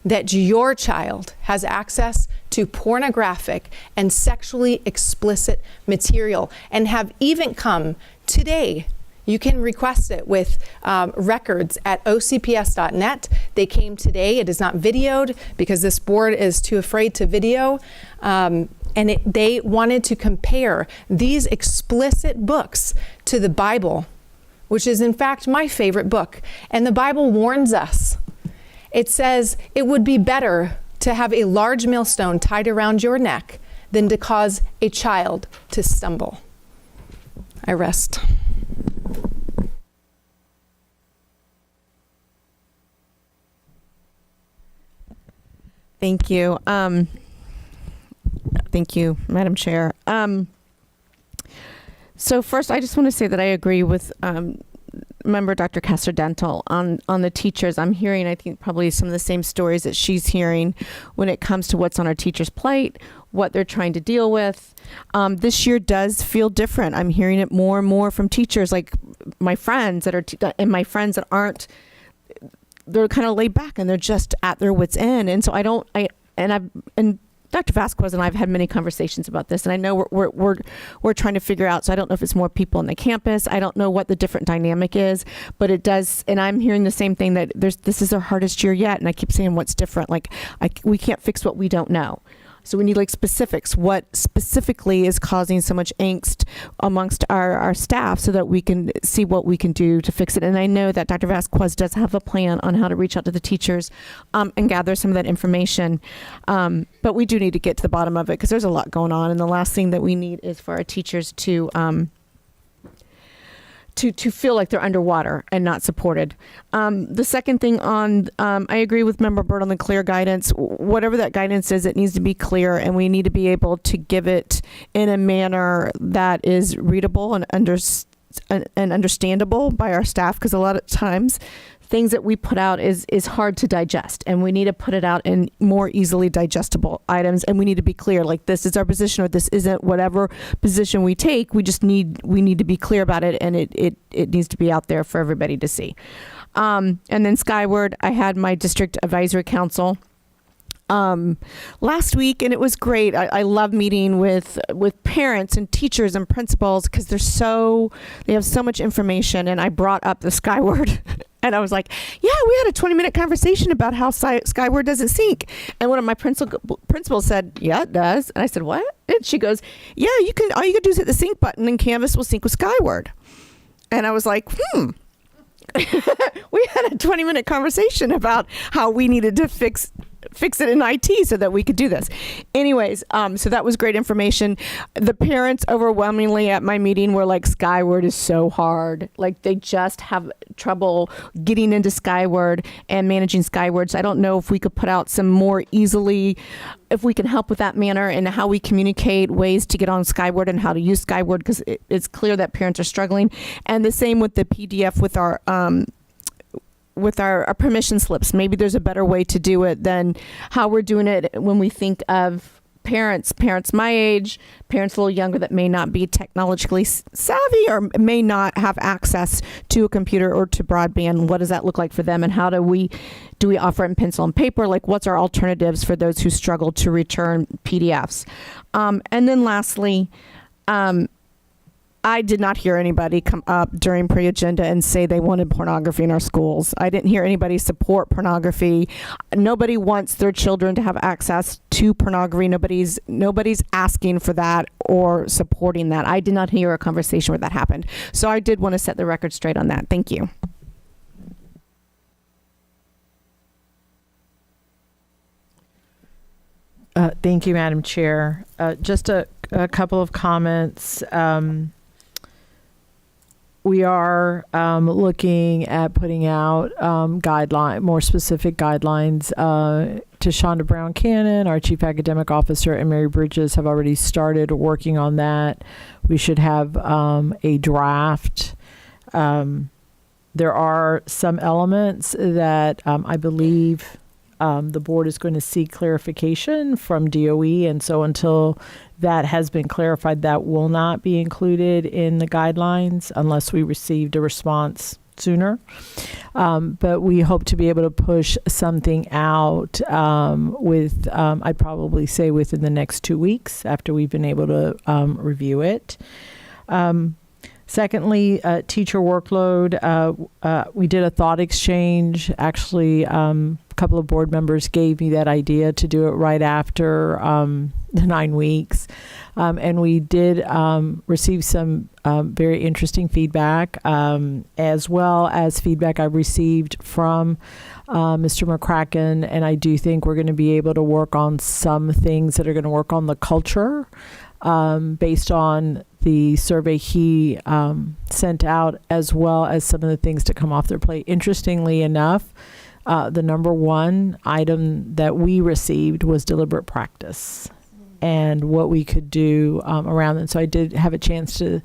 that your child has access to pornographic and sexually explicit material and have even come today. You can request it with records at OCPS.net. They came today. It is not videoed because this board is too afraid to video. They wanted to compare these explicit books to the Bible, which is in fact my favorite book. And the Bible warns us. It says it would be better to have a large millstone tied around your neck than to cause a child to stumble. I rest. Thank you. Thank you, Madam Chair. So first, I just want to say that I agree with member Dr. Castor-Dental on the teachers. I'm hearing, I think, probably some of the same stories that she's hearing when it comes to what's on our teachers' plate, what they're trying to deal with. This year does feel different. I'm hearing it more and more from teachers, like my friends that are, and my friends that aren't, they're kind of laid back and they're just at their wits' end. And so and Dr. Vasquez and I have had many conversations about this, and I know we're trying to figure out. So I don't know if it's more people on the campus. I don't know what the different dynamic is, but it does. And I'm hearing the same thing, that this is our hardest year yet. And I keep saying what's different. Like we can't fix what we don't know. So we need like specifics. What specifically is causing so much angst amongst our staff, so that we can see what we can do to fix it. And I know that Dr. Vasquez does have a plan on how to reach out to the teachers and gather some of that information. But we do need to get to the bottom of it, because there's a lot going on. And the last thing that we need is for our teachers to feel like they're underwater and not supported. The second thing I agree with Member Byrd on the clear guidance. Whatever that guidance is, it needs to be clear, and we need to be able to give it in a manner that is readable and understandable by our staff, because a lot of times things that we put out is hard to digest, and we need to put it out in more easily digestible items, and we need to be clear, like this is our position or this isn't. Whatever position we take, we need to be clear about it, and it needs to be out there for everybody to see. And then Skyward, I had my district advisory council last week, and it was great. I love meeting with parents and teachers and principals, because they have so much information. And I brought up the Skyward and I was like, yeah, we had a 20-minute conversation about how Skyward doesn't sync. And one of my principals said, yeah, it does. And I said, what? And she goes, yeah, all you can do is hit the sync button and Canvas will sync with Skyward. And I was like, we had a 20-minute conversation about how we needed to fix it in IT so that we could do this. Anyways, so that was great information. The parents overwhelmingly at my meeting were like, Skyward is so hard. Like they just have trouble getting into Skyward and managing Skyward. So I don't know if we could put out some more easily, if we can help with that manner and how we communicate ways to get on Skyward and how to use Skyward, because it's clear that parents are struggling. And the same with the PDF with our permission slips. Maybe there's a better way to do it than how we're doing it when we think of parents my age, parents a little younger that may not be technologically savvy or may not have access to a computer or to broadband. What does that look like for them? And how do we offer it in pencil and paper? Like what's our alternatives for those who struggle to return PDFs? And then lastly, I did not hear anybody come up during pre-agenda and say they wanted pornography in our schools. I didn't hear anybody support pornography. Nobody wants their children to have access to pornography. Nobody's asking for that or supporting that. I did not hear a conversation where that happened. So I did want to set the record straight on that. Thank you. Thank you, Madam Chair. Just a couple of comments. We are looking at putting out more specific guidelines to Shonda Brown Cannon, our Chief Academic Officer, and Mary Bridges have already started working on that. We should have a draft. There are some elements that I believe the board is going to seek clarification from DOE, and so until that has been clarified, that will not be included in the guidelines unless we received a response sooner. But we hope to be able to push something out I'd probably say within the next 2 weeks after we've been able to review it. Secondly, teacher workload. We did a thought exchange. Actually, a couple of board members gave me that idea to do it right after the 9 weeks. And we did receive some very interesting feedback, as well as feedback I received from Mr. McCracken. And I do think we're going to be able to work on some things that are going to work on the culture based on the survey he sent out, as well as some of the things to come off their plate. Interestingly enough, the number one item that we received was deliberate practice and what we could do around it. So I did have a chance to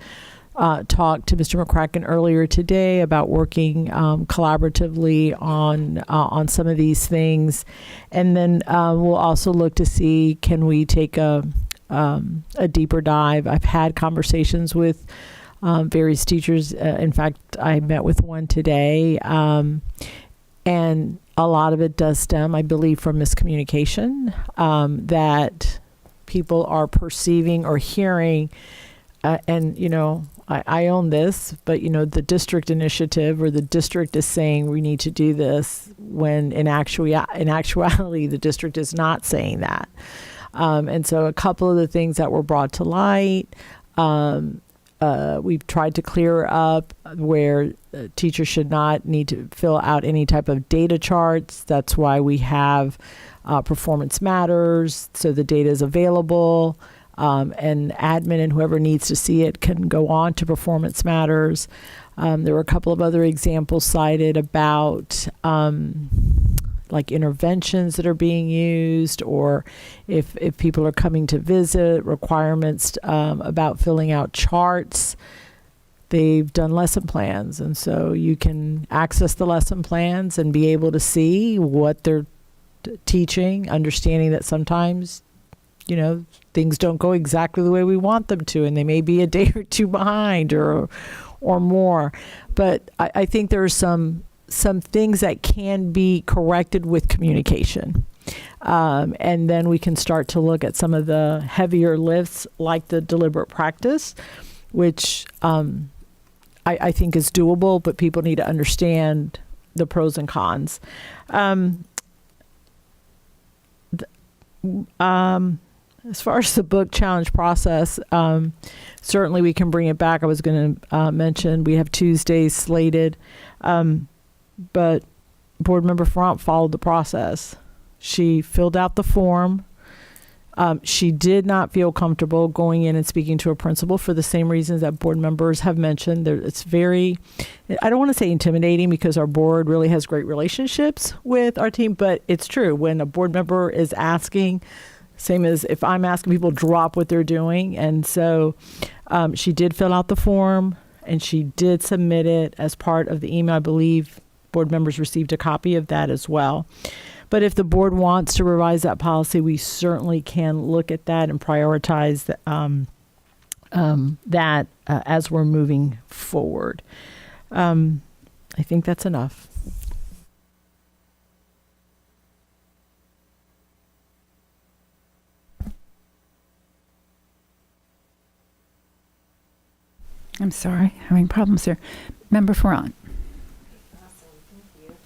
talk to Mr. McCracken earlier today about working collaboratively on some of these things, and then we'll also look to see, can we take a deeper dive. I've had conversations with various teachers. In fact, I met with one today, and a lot of it does stem, I believe, from miscommunication, that people are perceiving or hearing, and I own this, but the district initiative or the district is saying we need to do this, when in actuality the district is not saying that. And so a couple of the things that were brought to light, we've tried to clear up where teachers should not need to fill out any type of data charts. That's why we have Performance Matters, so the data is available. And admin and whoever needs to see it can go on to Performance Matters. There were a couple of other examples cited about like interventions that are being used, or if people are coming to visit, requirements about filling out charts. They've done lesson plans, and so you can access the lesson plans and be able to see what they're teaching, understanding that sometimes things don't go exactly the way we want them to, and they may be a day or two behind or more. But I think there are some things that can be corrected with communication. And then we can start to look at some of the heavier lifts, like the deliberate practice, which I think is doable, but people need to understand the pros and cons. As far as the book challenge process, certainly we can bring it back. I was going to mention we have Tuesdays slated, but Board Member Front followed the process. She filled out the form. She did not feel comfortable going in and speaking to a principal for the same reasons that board members have mentioned. It's very, I don't want to say intimidating, because our board really has great relationships with our team, but it's true. When a board member is asking, same as if I'm asking, people drop what they're doing. And so she did fill out the form, and she did submit it as part of the email. I believe board members received a copy of that as well. But if the board wants to revise that policy, we certainly can look at that and prioritize that as we're moving forward. I think that's enough. I'm sorry, having problems here. Member Farron. Awesome, thank you.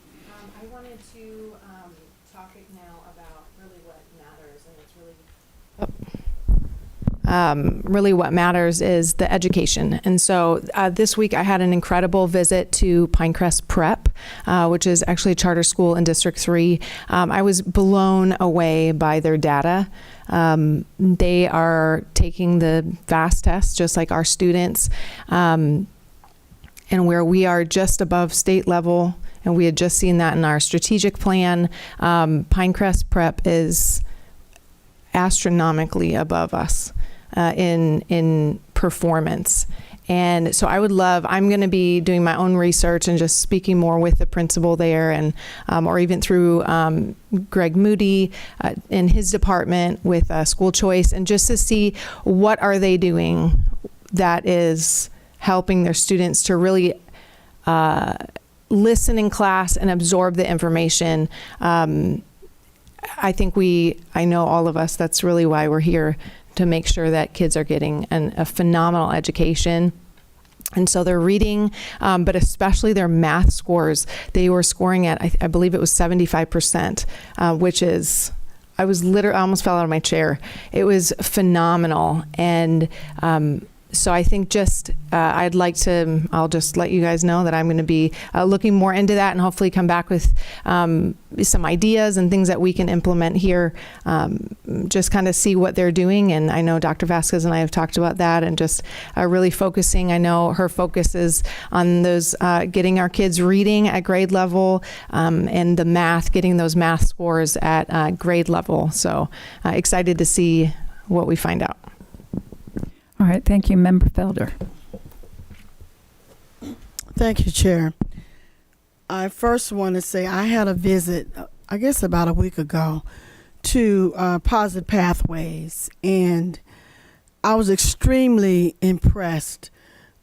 I wanted to talk now about really what matters, and it's really what matters is the education. And so this week I had an incredible visit to Pinecrest Prep, which is actually a charter school in District 3. I was blown away by their data. They are taking the VAST test just like our students, and where we are just above state level, and we had just seen that in our strategic plan. Pinecrest Prep is astronomically above us in performance. And so I'm going to be doing my own research and just speaking more with the principal there, and or even through Greg Moody in his department with school choice, and just to see what are they doing that is helping their students to really listen in class and absorb the information. I know all of us, that's really why we're here, to make sure that kids are getting a phenomenal education. And so their reading, but especially their math scores, they were scoring at, I believe it was 75%, which is, I almost fell out of my chair. It was phenomenal. And So I think I'll just let you guys know that I'm going to be looking more into that and hopefully come back with some ideas and things that we can implement here, just kind of see what they're doing. And I know Dr. Vasquez and I have talked about that and just really focusing. I know her focus is on those getting our kids reading at grade level and the math, getting those math scores at grade level. So excited to see what we find out. All right, thank you. Member Felder. Thank you, Chair. I first want to say I had a visit, I guess about a week ago, to Positive Pathways, and I was extremely impressed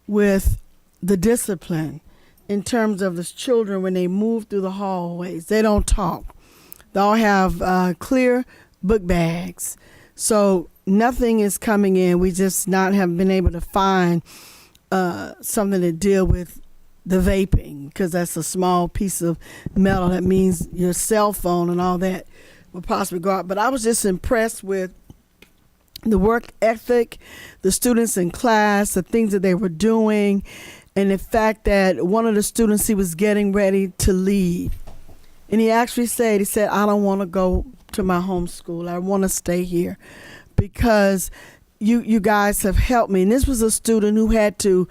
with the discipline in terms of the children when they move through the hallways. They don't talk. They all have clear book bags. So nothing is coming in. We just haven't been able to find something to deal with the vaping, because that's a small piece of metal. That means your cell phone and all that will possibly go out. But I was just impressed with the work ethic, the students in class, the things that they were doing, and the fact that one of the students, he was getting ready to leave. And he actually said, I don't want to go to my home school. I want to stay here because you guys have helped me. And this was a student who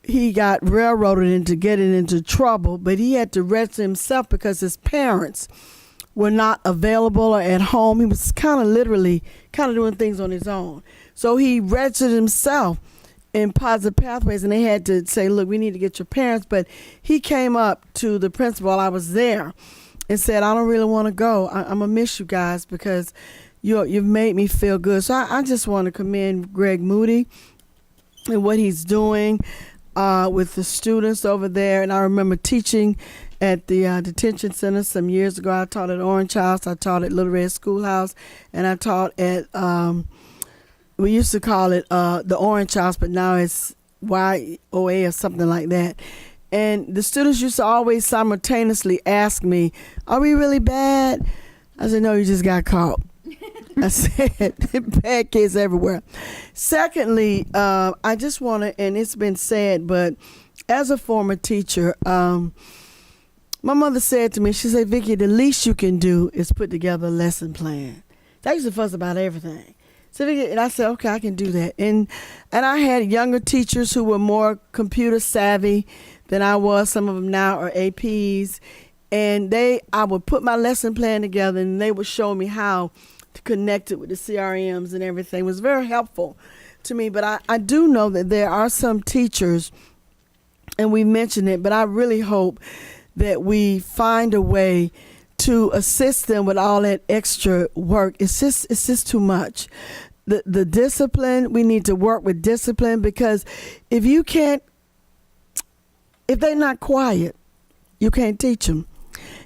he got railroaded into getting into trouble, but he had to register himself because his parents were not available or at home. He was kind of doing things on his own. So he registered himself in Positive Pathways, and they had to say, look, we need to get your parents. But he came up to the principal while I was there and said, I don't really want to go. I'm going to miss you guys because you've made me feel good. So I just want to commend Greg Moody and what he's doing with the students over there. And I remember teaching at the detention center some years ago. I taught at Orange House, I taught at Little Red Schoolhouse, and I taught at, we used to call it the Orange House, but now it's YOA or something like that. And the students used to always simultaneously ask me, are we really bad? I said, no, you just got caught. I said, bad kids everywhere. Secondly, I just want to, and it's been said, but as a former teacher, my mother said to me, she said, Vicki, the least you can do is put together a lesson plan. I used to fuss about everything. So Vicki, and I said, okay, I can do that. And I had younger teachers who were more computer savvy than I was. Some of them now are APs. And I would put my lesson plan together, and they would show me how to connect it with the CRMs and everything. It was very helpful to me. But I do know that there are some teachers, and we mentioned it, but I really hope that we find a way to assist them with all that extra work. It's just too much. The discipline, we need to work with discipline, because if they're not quiet, you can't teach them.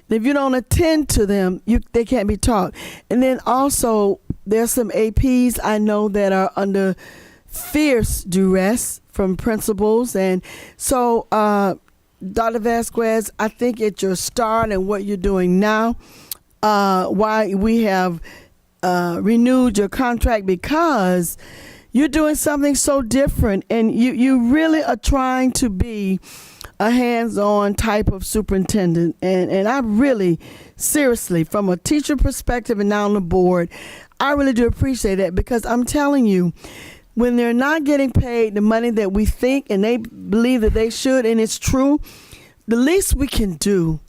If you don't attend to them, they can't be taught. And then also, there's some APs I know that are under fierce duress from principals. And so, Dr. Vasquez, I think at your start and what you're doing now, why we have renewed your contract, because you're doing something so different, and you really are trying to be a hands-on type of superintendent. And I really, seriously, from a teacher perspective and now on the board, I really do appreciate that, because I'm telling you, when they're not getting paid the money that we think and they believe that they should, and it's true, the least we can do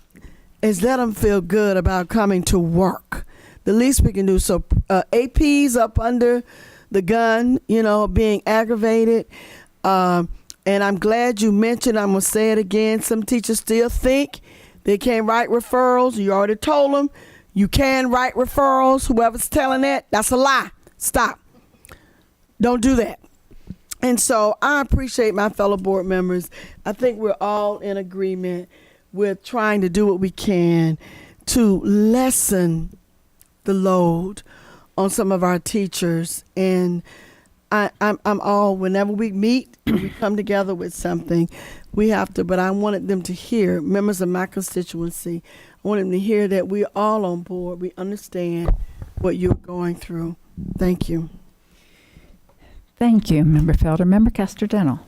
is let them feel good about coming to work. The least we can do. So APs up under the gun, being aggravated. And I'm glad you mentioned, I'm going to say it again, some teachers still think they can't write referrals. You already told them you can write referrals. Whoever's telling that, that's a lie. Stop. Don't do that. And so I appreciate my fellow board members. I think we're all in agreement with trying to do what we can to lessen the load on some of our teachers. And I'm all, whenever we meet, we come together with something, we have to, but I wanted them to hear, members of my constituency, I wanted them to hear that we're all on board. We understand what you're going through. Thank you. Thank you, Member Felder. Member Castor-Dental.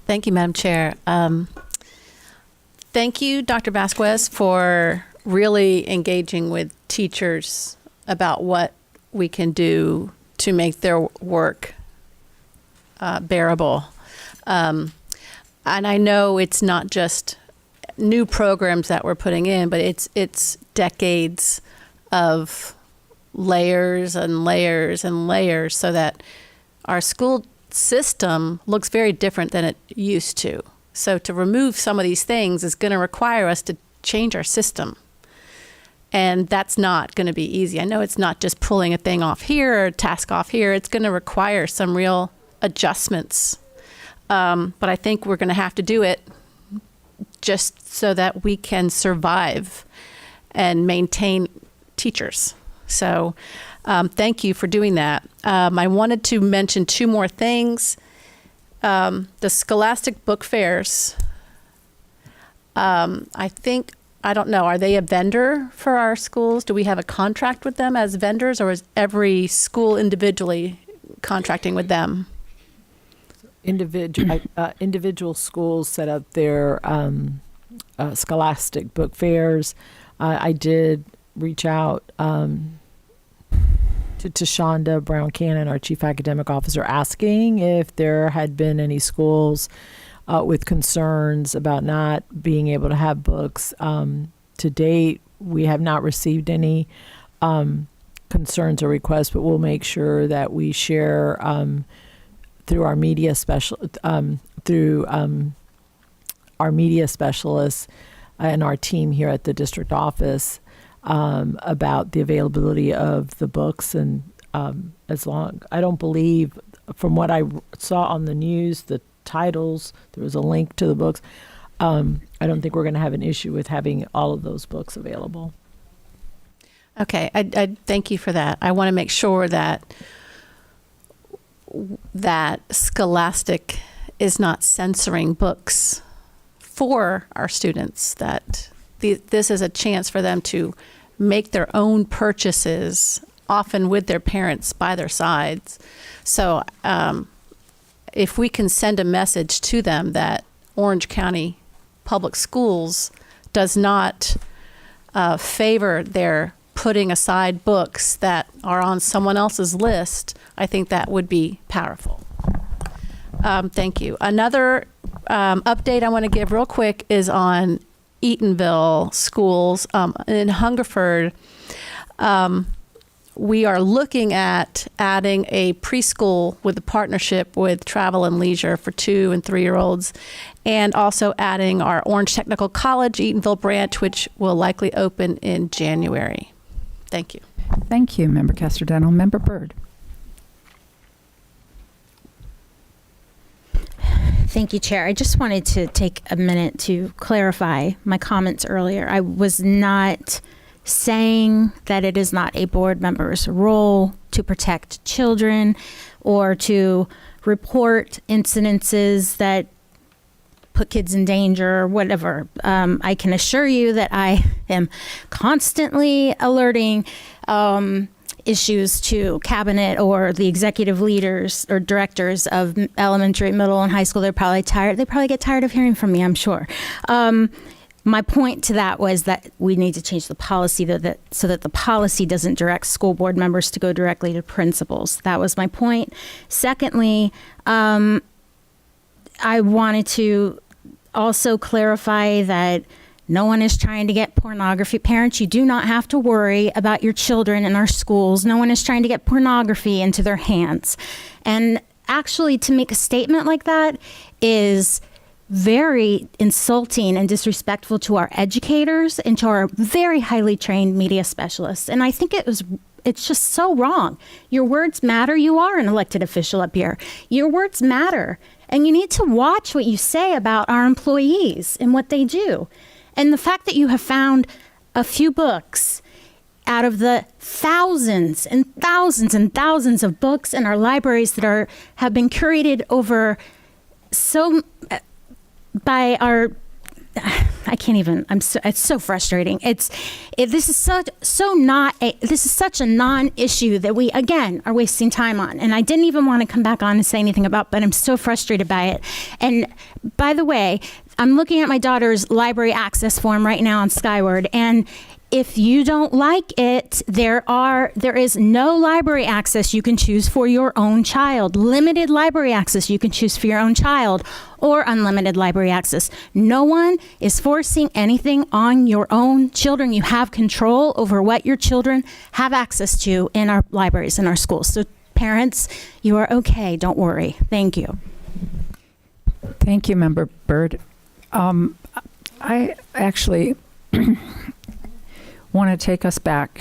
Thank you, Madam Chair. Thank you, Dr. Vasquez, for really engaging with teachers about what we can do to make their work bearable. And I know it's not just new programs that we're putting in, but it's decades of layers and layers and layers so that our school system looks very different than it used to. So to remove some of these things is going to require us to change our system. And that's not going to be easy. I know it's not just pulling a thing off here or a task off here. It's going to require some real adjustments. But I think we're going to have to do it just so that we can survive and maintain teachers. So thank you for doing that. I wanted to mention two more things. The Scholastic Book Fairs, I don't know, are they a vendor for our schools? Do we have a contract with them as vendors, or is every school individually contracting with them? Individual schools set up their Scholastic Book Fairs. I did reach out to Shonda Brown Cannon, our Chief Academic Officer, asking if there had been any schools with concerns about not being able to have books. To date, we have not received any concerns or requests, but we'll make sure that we share through our media specialists and our team here at the district office about the availability of the books. And I don't believe, from what I saw on the news, the titles, there was a link to the books. I don't think we're going to have an issue with having all of those books available. Okay, I thank you for that. I want to make sure that Scholastic is not censoring books for our students, that this is a chance for them to make their own purchases, often with their parents by their sides. So if we can send a message to them that Orange County Public Schools does not favor their putting aside books that are on someone else's list, I think that would be powerful. Thank you. Another update I want to give real quick is on Eatonville schools. In Hungerford, we are looking at adding a preschool with a partnership with Travel and Leisure for 2- and 3-year-olds, and also adding our Orange Technical College Eatonville branch, which will likely open in January. Thank you. Thank you, Member Castor-Dental. Member Byrd. Thank you, Chair. I just wanted to take a minute to clarify my comments earlier. I was not saying that it is not a board member's role to protect children or to report incidences that put kids in danger or whatever. I can assure you that I am constantly alerting issues to cabinet or the executive leaders or directors of elementary, middle, and high school. They're probably tired. They probably get tired of hearing from me, I'm sure. My point to that was that we need to change the policy so that the policy doesn't direct school board members to go directly to principals. That was my point. Secondly, I wanted to also clarify that no one is trying to get pornography. Parents, you do not have to worry about your children in our schools. No one is trying to get pornography into their hands. And actually, to make a statement like that is very insulting and disrespectful to our educators and to our very highly trained media specialists. And I think it's just so wrong. Your words matter. You are an elected official up here. Your words matter. And you need to watch what you say about our employees and what they do. And the fact that you have found a few books out of the thousands and thousands and thousands of books in our libraries that have been curated over by our can't even. It's so frustrating. This is such a non-issue that we again are wasting time on. And I didn't even want to come back on and say anything about, but I'm so frustrated by it. And by the way, I'm looking at my daughter's library access form right now on Skyward, and if you don't like it, there is no library access you can choose for your own child. Limited library access you can choose for your own child, or unlimited library access. No one is forcing anything on your own children. You have control over what your children have access to in our libraries, in our schools. So parents, you are okay. Don't worry. Thank you. Thank you, Member Byrd. I actually want to take us back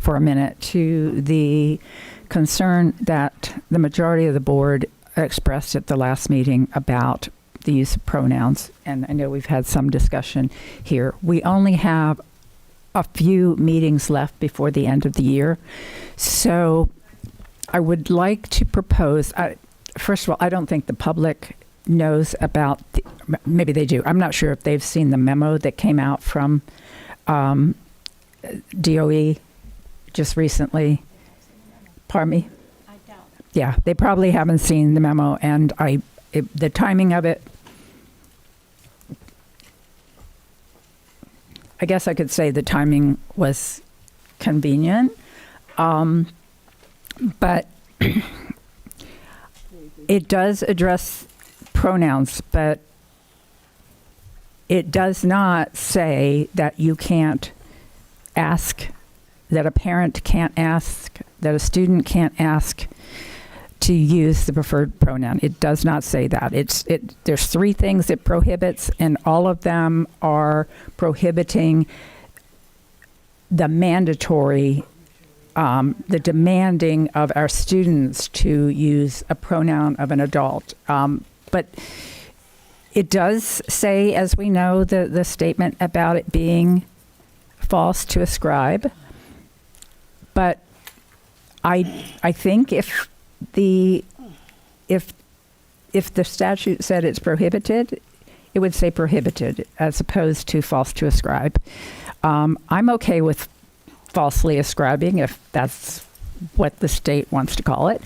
for a minute to the concern that the majority of the board expressed at the last meeting about the use of pronouns. And I know we've had some discussion here. We only have a few meetings left before the end of the year. So I would like to propose, first of all, I don't think the public knows about, maybe they do. I'm not sure if they've seen the memo that came out from DOE just recently. Pardon me? I don't. Yeah, they probably haven't seen the memo, and the timing of it, I guess I could say the timing was convenient, but it does address pronouns, but it does not say that you can't ask, that a parent can't ask, that a student can't ask to use the preferred pronoun. It does not say that. There's 3 things it prohibits, and all of them are prohibiting the mandatory, the demanding of our students to use a pronoun of an adult. But it does say, as we know, the statement about it being false to ascribe. But I think if the statute said it's prohibited, it would say prohibited as opposed to false to ascribe. I'm okay with falsely ascribing if that's what the state wants to call it.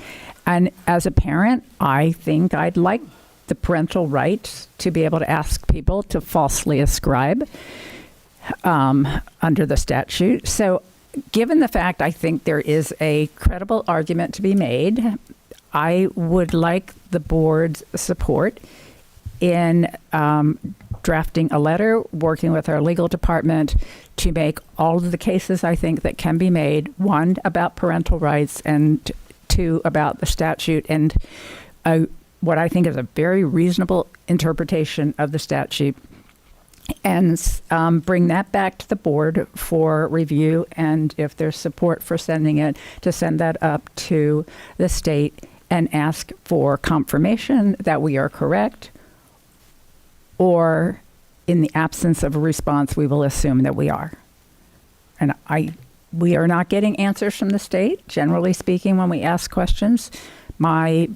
And as a parent, I think I'd like the parental right to be able to ask people to falsely ascribe under the statute. So given the fact I think there is a credible argument to be made, I would like the board's support in drafting a letter, working with our legal department to make all of the cases I think that can be made, 1, about parental rights, and 2, about the statute, and what I think is a very reasonable interpretation of the statute, and bring that back to the board for review, and if there's support for sending it, to send that up to the state and ask for confirmation that we are correct, or in the absence of a response, we will assume that we are. And we are not getting answers from the state, generally speaking, when we ask questions. My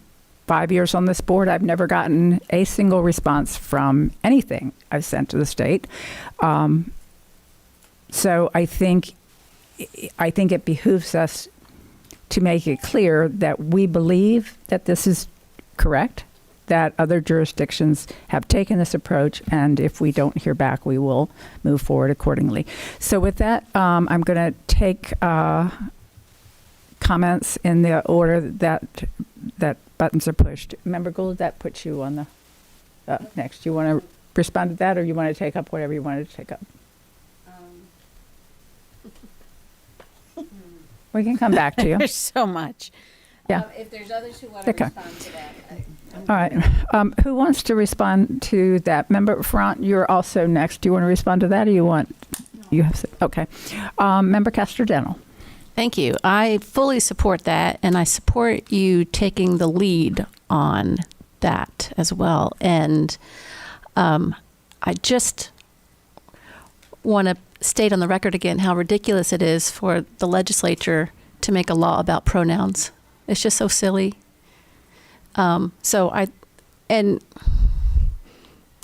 5 years on this board, I've never gotten a single response from anything I've sent to the state. So I think it behooves us to make it clear that we believe that this is correct, that other jurisdictions have taken this approach, and if we don't hear back, we will move forward accordingly. So with that, I'm going to take comments in the order that buttons are pushed. Member Gould, that puts you on the next. You want to respond to that, or you want to take up whatever you wanted to take up? We can come back to you. There's so much. Yeah. If there's others who want to respond to that. All right. Who wants to respond to that? Member Front, you're also next. Do you want to respond to that, or you want? No. You have. Okay. Member Castor-Dental. Thank you. I fully support that, and I support you taking the lead on that as well. And I just want to state on the record again how ridiculous it is for the legislature to make a law about pronouns. It's just so silly. And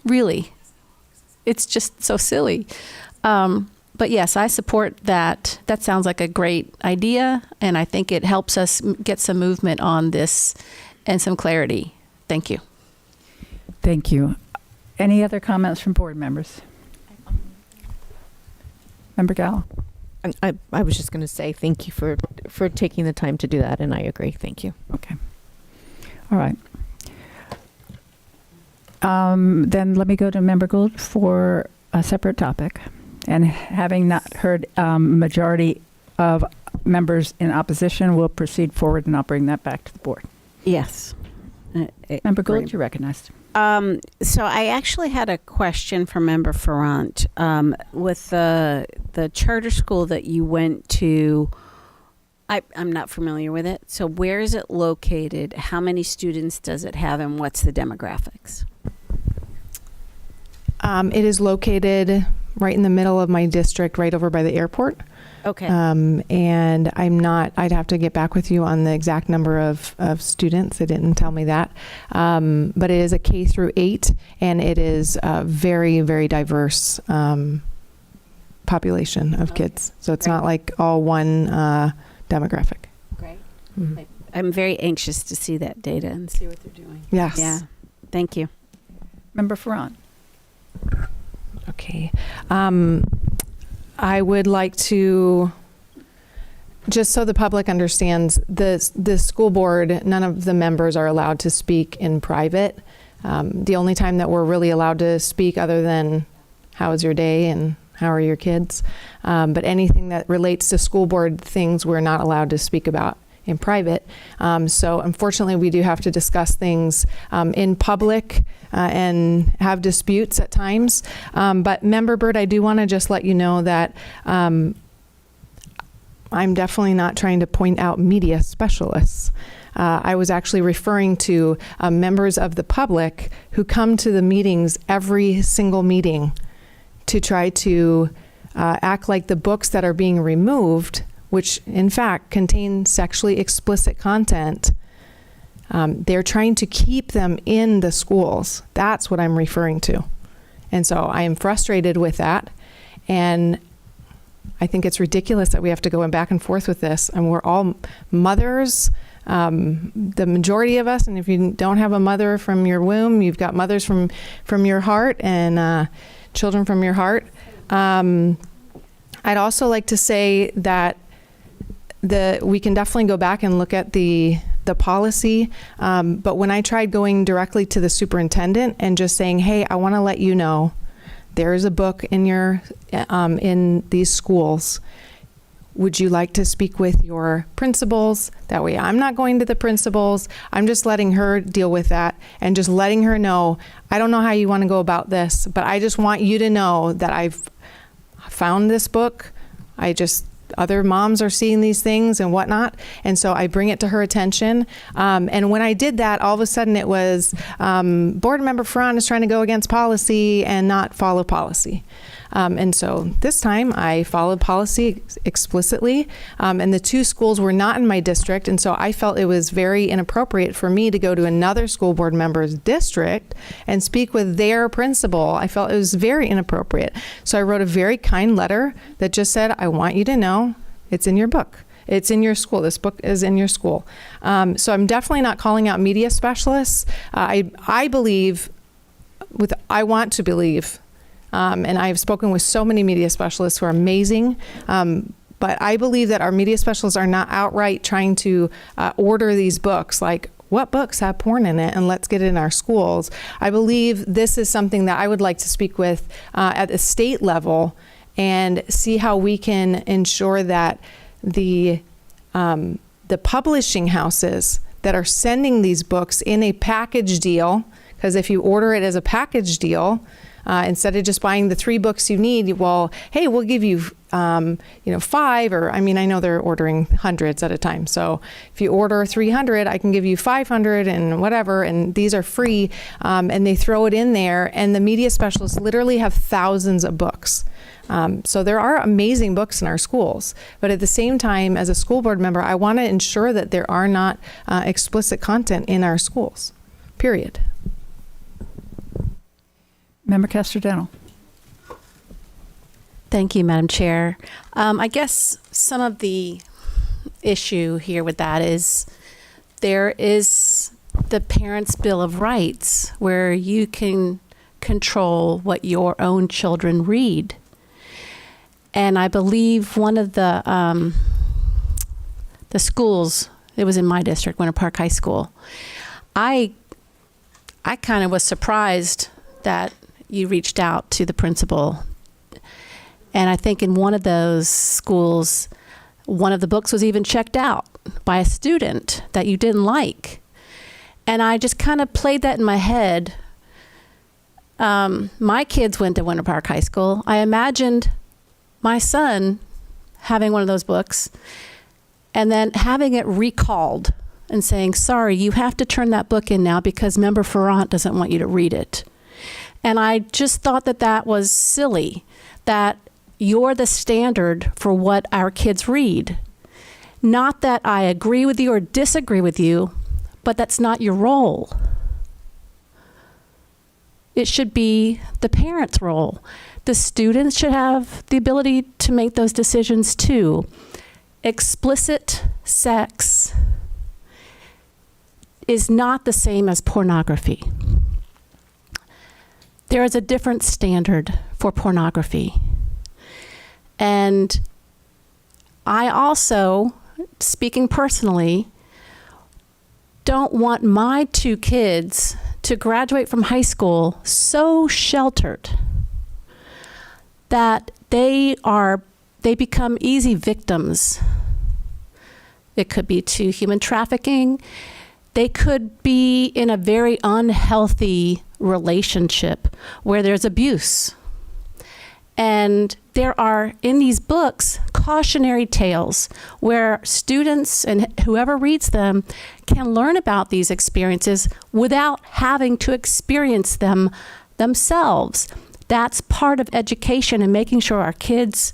really, it's just so silly. But yes, I support that. That sounds like a great idea, and I think it helps us get some movement on this and some clarity. Thank you. Thank you. Any other comments from board members? Member Gallo? I was just going to say thank you for taking the time to do that, and I agree. Thank you. Okay. All right. Then let me go to Member Gould for a separate topic. And having not heard majority of members in opposition, we'll proceed forward, and I'll bring that back to the board. Yes. Member Gould, you're recognized. So I actually had a question for Member Ferrant. With the charter school that you went to, I'm not familiar with it. So where is it located? How many students does it have, and what's the demographics? It is located right in the middle of my district, right over by the airport. Okay. And I'd have to get back with you on the exact number of students. They didn't tell me that. But it is a K through 8, and it is a very, very diverse population of kids. So it's not like all one demographic. Great. Mm-hmm. I'm very anxious to see that data and see what they're doing. Yes. Yeah. Thank you. Member Ferrant. Okay. I would like to, just so the public understands, the school board, none of the members are allowed to speak in private. The only time that we're really allowed to speak, other than how was your day and how are your kids, but anything that relates to school board things, we're not allowed to speak about in private. So unfortunately, we do have to discuss things in public and have disputes at times. But Member Bird, I do want to just let you know that I'm definitely not trying to point out media specialists. I was actually referring to members of the public who come to the meetings, every single meeting, to try to act like the books that are being removed, which in fact contain sexually explicit content, they're trying to keep them in the schools. That's what I'm referring to. And so I am frustrated with that. And I think it's ridiculous that we have to go back and forth with this. And we're all mothers, the majority of us. And if you don't have a mother from your womb, you've got mothers from your heart and children from your heart. I'd also like to say that we can definitely go back and look at the policy, but when I tried going directly to the superintendent and just saying, hey, I want to let you know there is a book in in these schools. Would you like to speak with your principals? That way I'm not going to the principals. I'm just letting her deal with that and just letting her know, I don't know how you want to go about this, but I just want you to know that I've found this book. Other moms are seeing these things and whatnot. And so I bring it to her attention. And when I did that, all of a sudden it was board member Ferrant is trying to go against policy and not follow policy. And so this time I followed policy explicitly. And the 2 schools were not in my district. And so I felt it was very inappropriate for me to go to another school board member's district and speak with their principal. I felt it was very inappropriate. So I wrote a very kind letter that just said, I want you to know it's in your book. It's in your school. This book is in your school. So I'm definitely not calling out media specialists. I want to believe, and I've spoken with so many media specialists who are amazing, but I believe that our media specialists are not outright trying to order these books, like what books have porn in it, and let's get it in our schools. I believe this is something that I would like to speak with at the state level and see how we can ensure that the publishing houses that are sending these books in a package deal, because if you order it as a package deal, instead of just buying the 3 books you need, well, hey, we'll give you, 5, or I know they're ordering hundreds at a time. So if you order 300, I can give you 500 and whatever, and these are free, and they throw it in there, and the media specialists literally have thousands of books. So there are amazing books in our schools, but at the same time, as a school board member, I want to ensure that there are not explicit content in our schools, period. Member Castor-Dental. Thank you, Madam Chair. I guess some of the issue here with that is there is the Parents' Bill of Rights where you can control what your own children read. And I believe one of the schools, it was in my district, Winter Park High School, I kind of was surprised that you reached out to the principal. And I think in one of those schools, one of the books was even checked out by a student that you didn't like. And I just kind of played that in my head. My kids went to Winter Park High School. I imagined my son having one of those books and then having it recalled and saying, sorry, you have to turn that book in now because Member Ferrant doesn't want you to read it. And I just thought that that was silly, that you're the standard for what our kids read. Not that I agree with you or disagree with you, but that's not your role. It should be the parent's role. The students should have the ability to make those decisions too. Explicit sex is not the same as pornography. There is a different standard for pornography. And I also, speaking personally, don't want my two kids to graduate from high school so sheltered that they become easy victims. It could be to human trafficking. They could be in a very unhealthy relationship where there's abuse. And there are, in these books, cautionary tales where students and whoever reads them can learn about these experiences without having to experience them themselves. That's part of education and making sure our kids,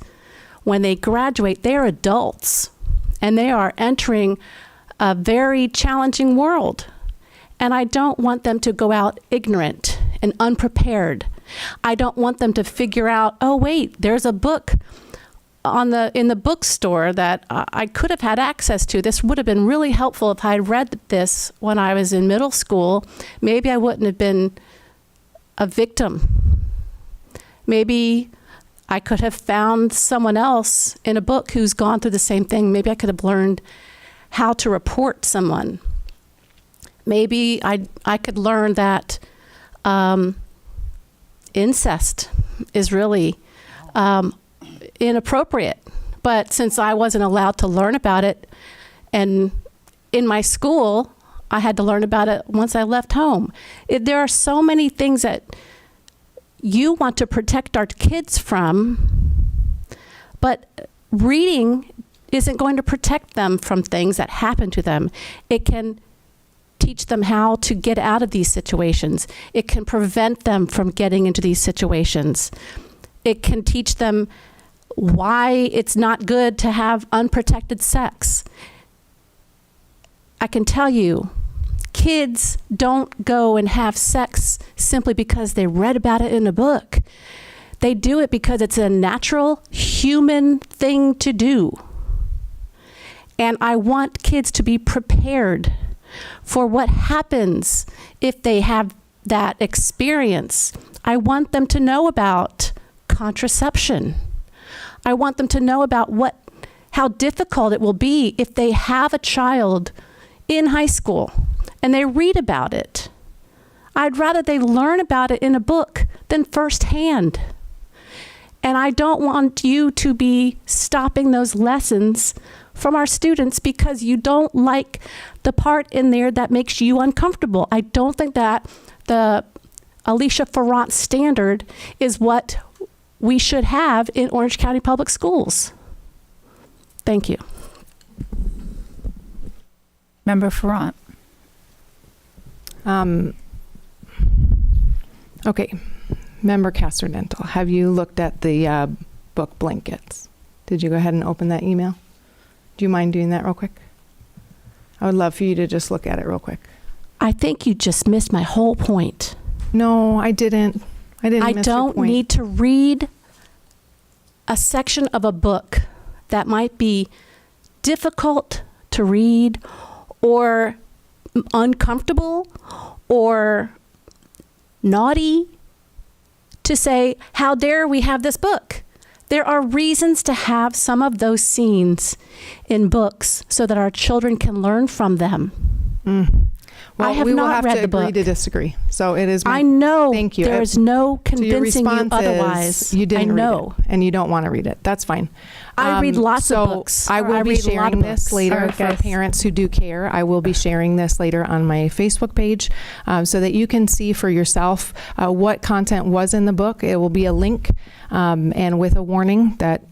when they graduate, they're adults and they are entering a very challenging world. And I don't want them to go out ignorant and unprepared. I don't want them to figure out, oh wait, there's a book in the bookstore that I could have had access to. This would have been really helpful if I had read this when I was in middle school. Maybe I wouldn't have been a victim. Maybe I could have found someone else in a book who's gone through the same thing. Maybe I could have learned how to report someone. Maybe I could learn that incest is really inappropriate. But since I wasn't allowed to learn about it, and in my school, I had to learn about it once I left home. There are so many things that you want to protect our kids from, but reading isn't going to protect them from things that happen to them. It can teach them how to get out of these situations. It can prevent them from getting into these situations. It can teach them why it's not good to have unprotected sex. I can tell you, kids don't go and have sex simply because they read about it in a book. They do it because it's a natural human thing to do. And I want kids to be prepared for what happens if they have that experience. I want them to know about contraception. I want them to know about how difficult it will be if they have a child in high school and they read about it. I'd rather they learn about it in a book than firsthand. And I don't want you to be stopping those lessons from our students because you don't like the part in there that makes you uncomfortable. I don't think that the Alicia Ferrant standard is what we should have in Orange County Public Schools. Thank you. Member Ferrant. Okay. Member Castor-Dental, have you looked at the book blankets? Did you go ahead and open that email? Do you mind doing that real quick? I would love for you to just look at it real quick. I think you just missed my whole point. No, I didn't. I don't need to read a section of a book that might be difficult to read or uncomfortable or naughty, to say, how dare we have this book? There are reasons to have some of those scenes in books so that our children can learn from them. Well, I have we will not have read to the agree book. to disagree. So it is. I know. Thank you. There's no convincing you response is otherwise. You didn't I know. read it, and you don't want to read it. That's fine. I read lots of books. I will be read a lot sharing of this books. later All right, for guys. parents who do care. I will be sharing this later on my Facebook page so that you can see for yourself what content was in the book. It will be a link and with a warning that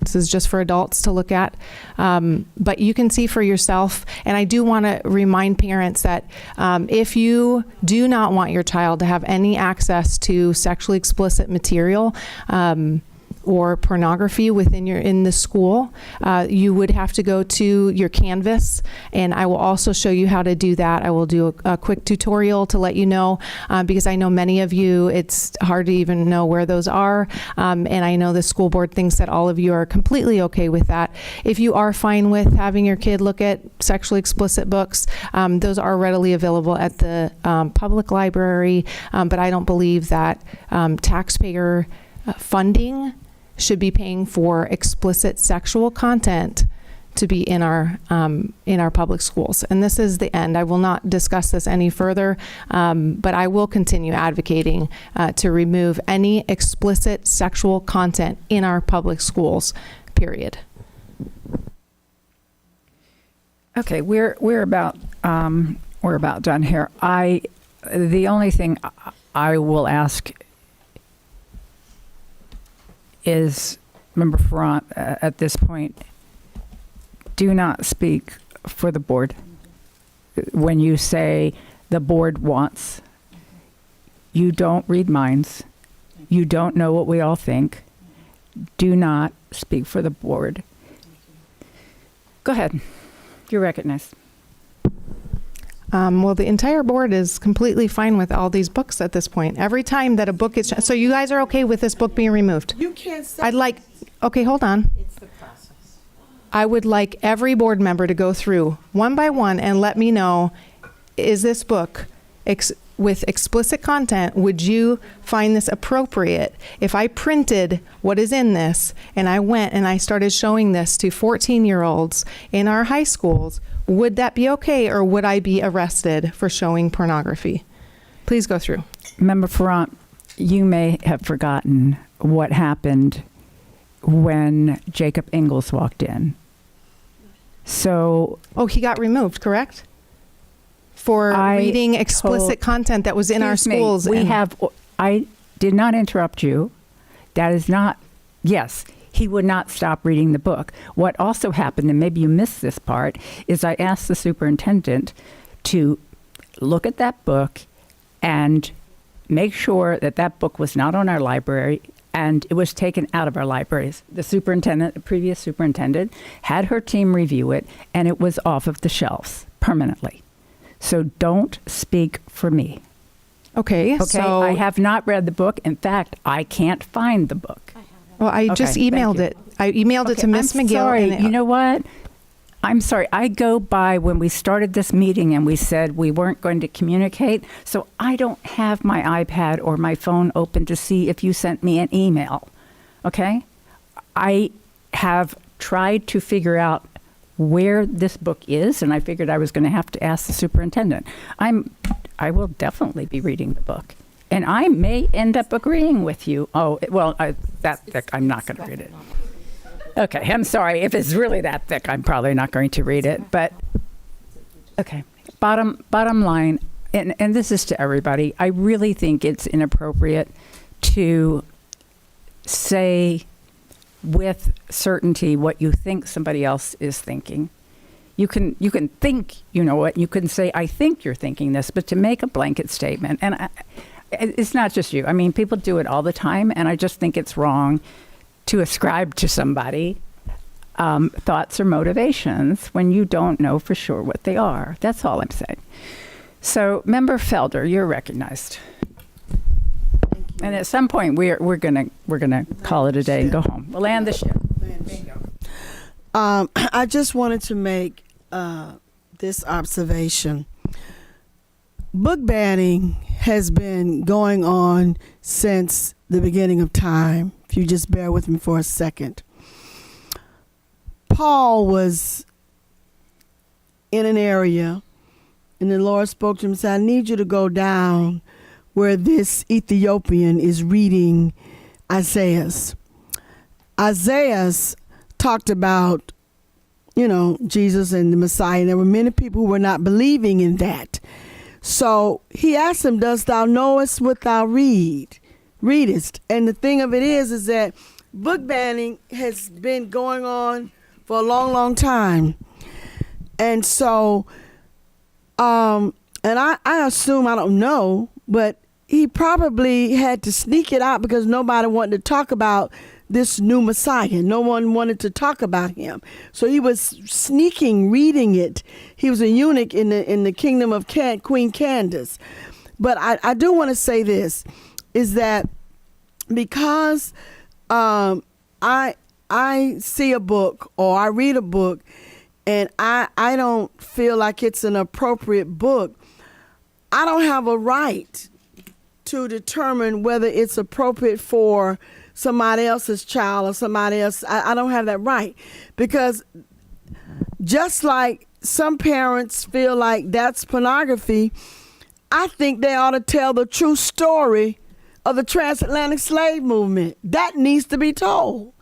this is just for adults to look at. But you can see for yourself. And I do want to remind parents that if you do not want your child to have any access to sexually explicit material, or pornography in the school, you would have to go to your Canvas, and I will also show you how to do that. I will do a quick tutorial to let you know, because I know many of you, it's hard to even know where those are, and I know the school board thinks that all of you are completely okay with that. If you are fine with having your kid look at sexually explicit books, those are readily available at the public library, but I don't believe that taxpayer funding should be paying for explicit sexual content to be in our public schools. And this is the end. I will not discuss this any further, but I will continue advocating to remove any explicit sexual content in our public schools, period. Okay, we're about done here. The only thing I will ask is, Member Ferrant, at this point, do not speak for the board. When you say the board wants, you don't read minds. You don't know what we all think. Do not speak for the board. Go ahead. You're recognized. Well, the entire board is completely fine with all these books at this point. Every time that a book is, so you guys are okay with this book being removed? You can't say. Okay, hold on. It's the process. I would like every board member to go through one by one and let me know, is this book with explicit content, would you find this appropriate? If I printed what is in this and I went and I started showing this to 14-year-olds in our high schools, would that be okay, or would I be arrested for showing pornography? Please go through. Member Ferrant, you may have forgotten what happened when Jacob Ingalls walked in. So... Oh, he got removed, correct? For reading explicit content that was in our schools. I did not interrupt you. That is not... Yes, he would not stop reading the book. What also happened, and maybe you missed this part, is I asked the superintendent to look at that book and make sure that that book was not on our library and it was taken out of our libraries. The previous superintendent, had her team review it, and it was off of the shelves permanently. So don't speak for me. Okay, so I have not read the book. In fact, I can't find the book. Well, I just emailed it. I emailed it to Miss McGill. Sorry. You know what? I'm sorry. I go by when we started this meeting and we said we weren't going to communicate. So I don't have my iPad or my phone open to see if you sent me an email. Okay? I have tried to figure out where this book is, and I figured I was going to have to ask the superintendent. I will definitely be reading the book. And I may end up agreeing with you. Oh, well, that thick, I'm not going to read it. Okay, I'm sorry. If it's really that thick, I'm probably not going to read it. But, okay, bottom line, and this is to everybody, I really think it's inappropriate to say with certainty what you think somebody else is thinking. You can think, you know what, you can say, I think you're thinking this, but to make a blanket statement, and it's not just you. I mean, people do it all the time, and I just think it's wrong to ascribe to somebody thoughts or motivations when you don't know for sure what they are. That's all I'm saying. So, Member Felder, you're recognized. Thank And at some point, we're gonna call it a day and go home. We'll land the ship. I just wanted to make this observation. Book banning has been going on since the beginning of time. If you just bear with me for a second. Paul was in an area, and the Lord spoke to him and said, I need you to go down where this Ethiopian is reading Isaiah. Isaiah talked about, Jesus and the Messiah, and there were many people who were not believing in that. So he asked him, dost thou knowest what thou readest? And the thing of it is that book banning has been going on for a long, long time. And so, and I assume, I don't know, but he probably had to sneak it out because nobody wanted to talk about this new Messiah. No one wanted to talk about him. So he was sneaking, reading it. He was a eunuch in the kingdom of Queen Candace. But I do want to say this, is that because I see a book or I read a book and I don't feel like it's an appropriate book, I don't have a right to determine whether it's appropriate for somebody else's child or somebody else. I don't have that right, because just like some parents feel like that's pornography, I think they ought to tell the true story of the transatlantic slave movement. That needs to be told.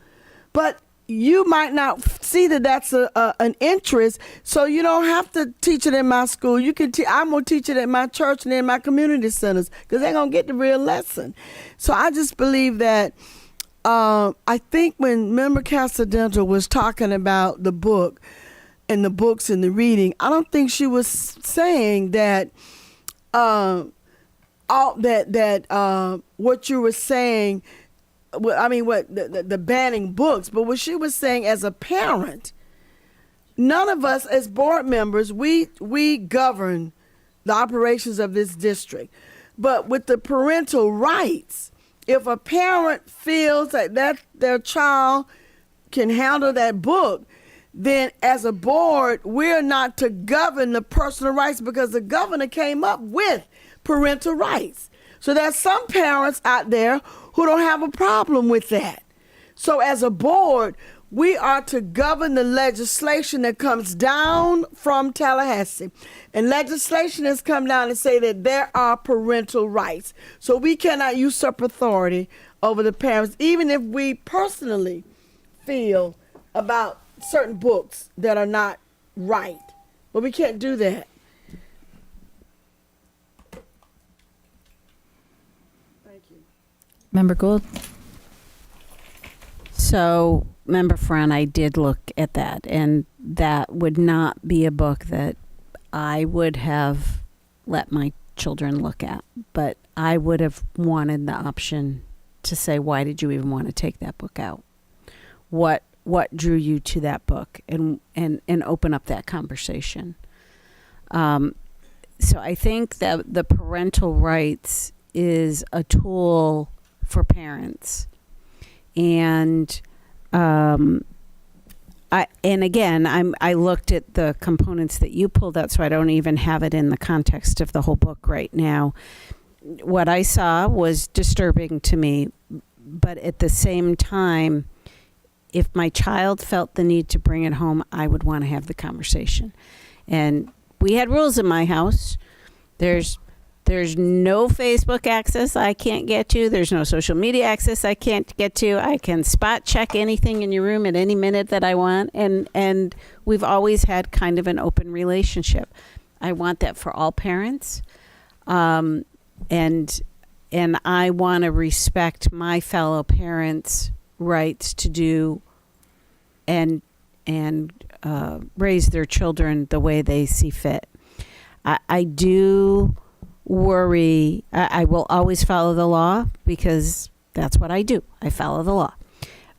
But you might not see that that's an interest, so you don't have to teach it in my school. You can. I'm gonna teach it at my church and in my community centers, because they're gonna get the real lesson. So I just believe that. I think when Member Casadenta was talking about the book and the books and the reading, I don't think she was saying that what you were saying. I mean, what the banning books, but what she was saying as a parent, none of us as board members, we govern the operations of this district. But with the parental rights, if a parent feels that their child can handle that book, then as a board, we're not to govern the personal rights, because the governor came up with parental rights. So there's some parents out there who don't have a problem with that. So as a board, we are to govern the legislation that comes down from Tallahassee. And legislation has come down and say that there are parental rights. So we cannot usurp authority over the parents, even if we personally feel about certain books that are not right. But we can't do that. Member Gould? So, Member Friend, I did look at that, and that would not be a book that I would have let my children look at. But I would have wanted the option to say, why did you even want to take that book out? What drew you to that book? And open up that conversation. So I think that the parental rights is a tool for parents, and I looked at the components that you pulled out, so I don't even have it in the context of the whole book right now. What I saw was disturbing to me, but at the same time, if my child felt the need to bring it home, I would want to have the conversation. And we had rules in my house. There's no Facebook access I can't get to. There's no social media access I can't get to. I can spot check anything in your room at any minute that I want. And we've always had kind of an open relationship. I want that for all parents. And I want to respect my fellow parents' rights to do and raise their children the way they see fit. I do worry. I will always follow the law, because that's what I do. I follow the law.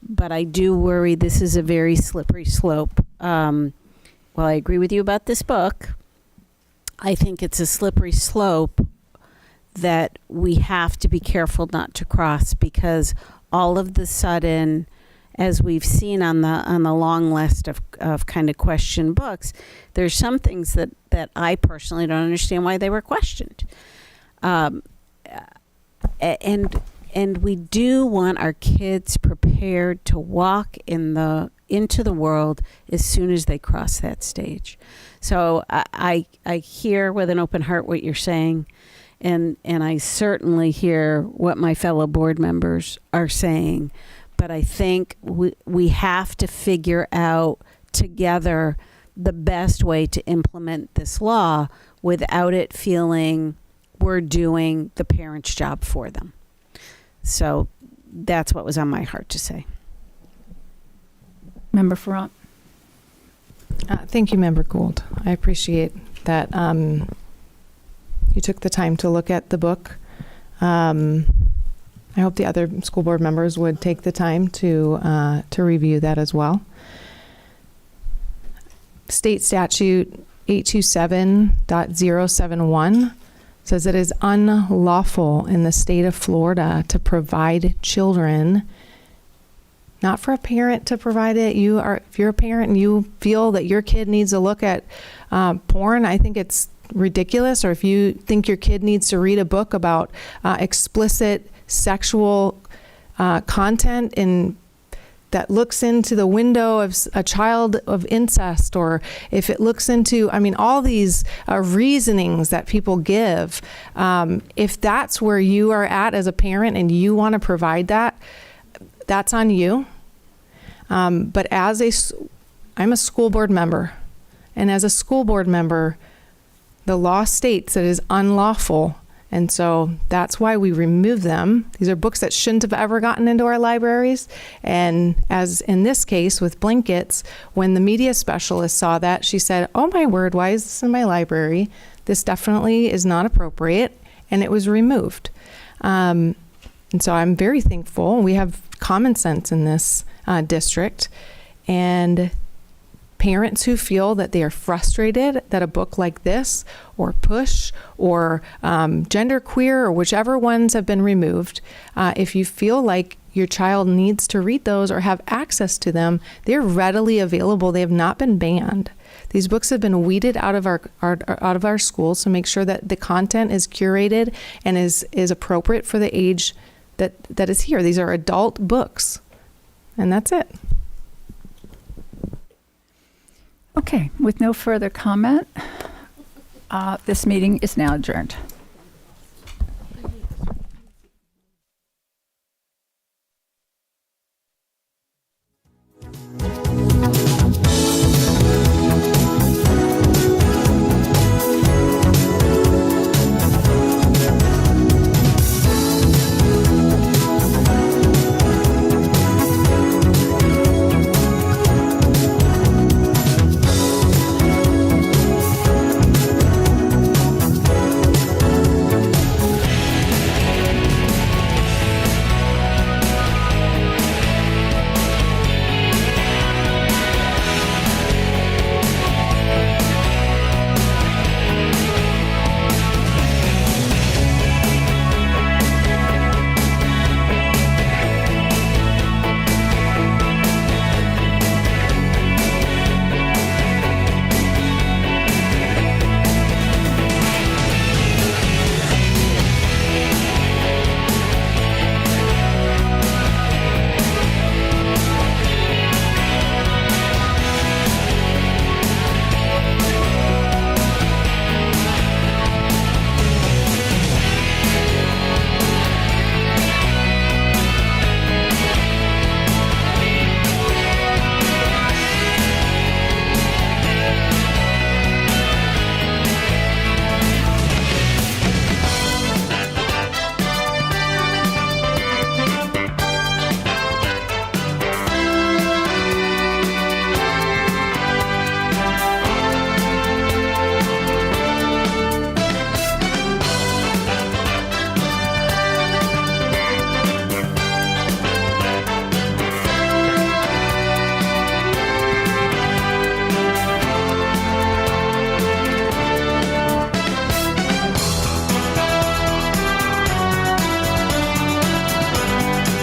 But I do worry this is a very slippery slope. Well, I agree with you about this book. I think it's a slippery slope that we have to be careful not to cross, because all of the sudden, as we've seen on the long list of kind of question books, there's some things that I personally don't understand why they were questioned. And we do want our kids prepared to walk into the world as soon as they cross that stage. So I hear with an open heart what you're saying, and I certainly hear what my fellow board members are saying. But I think we have to figure out together the best way to implement this law without it feeling we're doing the parents' job for them. So that's what was on my heart to say. Member Ferrant. Thank you, Member Gould. I appreciate that you took the time to look at the book. I hope the other school board members would take the time to review that as well. State Statute 827.071 says it is unlawful in the state of Florida to provide children, not for a parent to provide it. If you're a parent and you feel that your kid needs to look at porn, I think it's ridiculous. Or if you think your kid needs to read a book about explicit sexual content that looks into the window of a child of incest, or if it looks into, all these reasonings that people give, if that's where you are at as a parent and you want to provide that, that's on you. But I'm a school board member, and as a school board member, the law states that it is unlawful. And so that's why we remove them. These are books that shouldn't have ever gotten into our libraries. And as in this case with blankets, when the media specialist saw that, she said, "Oh my word, why is this in my library? This definitely is not appropriate." And it was removed. And so I'm very thankful. We have common sense in this district. And parents who feel that they are frustrated that a book like this, or Push, or Genderqueer, or whichever ones have been removed, if you feel like your child needs to read those or have access to them, they're readily available. They have not been banned. These books have been weeded out of our schools, so make sure that the content is curated and is appropriate for the age that is here. These are adult books, and that's it. Okay, with no further comment, this meeting is now adjourned.